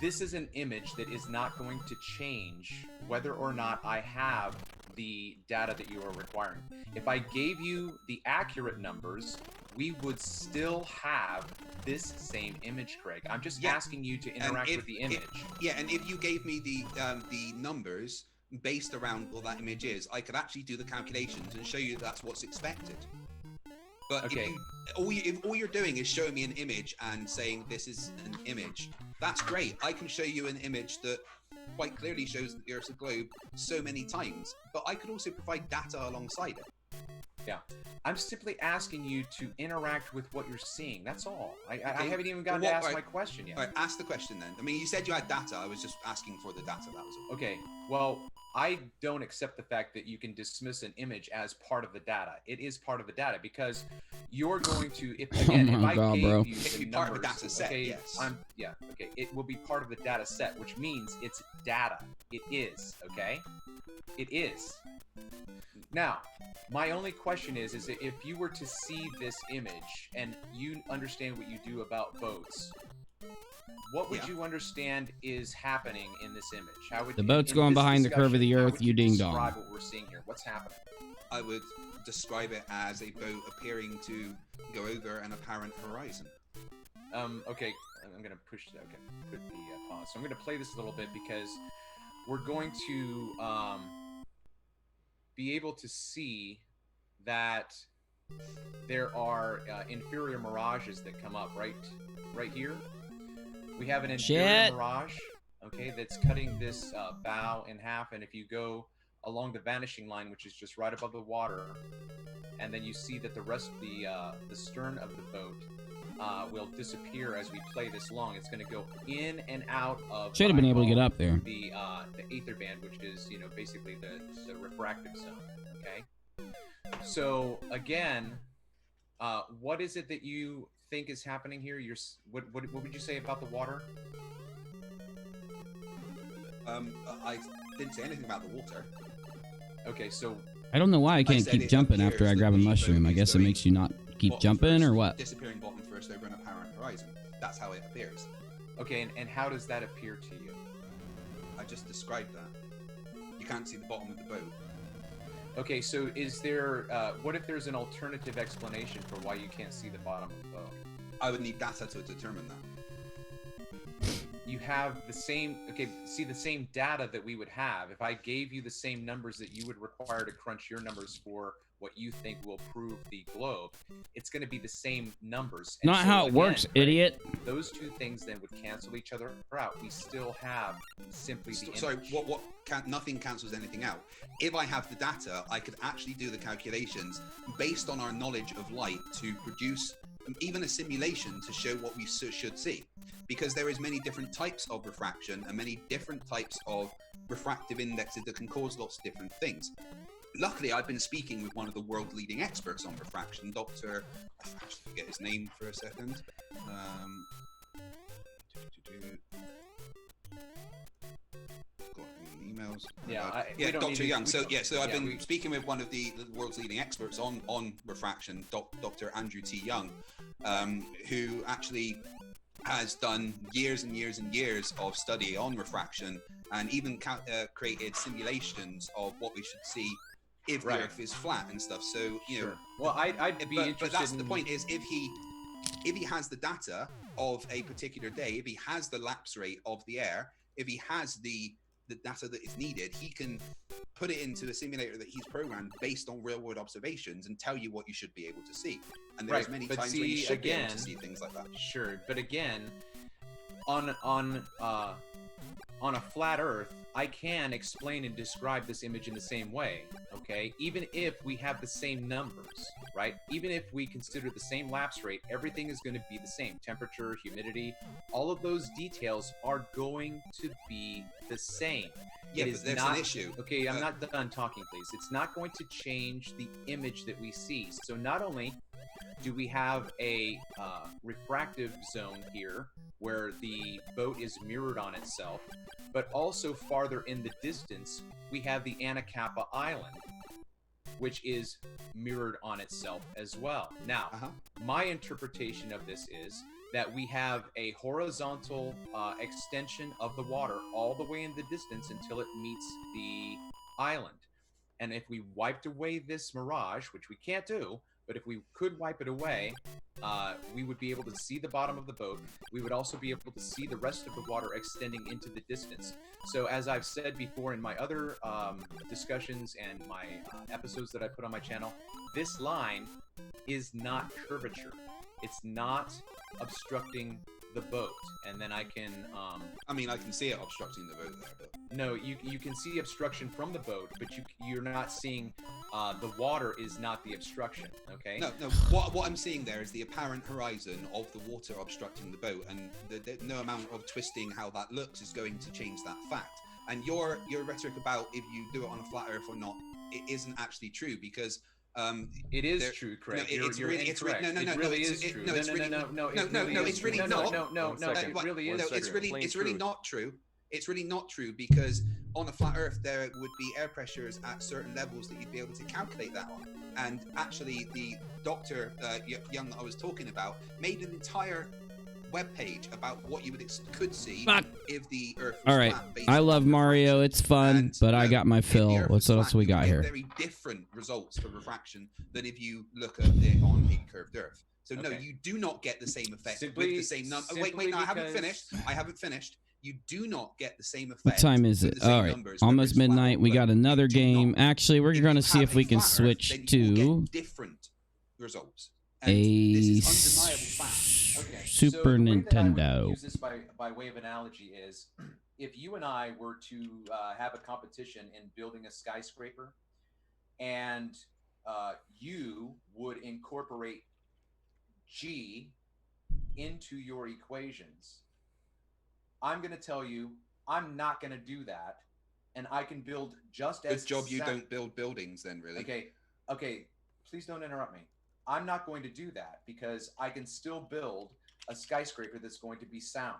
This is an image that is not going to change whether or not I have the data that you are requiring. If I gave you the accurate numbers, we would still have this same image, Craig. I'm just asking you to interact with the image. And if you gave me the numbers based around what that image is, I could actually do the calculations and show you that's what's expected. But okay. if all you're doing is showing me an image and saying this is an image, that's great. I can show you an image that quite clearly shows that the Earth's a globe so many times, but I could also provide data alongside it. Yeah. I'm simply asking you to interact with what you're seeing. That's all. I haven't even gotten to ask my question yet. All right, ask the question then. I mean, you said you had data. I was just asking for the data. That was all. Okay. Well, I don't accept the fact that you can dismiss an image as part of the data. It is part of the data because you're going to, if I gave you it can be part of the data set, yes. Okay. It will be part of the data set, which means it's data. It is, okay? It is. Now, my only question is if you were to see this image and you understand what you do about boats, what would you understand is happening in this image? How would the boat's going behind the curve of the earth, you ding dong. Describe what we're seeing here. What's happening? I would describe it as a boat appearing to go over an apparent horizon. Okay, I'm gonna push that. Okay, put the pause. So I'm gonna play this a little bit because we're going to be able to see that there are inferior mirages that come up right here. We have an inferior mirage, okay, that's cutting this bow in half, and if you go along the vanishing line, which is just right above the water, and then you see that the rest of the stern of the boat will disappear as we play this long. It's going to go in and out of. Should have been able to get up there. The aether band, which is basically the refractive zone. Okay. So again, what is it that you think is happening here? What would you say about the water? I didn't say anything about the water. Okay, so I don't know why I can't keep jumping after I grab a mushroom. I guess it makes you not keep jumping or what? Disappearing bottom first over an apparent horizon. That's how it appears. Okay, and how does that appear to you? I just described that. You can't see the bottom of the boat. Okay, so is there, what if there's an alternative explanation for why you can't see the bottom of the boat? I would need data to determine that. You have the same, the same data that we would have. If I gave you the same numbers that you would require to crunch your numbers for what you think will prove the globe, it's going to be the same numbers. Not how it works, idiot. Those two things then would cancel each other out. We still have simply the image. Sorry, nothing cancels anything out. If I have the data, I could actually do the calculations based on our knowledge of light to produce even a simulation to show what we should see. Because there is many different types of refraction and many different types of refractive indexes that can cause lots of different things. Luckily, I've been speaking with one of the world leading experts on refraction, Dr. I forget his name for a second. Emails. Dr. Young. So I've been speaking with one of the world's leading experts on refraction, Dr. Andrew T. Young, who actually has done years and years and years of study on refraction and even created simulations of what we should see if the Earth is flat and stuff. So you know, well, I'd be interested. But that's the point: is if he has the data of a particular day, if he has the lapse rate of the air, if he has the data that is needed, he can put it into a simulator that he's programmed based on real world observations and tell you what you should be able to see. And there's many times when you should be able to see things like that. Sure, but again, on a flat Earth, I can explain and describe this image in the same way, okay? Even if we have the same numbers, right? Even if we consider the same lapse rate, everything is going to be the same. Temperature, humidity, all of those details are going to be the same. Yeah, It but is there's not, an issue. Okay, I'm not done talking, please. It's not going to change the image that we see. So not only do we have a refractive zone here where the boat is mirrored on itself, but also farther in the distance, we have the Anacapa Island, which is mirrored on itself as well. Now, my interpretation of this is that we have a horizontal extension of the water all the way in the distance until it meets the island. And if we wiped away this mirage, which we can't do, but if we could wipe it away, we would be able to see the bottom of the boat. We would also be able to see the rest of the water extending into the distance. So as I've said before in my other discussions and my episodes that I put on my channel, this line is not curvature. It's not obstructing the boat. And then I can... I mean, I can see it obstructing the boat there, but... No, you can see obstruction from the boat, but you're not seeing the water is not the obstruction, okay? No. What I'm seeing there is the apparent horizon of the water obstructing the boat, and no amount of twisting how that looks is going to change that fact. And your rhetoric about if you do it on a flat Earth or not, it isn't actually true, because it is true, Craig. No, it's really not. It's really not true. It's really not true, because on a flat Earth there would be air pressures at certain levels that you'd be able to calculate that on. And actually, the Dr. Young that I was talking about made an entire webpage about what you could see if the Earth was All right, flat. I love Mario. It's fun, but I got my fill. What else we got here? Very different results for refraction than if you look at it on a curved Earth. So no, you do not get the same effect with the same number. Wait, no, I haven't finished. You do not get the same effect. What time is it? All right, almost midnight. We got another game. Actually, we're going to see if we can switch to different results. a Super So the way that I would Nintendo. use this by way of analogy is, if you and I were to have a competition in building a skyscraper, and you would incorporate G into your equations, I'm going to tell you I'm not going to do that, and I can build just as... Good job you don't build buildings then, really. Okay, please don't interrupt me. I'm not going to do that, because I can still build a skyscraper that's going to be sound.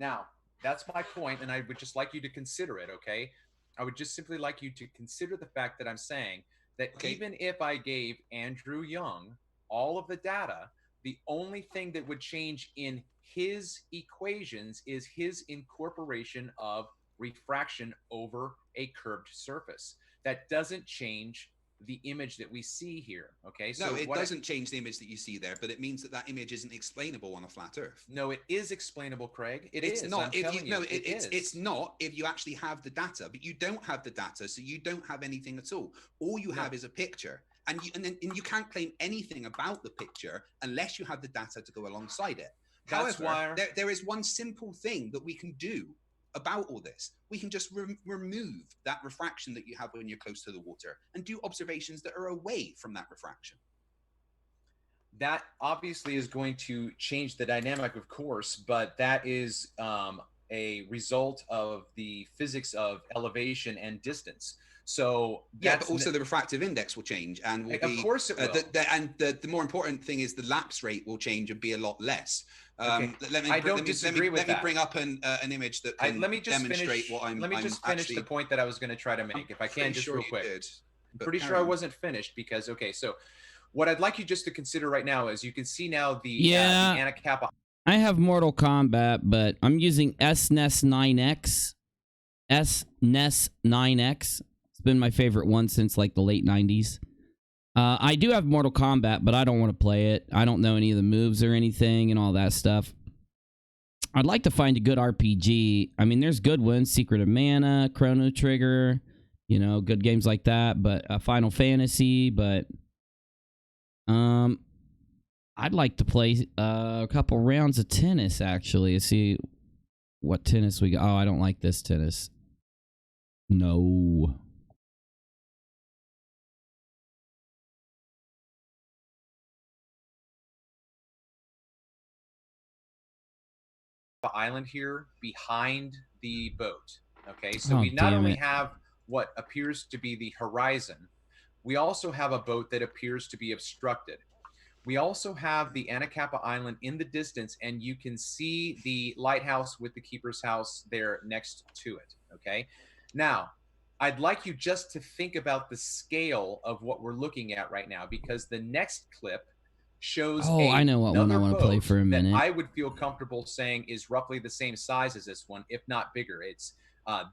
Now, that's my point, and I would just like you to consider it, okay? I would just simply like you to consider the fact that I'm saying that even if I gave Andrew Young all of the data, the only thing that would change in his equations is his incorporation of refraction over a curved surface. That doesn't change the image that we see here, okay? So no, it doesn't change the image that you see there, but it means that that image isn't explainable on a flat Earth. No, it is explainable, Craig. It's not. It's not if you actually have the data, but you don't have the data, so you don't have anything at all. All you have is a picture, and you can't claim anything about the picture unless you have the data to go alongside it. However, there is one simple thing that we can do about all this. We can just remove that refraction that you have when you're close to the water and do observations that are away from that refraction. That obviously is going to change the dynamic, of course, but that is a result of the physics of elevation and distance. So yeah, but also the refractive index will change, and will be, of course it will. The more important thing is the lapse rate will change and be a lot less. Let me bring up an image that can demonstrate what I'm. Let me just finish the point that I was going to try to make, if I can, just real quick. I'm pretty sure I wasn't finished because so what I'd like you just to consider right now is you can see now the Anacapa. I have Mortal Kombat, but I'm using SNES 9X. SNES 9X. Been my favorite one since like the late 90s. I do have Mortal Kombat, but I don't want to play it. I don't know any of the moves or anything and all that stuff. I'd like to find a good RPG. I mean, there's good ones, Secret of Mana, Chrono Trigger, you know, good games like that, but Final Fantasy, but I'd like to play a couple rounds of tennis actually, see what tennis we got. Oh, I don't like this tennis. No. Island here behind the boat. Okay, so Oh, we not damn only it. have what appears to be the horizon, we also have a boat that appears to be obstructed. We also have the Anacapa Island in the distance, and you can see the lighthouse with the keeper's house there next to it. Okay, now I'd like you just to think about the scale of what we're looking at right now, because the next clip shows Oh, I know what one I another want to play boat for a that minute. I would feel comfortable saying is roughly the same size as this one, if not bigger. It's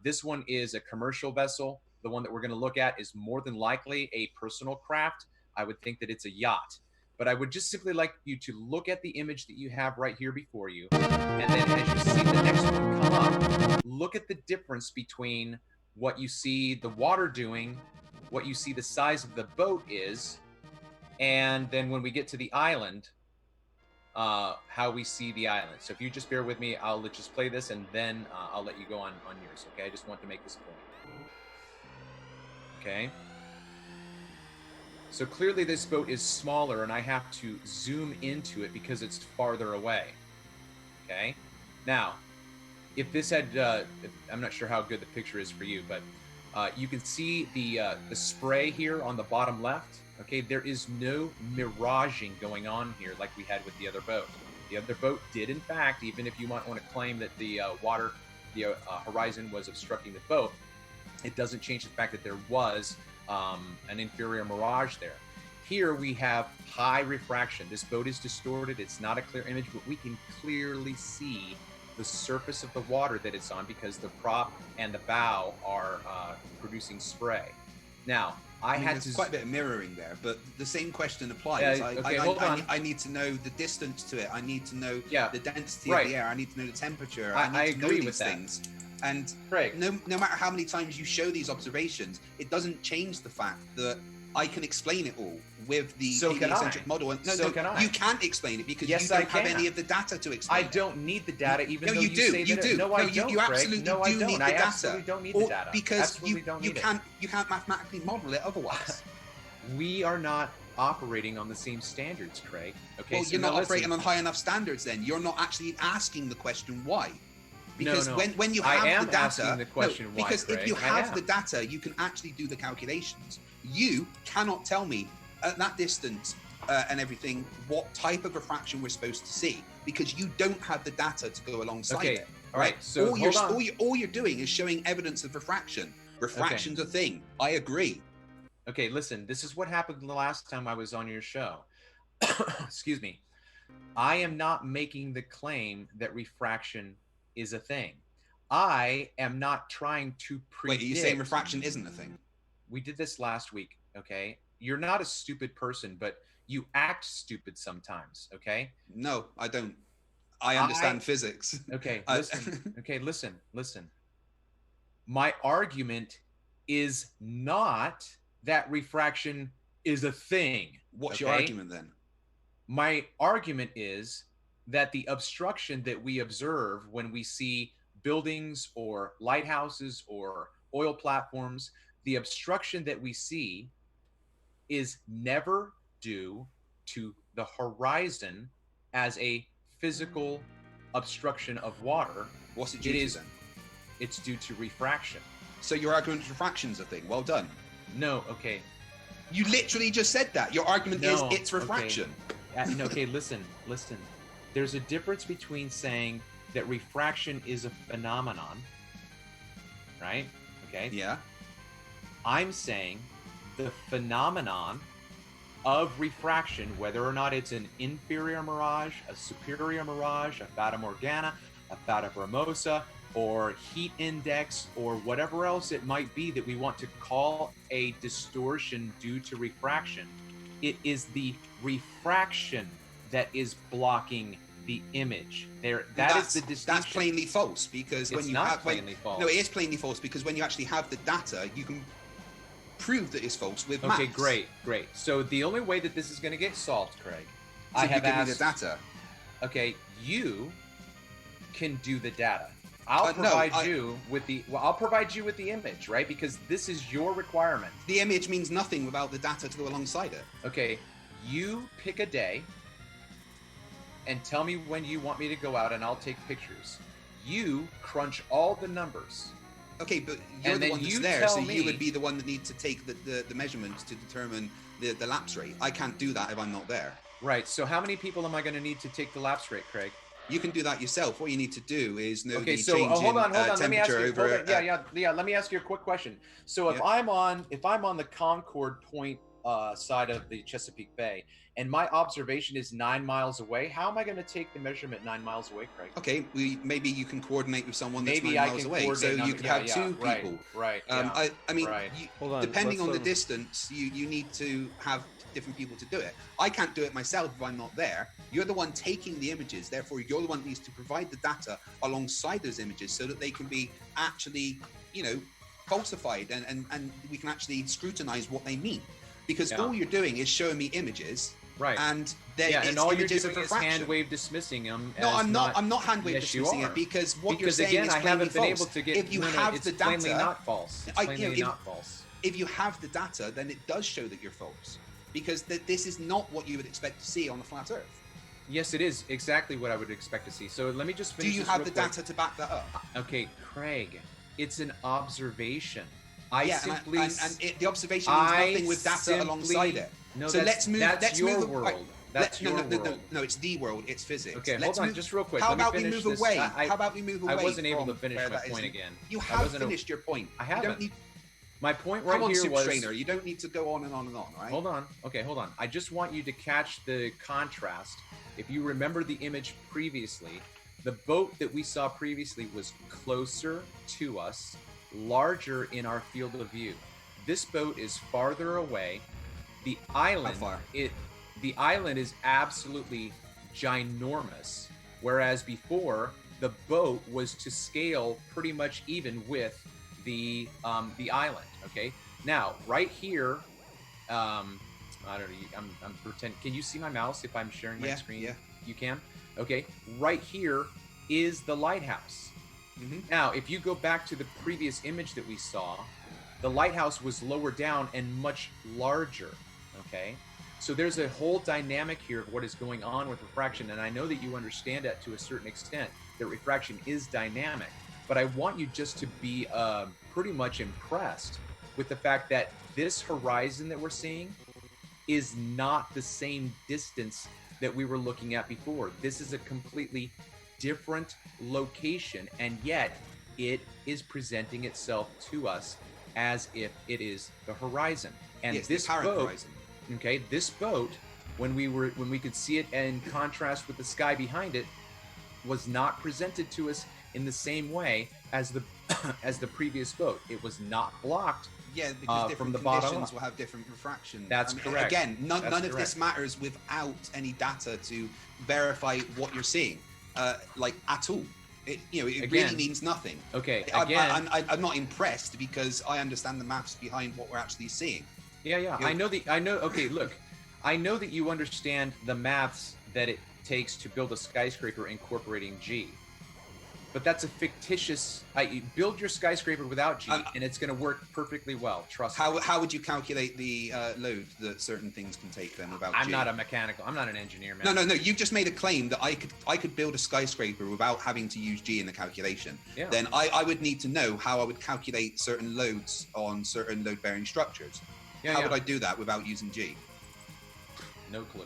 this one is a commercial vessel. The one that we're going to look at is more than likely a personal craft. I would think that it's a yacht. But I would just simply like you to look at the image that you have right here before you, and then as you see the next one come up, look at the difference between what you see the water doing, what you see the size of the boat is, and then when we get to the island, how we see the island. So if you just bear with me, I'll just play this, and then I'll let you go on yours, okay? I just want to make this point. Okay? So clearly this boat is smaller, and I have to zoom into it because it's farther away. Okay? Now, if this had, I'm not sure how good the picture is for you, but you can see the spray here on the bottom left. Okay, there is no miraging going on here like we had with the other boat. The other boat did, in fact, even if you might want to claim that the horizon was obstructing the boat, it doesn't change the fact that there was an inferior mirage there. Here we have high refraction. This boat is distorted. It's not a clear image, but we can clearly see the surface of the water that it's on because the prop and the bow are producing spray. Now, there's quite a bit of mirroring there, but the same question applies. I need to know the distance to it. I need to know the density of the air. I need to know the temperature. I need to know these things. And no matter how many times you show these observations, it doesn't change the fact that I can explain it all with the heliocentric model. And you can't explain it because you don't have any of the data to explain. I don't need the data, even though you do. You do. No, I don't. You absolutely no, I do don't. need the I data. absolutely don't need the data. Because you can't mathematically model it otherwise. We are not operating on the same standards, Craig. Okay, well, so you're not operating on high enough standards. Then you're not actually asking the question why. Because when you have the data, because if you have the data, you can actually do the calculations. You cannot tell me at that distance and everything what type of refraction we're supposed to see because you don't have the data to go alongside it. All right. So all you're doing is showing evidence of refraction. Refraction's a thing. I agree. Okay, listen. This is what happened the last time I was on your show. Excuse me. I am not making the claim that refraction is a thing. I am not trying to predict. Wait, are you saying refraction isn't a thing? We did this last week, okay? You're not a stupid person, but you act stupid sometimes, okay? No, I don't. I understand physics. Okay, listen. Okay, listen. My argument is not that refraction is a thing. What's your argument then? My argument is that the obstruction that we observe when we see buildings or lighthouses or oil platforms, the obstruction that we see is never due to the horizon as a physical obstruction of water. What's it due to then? It's due to refraction. So your argument is refraction's a thing. Well done. No, okay. You literally just said that. Your argument is it's refraction. Okay, listen. There's a difference between saying that refraction is a phenomenon, right? Okay. Yeah. I'm saying the phenomenon of refraction, whether or not it's an inferior mirage, a superior mirage, a fata morgana, a fata brumosa, or heat index, or whatever else it might be that we want to call a distortion due to refraction, it is the refraction that is blocking the image. That is the distinction. That's plainly false because when you have plainly false. No, it is plainly false because when you actually have the data, you can prove that it's false with maths. Okay, great. So the only way that this is going to get solved, Craig, I have asked. You give me the data. Okay, you can do the data. I'll provide no, you with the I'll provide you with the image, right? Because this is your requirement. The image means nothing without the data to go alongside it. Okay, you pick a day and tell me when you want me to go out, and I'll take pictures. You crunch all the numbers. Okay, but you're And the then one that's you there, tell so me- you would be the one that needs to take the measurements to determine the lapse rate. I can't do that if I'm not there. Right, so how many people am I going to need to take the lapse rate, Craig? You can do that yourself. What you need to do is know Okay, the so change hold on. in Let me ask temperature you. over. Yeah. Let me ask you a quick question. So if I'm on the Concord Point side of the Chesapeake Bay, and my observation is 9 miles away, how am I going to take the measurement 9 miles away, Craig? Okay, maybe you can coordinate with someone that's Maybe 9 I miles can away, so coordinate you could have two right, people. Right. I mean, right. depending on the distance, you need to have different people to do it. I can't do it myself if I'm not there. You're the one taking the images, therefore you're the one that needs to provide the data alongside those images so that they can be actually, falsified and we can actually scrutinize what they mean. Because all you're doing is showing me images. Right. And and all you're images doing of is refraction. hand wave dismissing them. No, as I'm not hand wave Yes, you dismissing are. it because what you're Because saying again, is I plainly haven't been false. able to get. If you no, have it's the data, plainly not false. It's plainly not false. If you have the data, then it does show that you're false, because this is not what you would expect to see on a flat Earth. Yes, it is exactly what I would expect to see. So let me just finish. Do you this have real the quick. data to back that up? Okay, Craig, it's an observation. The observation means nothing with data alongside it. No, so let's move. That's let's your move world. That's your world. No, it's the world. It's physics. Okay, let's hold on, move, just real quick. How Let me about we finish move this. away? How about we move away? I wasn't able to from finish where my that point is? again. You I have wasn't finished your point. I You haven't. don't need. My point right Come on, here Super was. Trainer. You don't need to go on and on and on, right? Hold on. Okay, hold on. I just want you to catch the contrast. If you remember the image previously, the boat that we saw previously was closer to us, larger in our field of view. This boat is farther away. The island, How far? The island is absolutely ginormous, whereas before the boat was to scale pretty much even with the island. Okay, now right here, I don't know. I'm pretending. Can you see my mouse if I'm sharing my screen? Yeah. You can. Okay, right here is the lighthouse. Now, if you go back to the previous image that we saw, the lighthouse was lower down and much larger. Okay, so there's a whole dynamic here of what is going on with refraction, and I know that you understand that to a certain extent, that refraction is dynamic, but I want you just to be pretty much impressed with the fact that this horizon that we're seeing is not the same distance that we were looking at before. This is a completely different location, and yet it is presenting itself to us as if it is the horizon. And Yes, this the current boat, horizon. okay, this boat, when we could see it in contrast with the sky behind it, was not presented to us in the same way as the as the previous boat. It was not blocked. Yeah, because from different the bottom conditions up. will have different refraction. That's correct. Again, none That's of this correct. matters without any data to verify what you're seeing, at all. It Again. really means nothing. Okay, I'm not impressed because I understand the maths behind what we're actually seeing. Yeah. I know. Okay, look, I know that you understand the maths that it takes to build a skyscraper incorporating G. But that's a fictitious. Build your skyscraper without G, and it's going to work perfectly well. Trust me. How would you calculate the load that certain things can take then without G? I'm not an engineer, man. No. You just made a claim that I could build a skyscraper without having to use G in the calculation. Yeah. Then I would need to know how I would calculate certain loads on certain load-bearing structures. How would I do that without using G? No clue.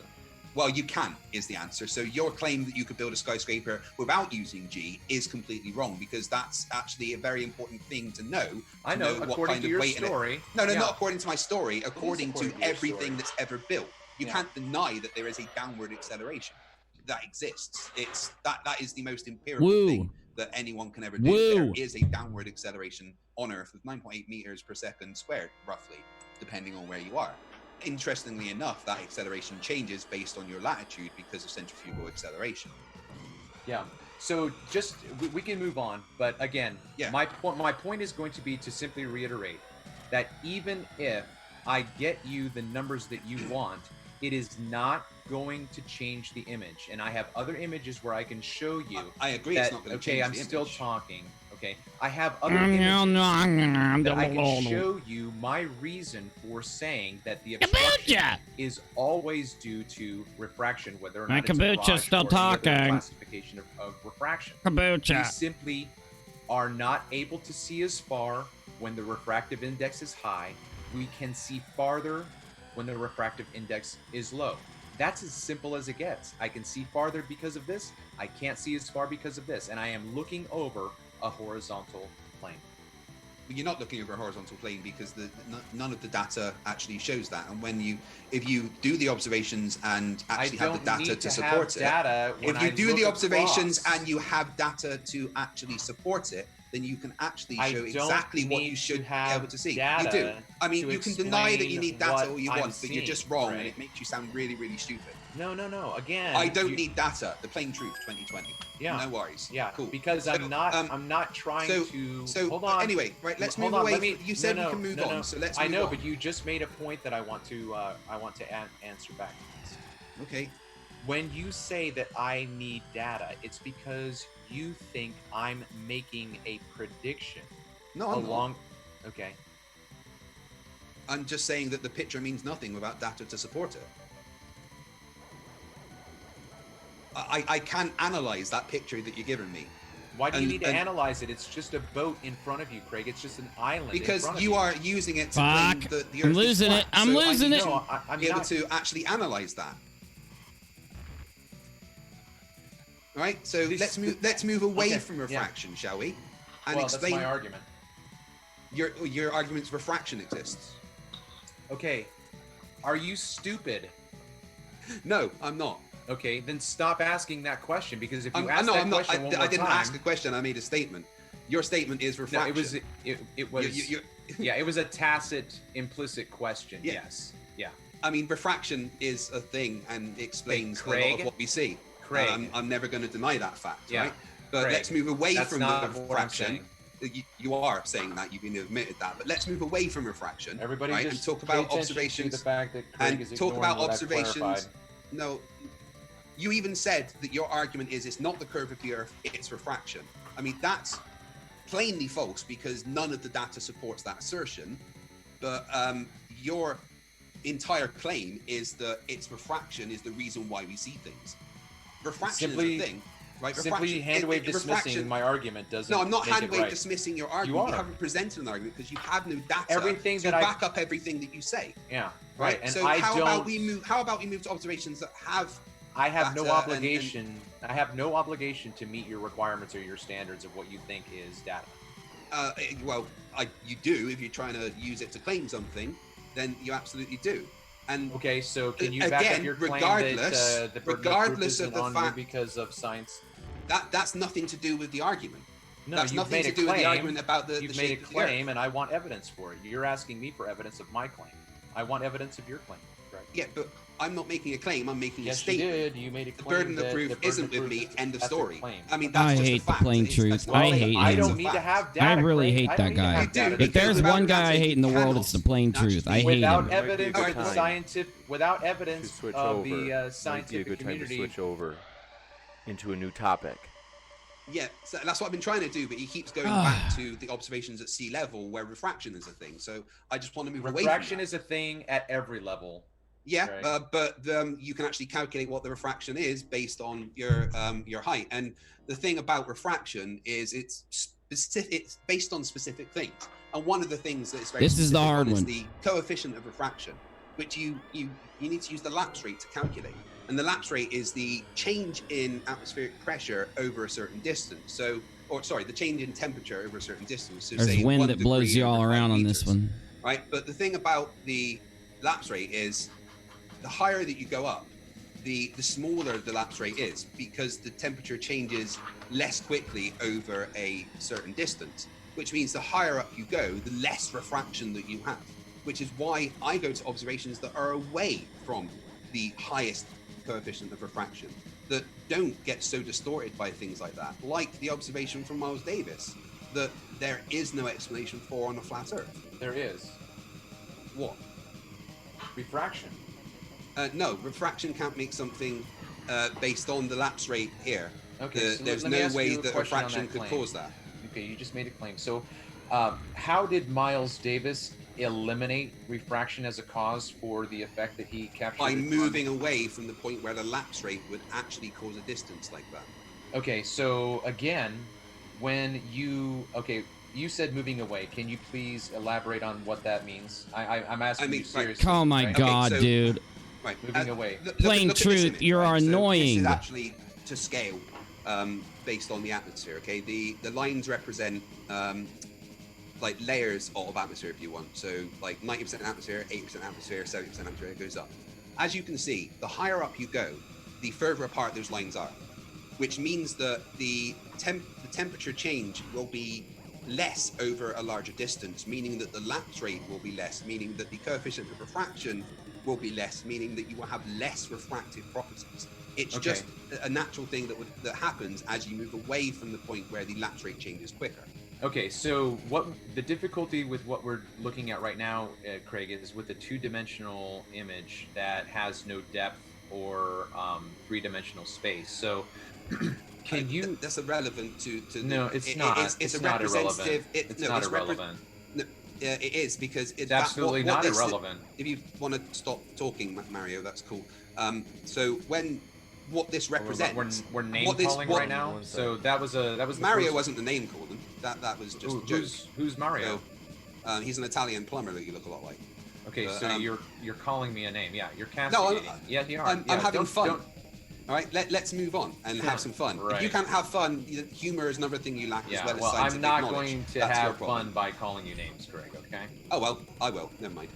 Well, you can, is the answer. So your claim that you could build a skyscraper without using G is completely wrong, because that's actually a very important thing to know. I know, what according kind to of your weight in it. story. No, Yeah. not according to my story. According to according to your everything story. that's ever built. You Yeah. can't deny that there is a downward acceleration. That exists. That is the most empirical thing that anyone can ever do. There is a downward acceleration on Earth of 9.8 meters per second squared, roughly, depending on where you are. Interestingly enough, that acceleration changes based on your latitude because of centrifugal acceleration. Yeah. So just we can move on, but again, my point is going to be to simply reiterate that even if I get you the numbers that you want, it is not going to change the image, and I have other images where I can show you. I agree. That, It's not going to okay, change I'm the still image. talking. Okay, I have other images that I can show you my reason for saying that the obstruction is always due to refraction, whether or not it's a mirage still or any other talking. classification of refraction. Kombucha. You simply are not able to see as far when the refractive index is high. We can see farther when the refractive index is low. That's as simple as it gets. I can see farther because of this. I can't see as far because of this. And I am looking over a horizontal plane. But you're not looking over a horizontal plane because none of the data actually shows that. And if you do the observations and actually have the data to support it, if you do the observations and you have data to actually support it, then you can actually show exactly what you should be able to see. You do. I mean, you can deny that you need data all you want, but you're just wrong, and it makes you sound really, really stupid. No. Again, I don't need data. The plain truth, 2020. Yeah. No worries. Yeah. Cool. Because I'm not trying to. So hold on. Anyway, right. Let's move away. You said we can move on, so let's. I move know, on. but you just made a point that I want to answer back to this. Okay. When you say that I need data, it's because you think I'm making a prediction. No, I'm not. Okay. I'm just saying that the picture means nothing without data to support it. I can't analyze that picture that you're giving me. Why do you need to analyze it? It's just a boat in front of you, Craig. It's just an island. Because in front you of are using it to Fuck. claim that the I'm Earth losing is it. flat. I'm So losing I it. need No, to I'm be able not. to actually analyze that. All right. So let's move away from refraction, shall we? And explain. That's my argument. Your argument's refraction exists. Okay. Are you stupid? No, I'm not. Okay, then stop asking that question, because if you I didn't time, ask a question. I made a statement. Your statement is refraction. No, it was yeah, it was a tacit, implicit question. Yeah. Yes. Yeah. I mean, refraction is a thing and explains a lot Craig? of what we see. Craig. I'm never going to deny that fact, Yeah. right? But Craig, let's move away that's from not the what I'm refraction. saying. You are saying that, you've been admitted that, but let's move away from refraction. Everybody right? just and talk pay about attention observations. to the fact that Craig and is talk ignoring about what I've observations. clarified. No, you even said that your argument is it's not the curve of the Earth, it's refraction. I mean, that's plainly false because none of the data supports that assertion. But your entire claim is that it's refraction is the reason why we see things. Refraction is a thing. Right, simply hand-wave dismissing my argument doesn't. No, I'm not make it hand-wave right. dismissing your argument. You are. haven't presented an argument because you have no data Everything to that back up everything that you say. Yeah, Right. And so I how don't. about we move? How about we move to observations that have? I have no data obligation. I have no obligation to meet your requirements or your standards of what you think is data. Well, you do if you're trying to use it to claim something, then you absolutely do. And okay, so can you again, back up your claim that the burden of proof isn't on you because of science? That's nothing to do with the argument. No, that's you've nothing made to a do with the claim. argument about the You've the made a shape of the Earth. claim, and I want evidence for it. You're asking me for evidence of my claim. I want evidence of your claim. Right. Yeah, but I'm not making a claim. I'm making a Yes, statement. you did. You made a claim. The burden of that proof the burden isn't of with proof me. is- End of that's your story. claim. I mean, that's I just a hate the fact. plain It's- truth. that's I not- hate I him. don't need to have data. I really Craig. hate I that don't need to guy. have data. If there's without one guy I data, hate in the you world, cannot it's the plain truth. I hate Without him. evidence Might be a of the good time scientific, without evidence switch of over. the Might be a scientific good time to community. switch over into a new topic. Yeah, so that's what I've been trying to do, but he keeps going back to the observations at sea level where refraction is a thing. So I just want to move away from Refraction that. is a thing at every level. Yeah, Right. but you can actually calculate what the refraction is based on your height. And the thing about refraction is it's specific. It's based on specific things. And one of the things that is very This is the specific hard on is one. the coefficient of refraction, which you need to use the lapse rate to calculate. And the lapse rate is the change in atmospheric pressure over a certain distance. So, or sorry, the change in temperature over a certain distance. So There's say wind 1 that blows degree you all over 5 around on meters. this one. Right, but the thing about the lapse rate is the higher that you go up, the smaller the lapse rate is because the temperature changes less quickly over a certain distance, which means the higher up you go, the less refraction that you have, which is why I go to observations that are away from the highest coefficient of refraction, that don't get so distorted by things like that, like the observation from Miles Davis, that there is no explanation for on a flat Earth. There is. What? Refraction. No, refraction can't make something based on the lapse rate here. Okay, so there's let me no ask way you a that question on refraction that could claim. cause that. Okay, you just made a claim. So, how did Miles Davis eliminate refraction as a cause for the effect that he captured? By moving away from the point where the lapse rate would actually cause a distance like that. Okay, so again, when you you said moving away. Can you please elaborate on what that means? I'm asking you seriously. Oh my right? God, so- dude. Right. Moving away. Plain look at this truth, image, you're right? So annoying. this is actually to scale based on the atmosphere. Okay, the lines represent like layers of atmosphere, if you want. So like 90% atmosphere, 80% atmosphere, 70% atmosphere, it goes up. As you can see, the higher up you go, the further apart those lines are, which means that the temperature change will be less over a larger distance, meaning that the lapse rate will be less, meaning that the coefficient of refraction will be less, meaning that you will have less refractive properties. It's just a natural thing that happens as you move away from the point where the lapse rate changes quicker. Okay, so what the difficulty with what we're looking at right now, Craig, is with a two-dimensional image that has no depth or three-dimensional space. So, can you? That's irrelevant to. No, it's not. It's a not representative. irrelevant. It's not irrelevant. It is because it's absolutely not irrelevant. If you want to stop talking, Mario, that's cool. So what this represents, we're name calling right now. So that was Mario wasn't the name calling. That was just a joke. Who's Mario? So, he's an Italian plumber that you look a lot like. Okay, so you're calling me a name. Yeah, you're No, castigating. Yeah, you are. I'm having fun. Don't. All right, let's move on and have some fun. Right. If you can't have fun, humor is another thing you lack as well as scientific I'm not knowledge. going to That's your have problem. fun by calling you names, Greg, okay? Oh, well, I will. Never mind.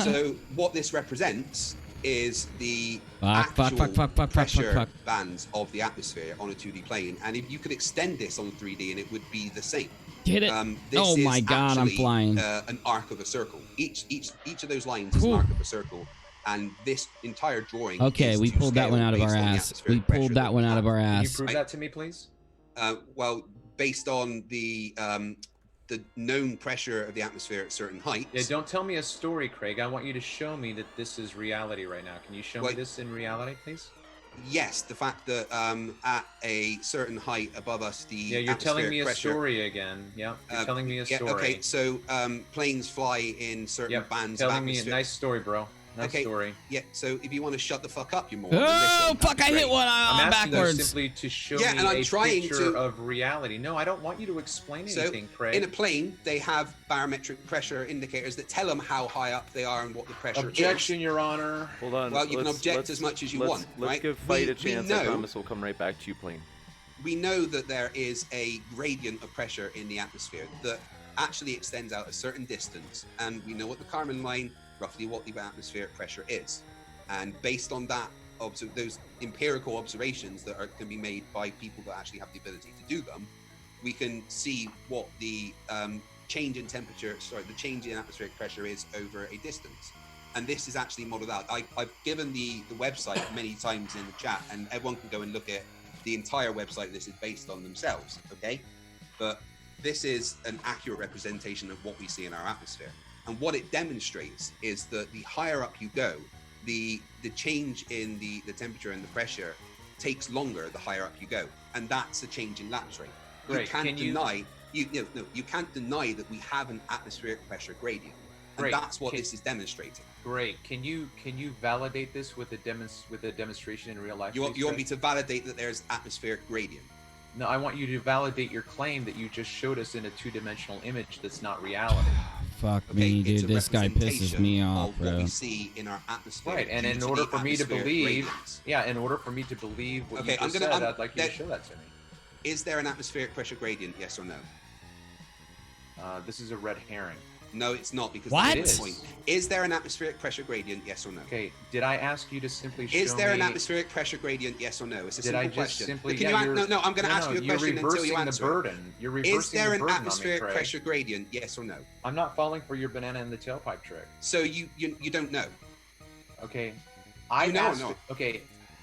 So what this represents is the actual pressure bands of the atmosphere on a 2D plane. And if you could extend this on 3D, and it would be the same. Get it? This Oh my is God, I'm actually, flying. An arc of a circle. Each of those lines is an arc of a circle. And this entire drawing. Okay, is we to pulled that scale one out of our based on the ass. We atmospheric pressure pulled that one out of our Can you ass. prove that to me, please? Well, based on the known pressure of the atmosphere at certain heights. Yeah, don't tell me a story, Craig. I want you to show me that this is reality right now. Can you show me this in reality, please? Yes, the fact that at a certain height above us, the you're telling me a pressure, story again. Yeah, you're telling me a story. Okay, so planes fly in certain bands of telling me a atmosphere. nice story, bro. Nice story. Yeah, so if you want to shut the fuck up, you're more. Oh, fuck, I hit one I'm asking backwards. you simply to show Yeah, me and I'm a trying picture to- of reality. No, I don't want you to explain anything, Craig. In a plane, they have barometric pressure indicators that tell them how high up they are and what the pressure Objection, is. Your Honor. Hold on. Well, you can object as much as you want, Let's right? give Fight a We chance. I know- promise we'll come right back to you, plane. We know that there is a gradient of pressure in the atmosphere that actually extends out a certain distance, and we know what the Kármán line, roughly what the atmospheric pressure is. And based on that, those empirical observations that can be made by people that actually have the ability to do them, we can see what the change in temperature, the change in atmospheric pressure is over a distance. And this is actually modeled out. I've given the website many times in the chat, and everyone can go and look at the entire website this is based on themselves, okay? But this is an accurate representation of what we see in our atmosphere. And what it demonstrates is that the higher up you go, the change in the temperature and the pressure takes longer the higher up you go. And that's a change in lapse rate. Great. You can't deny you can't deny that we have an atmospheric pressure gradient. And Great. that's what this is demonstrating. Great. Can you validate this with a demonstration in real life? You want me to validate that there's atmospheric gradient? No, I want you to validate your claim that you just showed us in a two-dimensional image that's not reality. Fuck me, dude. This guy pisses me off, of what bro. we see in our atmosphere. Right, and due in to order the for me to atmospheric believe, gradients. in order for me to believe what you just said, I'd like you to show that to me. Is there an atmospheric pressure gradient? Yes or no? This is a red herring. No, it's not, because What? that's the point. Is there an atmospheric pressure gradient? Yes or no? Okay, did I ask you to simply show me... Is there an atmospheric pressure gradient? Yes or no? It's a Did simple I just question. simply... Can you no, I'm going to ask you a question until you answer. You're reversing the burden. You're reversing Is there the an burden on me, atmospheric Craig. pressure gradient? Yes or no? I'm not falling for your banana in the tailpipe trick. So you don't know? Okay, You know or asked. not? Okay,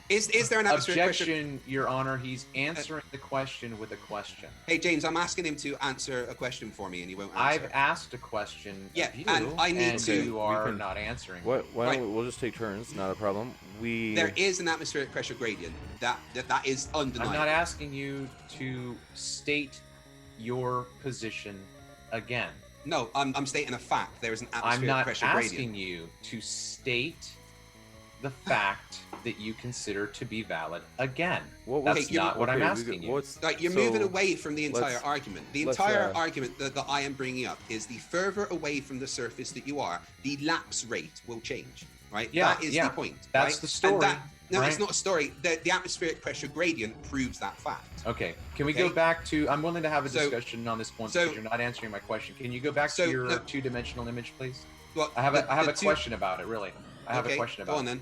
Is there an atmospheric pressure? Objection, Your Honor. He's answering the question with a question. Hey, James, I'm asking him to answer a question for me, and he won't answer. I've asked a question. Yeah, of you, and I need and to. You are not answering. Why don't we'll just take turns? Not a problem. There is an atmospheric pressure gradient. That is undeniable. I'm not asking you to state your position again. No, I'm stating a fact. There is an atmospheric pressure gradient. I'm not asking you to state the fact that you consider to be valid again. That's not what I'm asking you. You're moving away from the entire argument. The entire argument that I am bringing up is the further away from the surface that you are, the lapse rate will change. Right? Yeah, that is the point. That's right? the story. No, it's not a story. The atmospheric pressure gradient proves that fact. Okay. Can we go back to? I'm willing to have a discussion on this point because you're not answering my question. Can you go back to your two-dimensional image, please? Well, I have a question about it. Really, I have a question about it. Go on then.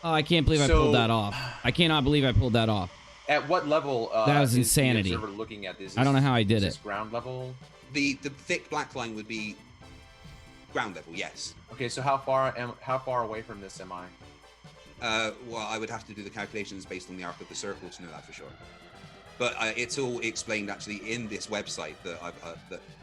Oh, I can't believe I pulled that off. I cannot believe I pulled that off. At what level? That was is insanity. The observer looking at this? I don't know how I did Is this it. ground level? The thick black line would be ground level. Yes. Okay, so how far away from this am I? Well, I would have to do the calculations based on the arc of the circle to know that for sure. But it's all explained actually in this website that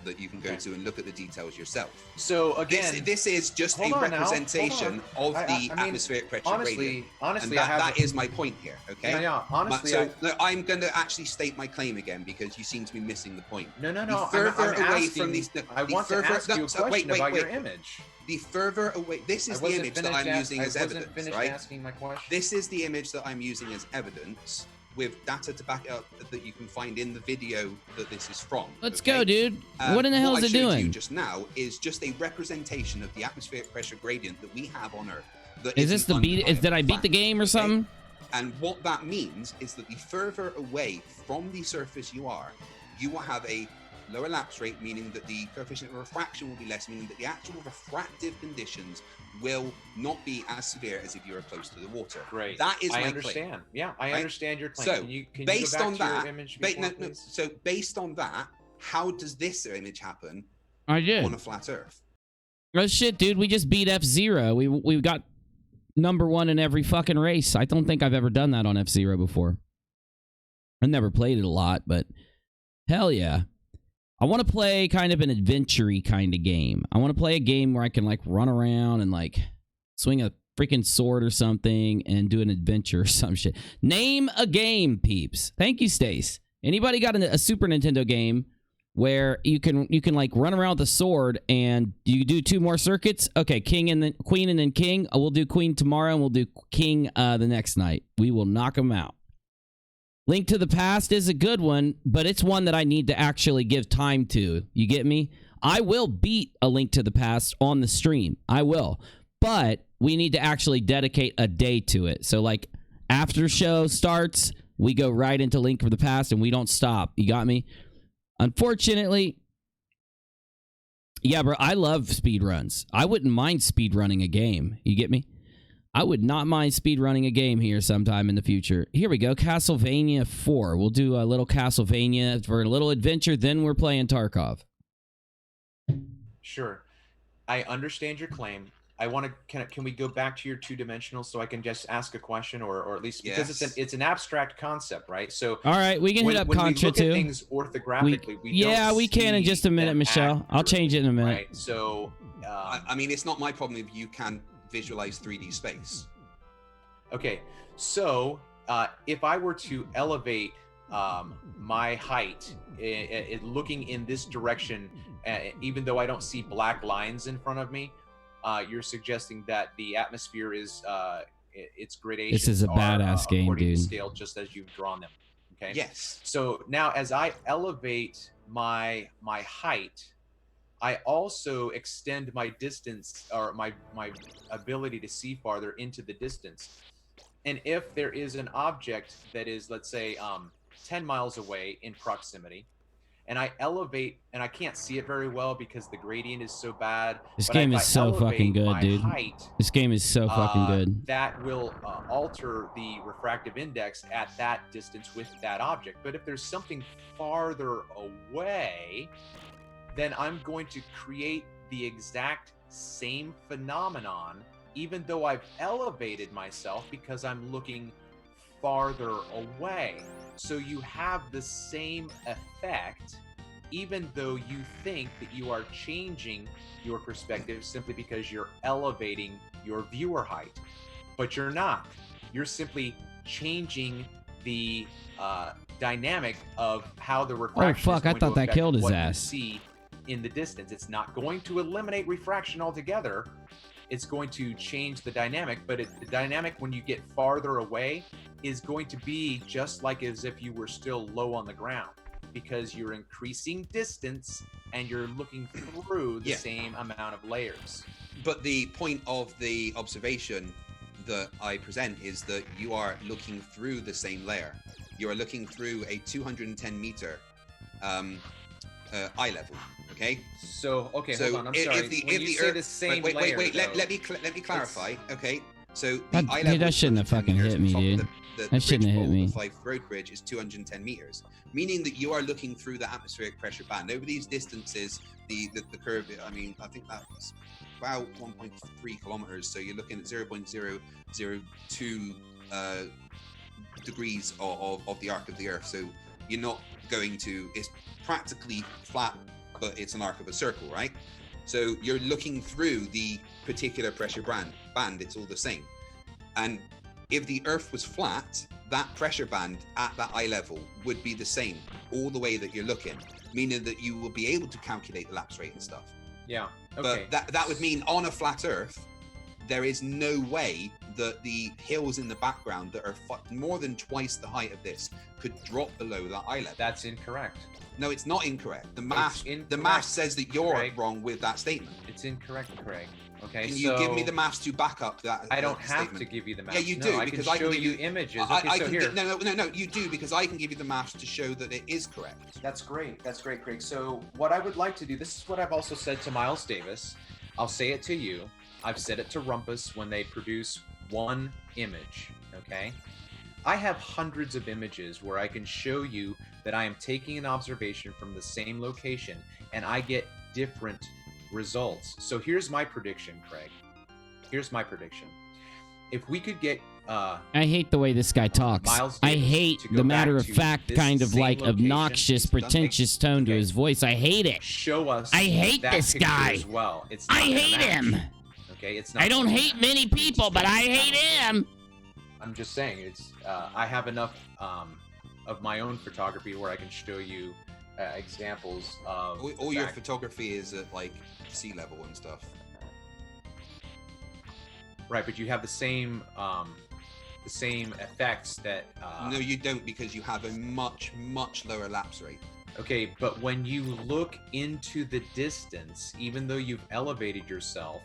that you can go to and look at the details yourself. So again, this is just a representation of the atmospheric pressure gradient. Honestly, and that is my point here. Okay. Yeah. Honestly, look, I'm going to actually state my claim again because you seem to be missing the point. No. The further away from these, I want to ask you a question about your image. The further away, this is the image that I'm using as evidence, right? Asking my question. This is the image that I'm using as evidence with data to back it up that you can find in the video that this is from. Let's go, dude. What in the hell is it doing? What I showed you just now is just a representation of the atmospheric pressure gradient that we have on Earth. Is this the beat? Did I beat the game or something? And what that means is that the further away from the surface you will have a lower lapse rate, meaning that the coefficient of refraction will be less, meaning that the actual refractive conditions will not be as severe as if you were close to the water. Great. That is my claim. I understand. Yeah, I understand your claim. So, can you based go back on to that, your image before, so based on that, how does this image happen I did. on a flat Earth? Oh shit, dude, we just beat F-Zero. We got #1 in every fucking race. I don't think I've ever done that on F-Zero before. I never played it a lot, but hell yeah. I want to play kind of an adventure-y kind of game. I want to play a game where I can like run around and like swing a freaking sword or something and do an adventure or some shit. Name a game, peeps. Thank you, Stace. Anybody got a Super Nintendo game where you can like run around with a sword and you do 2 more circuits? Okay, king and then queen and then king. We'll do queen tomorrow and we'll do king the next night. We will knock them out. Link to the Past is a good one, but it's one that I need to actually give time to. You get me? I will beat A Link to the Past on the stream. I will. But we need to actually dedicate a day to it. So, like, after show starts, we go right into Link to the Past and we don't stop. You got me? Unfortunately, yeah, bro, I love speedruns. I wouldn't mind speedrunning a game. You get me? I would not mind speedrunning a game here sometime in the future. Here we go, Castlevania 4. We'll do a little Castlevania for a little adventure, then we're playing Tarkov. Sure. I understand your claim. I want to. Can we go back to your two-dimensional so I can just ask a question, or at least because it's an abstract concept, right? So all right, we can hit up Contra too. When we look at things orthographically, we can in just a minute, Michelle. I'll change it in a minute. Right. So I mean, it's not my problem if you can visualize 3D space. Okay, so if I were to elevate my height, looking in this direction, even though I don't see black lines in front of me, you're suggesting that the atmosphere is its gradations. This is a badass game, dude. To scale, just as you've drawn them. Okay. Yes. So now, as I elevate my height, I also extend my distance, or my ability to see farther into the distance. And if there is an object that is, let's say, 10 miles away in proximity, and I elevate, and I can't see it very well because the gradient is so bad. This game is so fucking good, dude. This game is so fucking good. That will alter the refractive index at that distance with that object. But if there's something farther away, then I'm going to create the exact same phenomenon even though I've elevated myself because I'm looking farther away. So you have the same effect, even though you think that you are changing your perspective simply because you're elevating your viewer height. But you're not. You're simply changing the dynamic of how the refraction is I going thought to that affect killed his what you ass. see in the distance. It's not going to eliminate refraction altogether. It's going to change the dynamic, but the dynamic when you get farther away is going to be just like as if you were still low on the ground, because you're increasing distance and you're looking through the same amount of layers. But the point of the observation that I present is that you are looking through the same layer. You are looking through a 210 meter eye level. Okay. So hold on. I'm sorry. If when you say the same layer, wait. Let me clarify. Okay. So That, the eye hey, level that is shouldn't have 210 fucking meters hit me, from dude. The That shouldn't have hit me. The Fife Road Bridge is 210 meters, meaning that you are looking through the atmospheric pressure band. Over these distances, the curve, I mean, I think that's about 1.3 kilometers. So you're looking at 0.002 degrees of the arc of the Earth. So you're not going to, it's practically flat, but it's an arc of a circle, right? So you're looking through the particular pressure band, it's all the same. And if the Earth was flat, that pressure band at that eye level would be the same all the way that you're looking, meaning that you will be able to calculate the lapse rate and stuff. Yeah. Okay. But that would mean on a flat Earth, there is no way that the hills in the background that are more than twice the height of this could drop below that eye level. That's incorrect. No, it's not incorrect. The math says that you're wrong with that statement. It's incorrect, Craig. Okay. Can you give me the maths to back up that? I don't have statement? to give you the maths. Yeah, you do, no, because I can show give you images. Okay, no, you do, because I can give you the maths to show that it is correct. That's great. That's great, Craig. So what I would like to do, this is what I've also said to Miles Davis. I'll say it to you. I've said it to Rumpus when they produce one image, okay? I have hundreds of images where I can show you that I am taking an observation from the same location and I get different results. So here's my prediction, Craig. Here's my prediction. If we could get I hate the way this guy talks. Miles I Davis hate to go the back matter of to fact this kind of same like location, obnoxious, pretentious tone to his voice. I hate it. Show us. I hate that this picture guy. as well. It's I not gonna hate match. him. Okay, it's not. I don't gonna hate match. many people, but I hate him. I'm just saying, it's. I have enough of my own photography where I can show you examples of. All your photography is at like sea level and stuff. Right, but you have the same effects that. No, you don't, because you have a much lower lapse rate. Okay, but when you look into the distance, even though you've elevated yourself,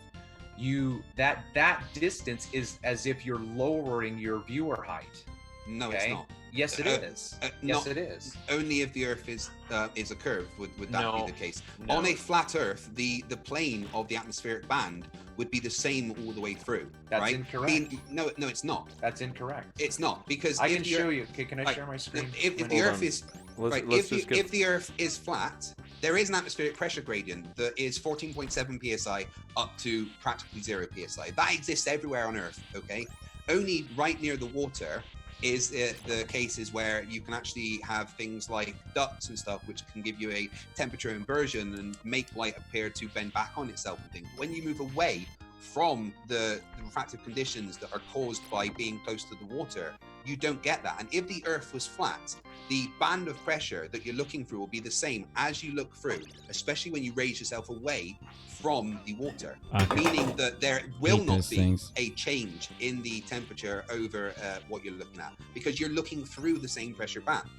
that distance is as if you're lowering your viewer height. No, okay? it's not. Yes, it is. Yes, it is. Only if the Earth is a curve would that be the case. No. On a flat Earth, the plane of the atmospheric band would be the same all the way through. That's right? incorrect. No, it's not. That's incorrect. It's not, because I can show you. Okay, can I share my screen? If the Earth is if the Earth is flat, there is an atmospheric pressure gradient that is 14.7 psi up to practically 0 psi. That exists everywhere on Earth. Okay, only right near the water is the cases where you can actually have things like ducts and stuff, which can give you a temperature inversion and make light appear to bend back on itself and things. When you move away from the refractive conditions that are caused by being close to the water, you don't get that. And if the Earth was flat, the band of pressure that you're looking through will be the same as you look through, especially when you raise yourself away from the water, meaning that there will not be a change in the temperature over what you're looking at, because you're looking through the same pressure band.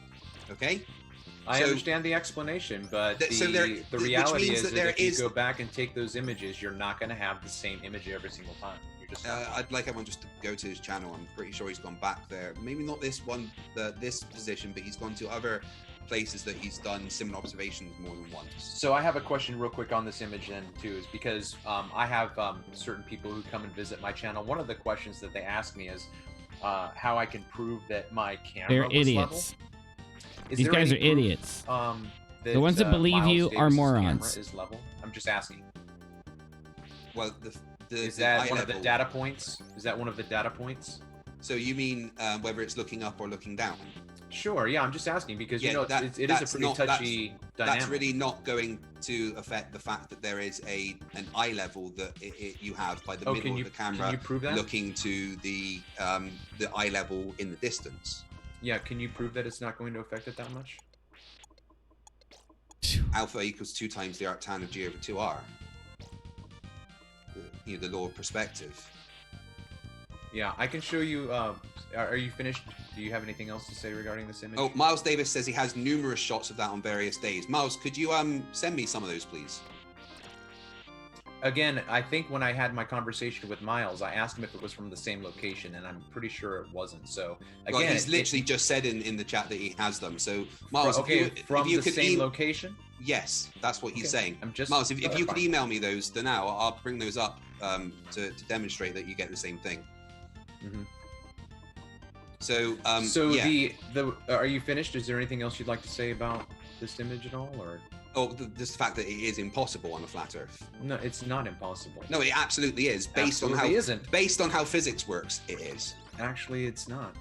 Okay? I understand the explanation, but the reality is that if you go back and take those images, you're not going to have the same image every single time. You're just I'd like everyone just to go to his channel. I'm pretty sure he's gone back there. Maybe not this one, this position, but he's gone to other places that he's done similar observations more than once. So I have a question real quick on this image then too, is because I have certain people who come and visit my channel. One of the questions that they ask me is how I can prove that my camera was idiots. level. These guys are idiots. The ones that believe Miles you are Davis's morons. camera is level? I'm just asking. Well, Is that one of the data points? Is that one of the data points? So you mean whether it's looking up or looking down? Sure. Yeah, I'm just asking because you know it is a pretty touchy dynamic. That's really not going to affect the fact that there is an eye level that you have by the middle of the camera, can you prove that? looking to the eye level in the distance. Yeah, can you prove that it's not going to affect it that much? Alpha equals 2 times the arctan of G over 2R. You know, the law of perspective. Yeah, I can show you. Are you finished? Do you have anything else to say regarding this image? Oh, Miles Davis says he has numerous shots of that on various days. Miles, could you send me some of those, please? Again, I think when I had my conversation with Miles, I asked him if it was from the same location, and I'm pretty sure it wasn't. So again, well, he's literally just said in the chat that he has them. So Miles, from the could same location. Yes, that's what he's saying. I'm just Miles, if you could email me those to now, I'll bring those up to demonstrate that you get the same thing. Mm-hmm. So, yeah. Are you finished? Is there anything else you'd like to say about this image at all, or? Oh, the fact that it is impossible on a flat Earth. No, it's not impossible. No, it absolutely is. Based on how physics works, it is. Actually, it's not.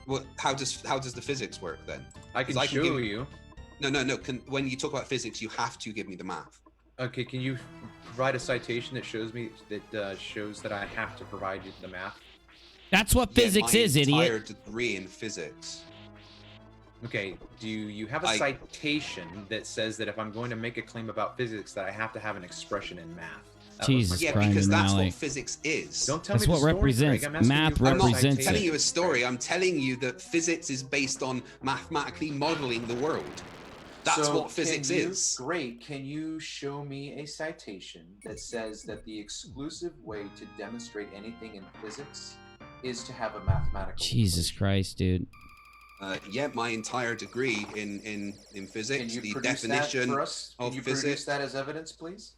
Well, how does the physics work then? I can show you. No. When you talk about physics, you have to give me the math. Okay, can you provide a citation that shows that I have to provide you the math? That's what physics is, idiot. My entire degree in physics. Okay, do you have a citation that says that if I'm going to make a claim about physics that I have to have an expression in math? Jesus Christ. Yeah, because that's what physics is. Don't tell That's me what the story, represents. Craig. I'm Math asking you represents I'm not telling it. you a story. I'm telling you that physics is based on mathematically modeling the world. That's what physics is. Great. Can you show me a citation that says that the exclusive way to demonstrate anything in physics is to have a mathematical Jesus Christ, dude. Yeah, my entire degree in physics, the produce definition that for us? Can of you physics. produce that as evidence, please?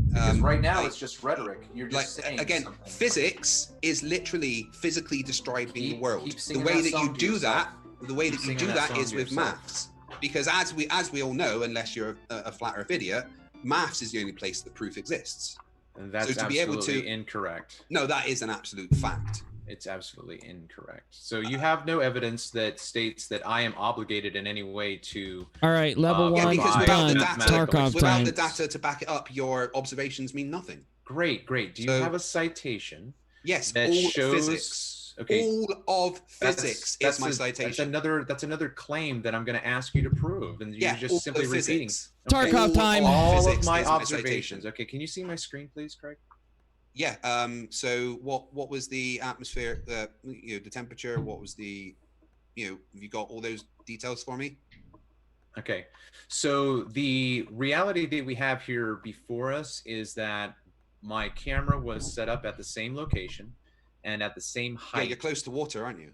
Because right now it's just rhetoric. You're just saying again, something. Physics is literally physically describing the world. keep The singing way that that you song to do yourself. that, the way that you Singing do that that song is to with yourself. maths. Because as we all know, unless you're a flat Earth idiot, maths is the only place that proof exists. And that's so to be able absolutely to incorrect. No, that is an absolute fact. It's absolutely incorrect. So you have no evidence that states that I am obligated in any way to. All right, level one because done. Tarkov without time. the data to back it up, your observations mean nothing. Great. Do you have a citation? Yes, that all shows. physics. Okay. All of physics is my citation. That's another claim that I'm going to ask you to prove, and you're just simply repeating. Tarkov time. All physics of my is my observations. Okay, can you see my screen, please, Craig? Yeah. So what was the atmosphere? The temperature. What was the? Have you got all those details for me? Okay. So the reality that we have here before us is that my camera was set up at the same location and at the same height. Yeah, you're close to water, aren't you?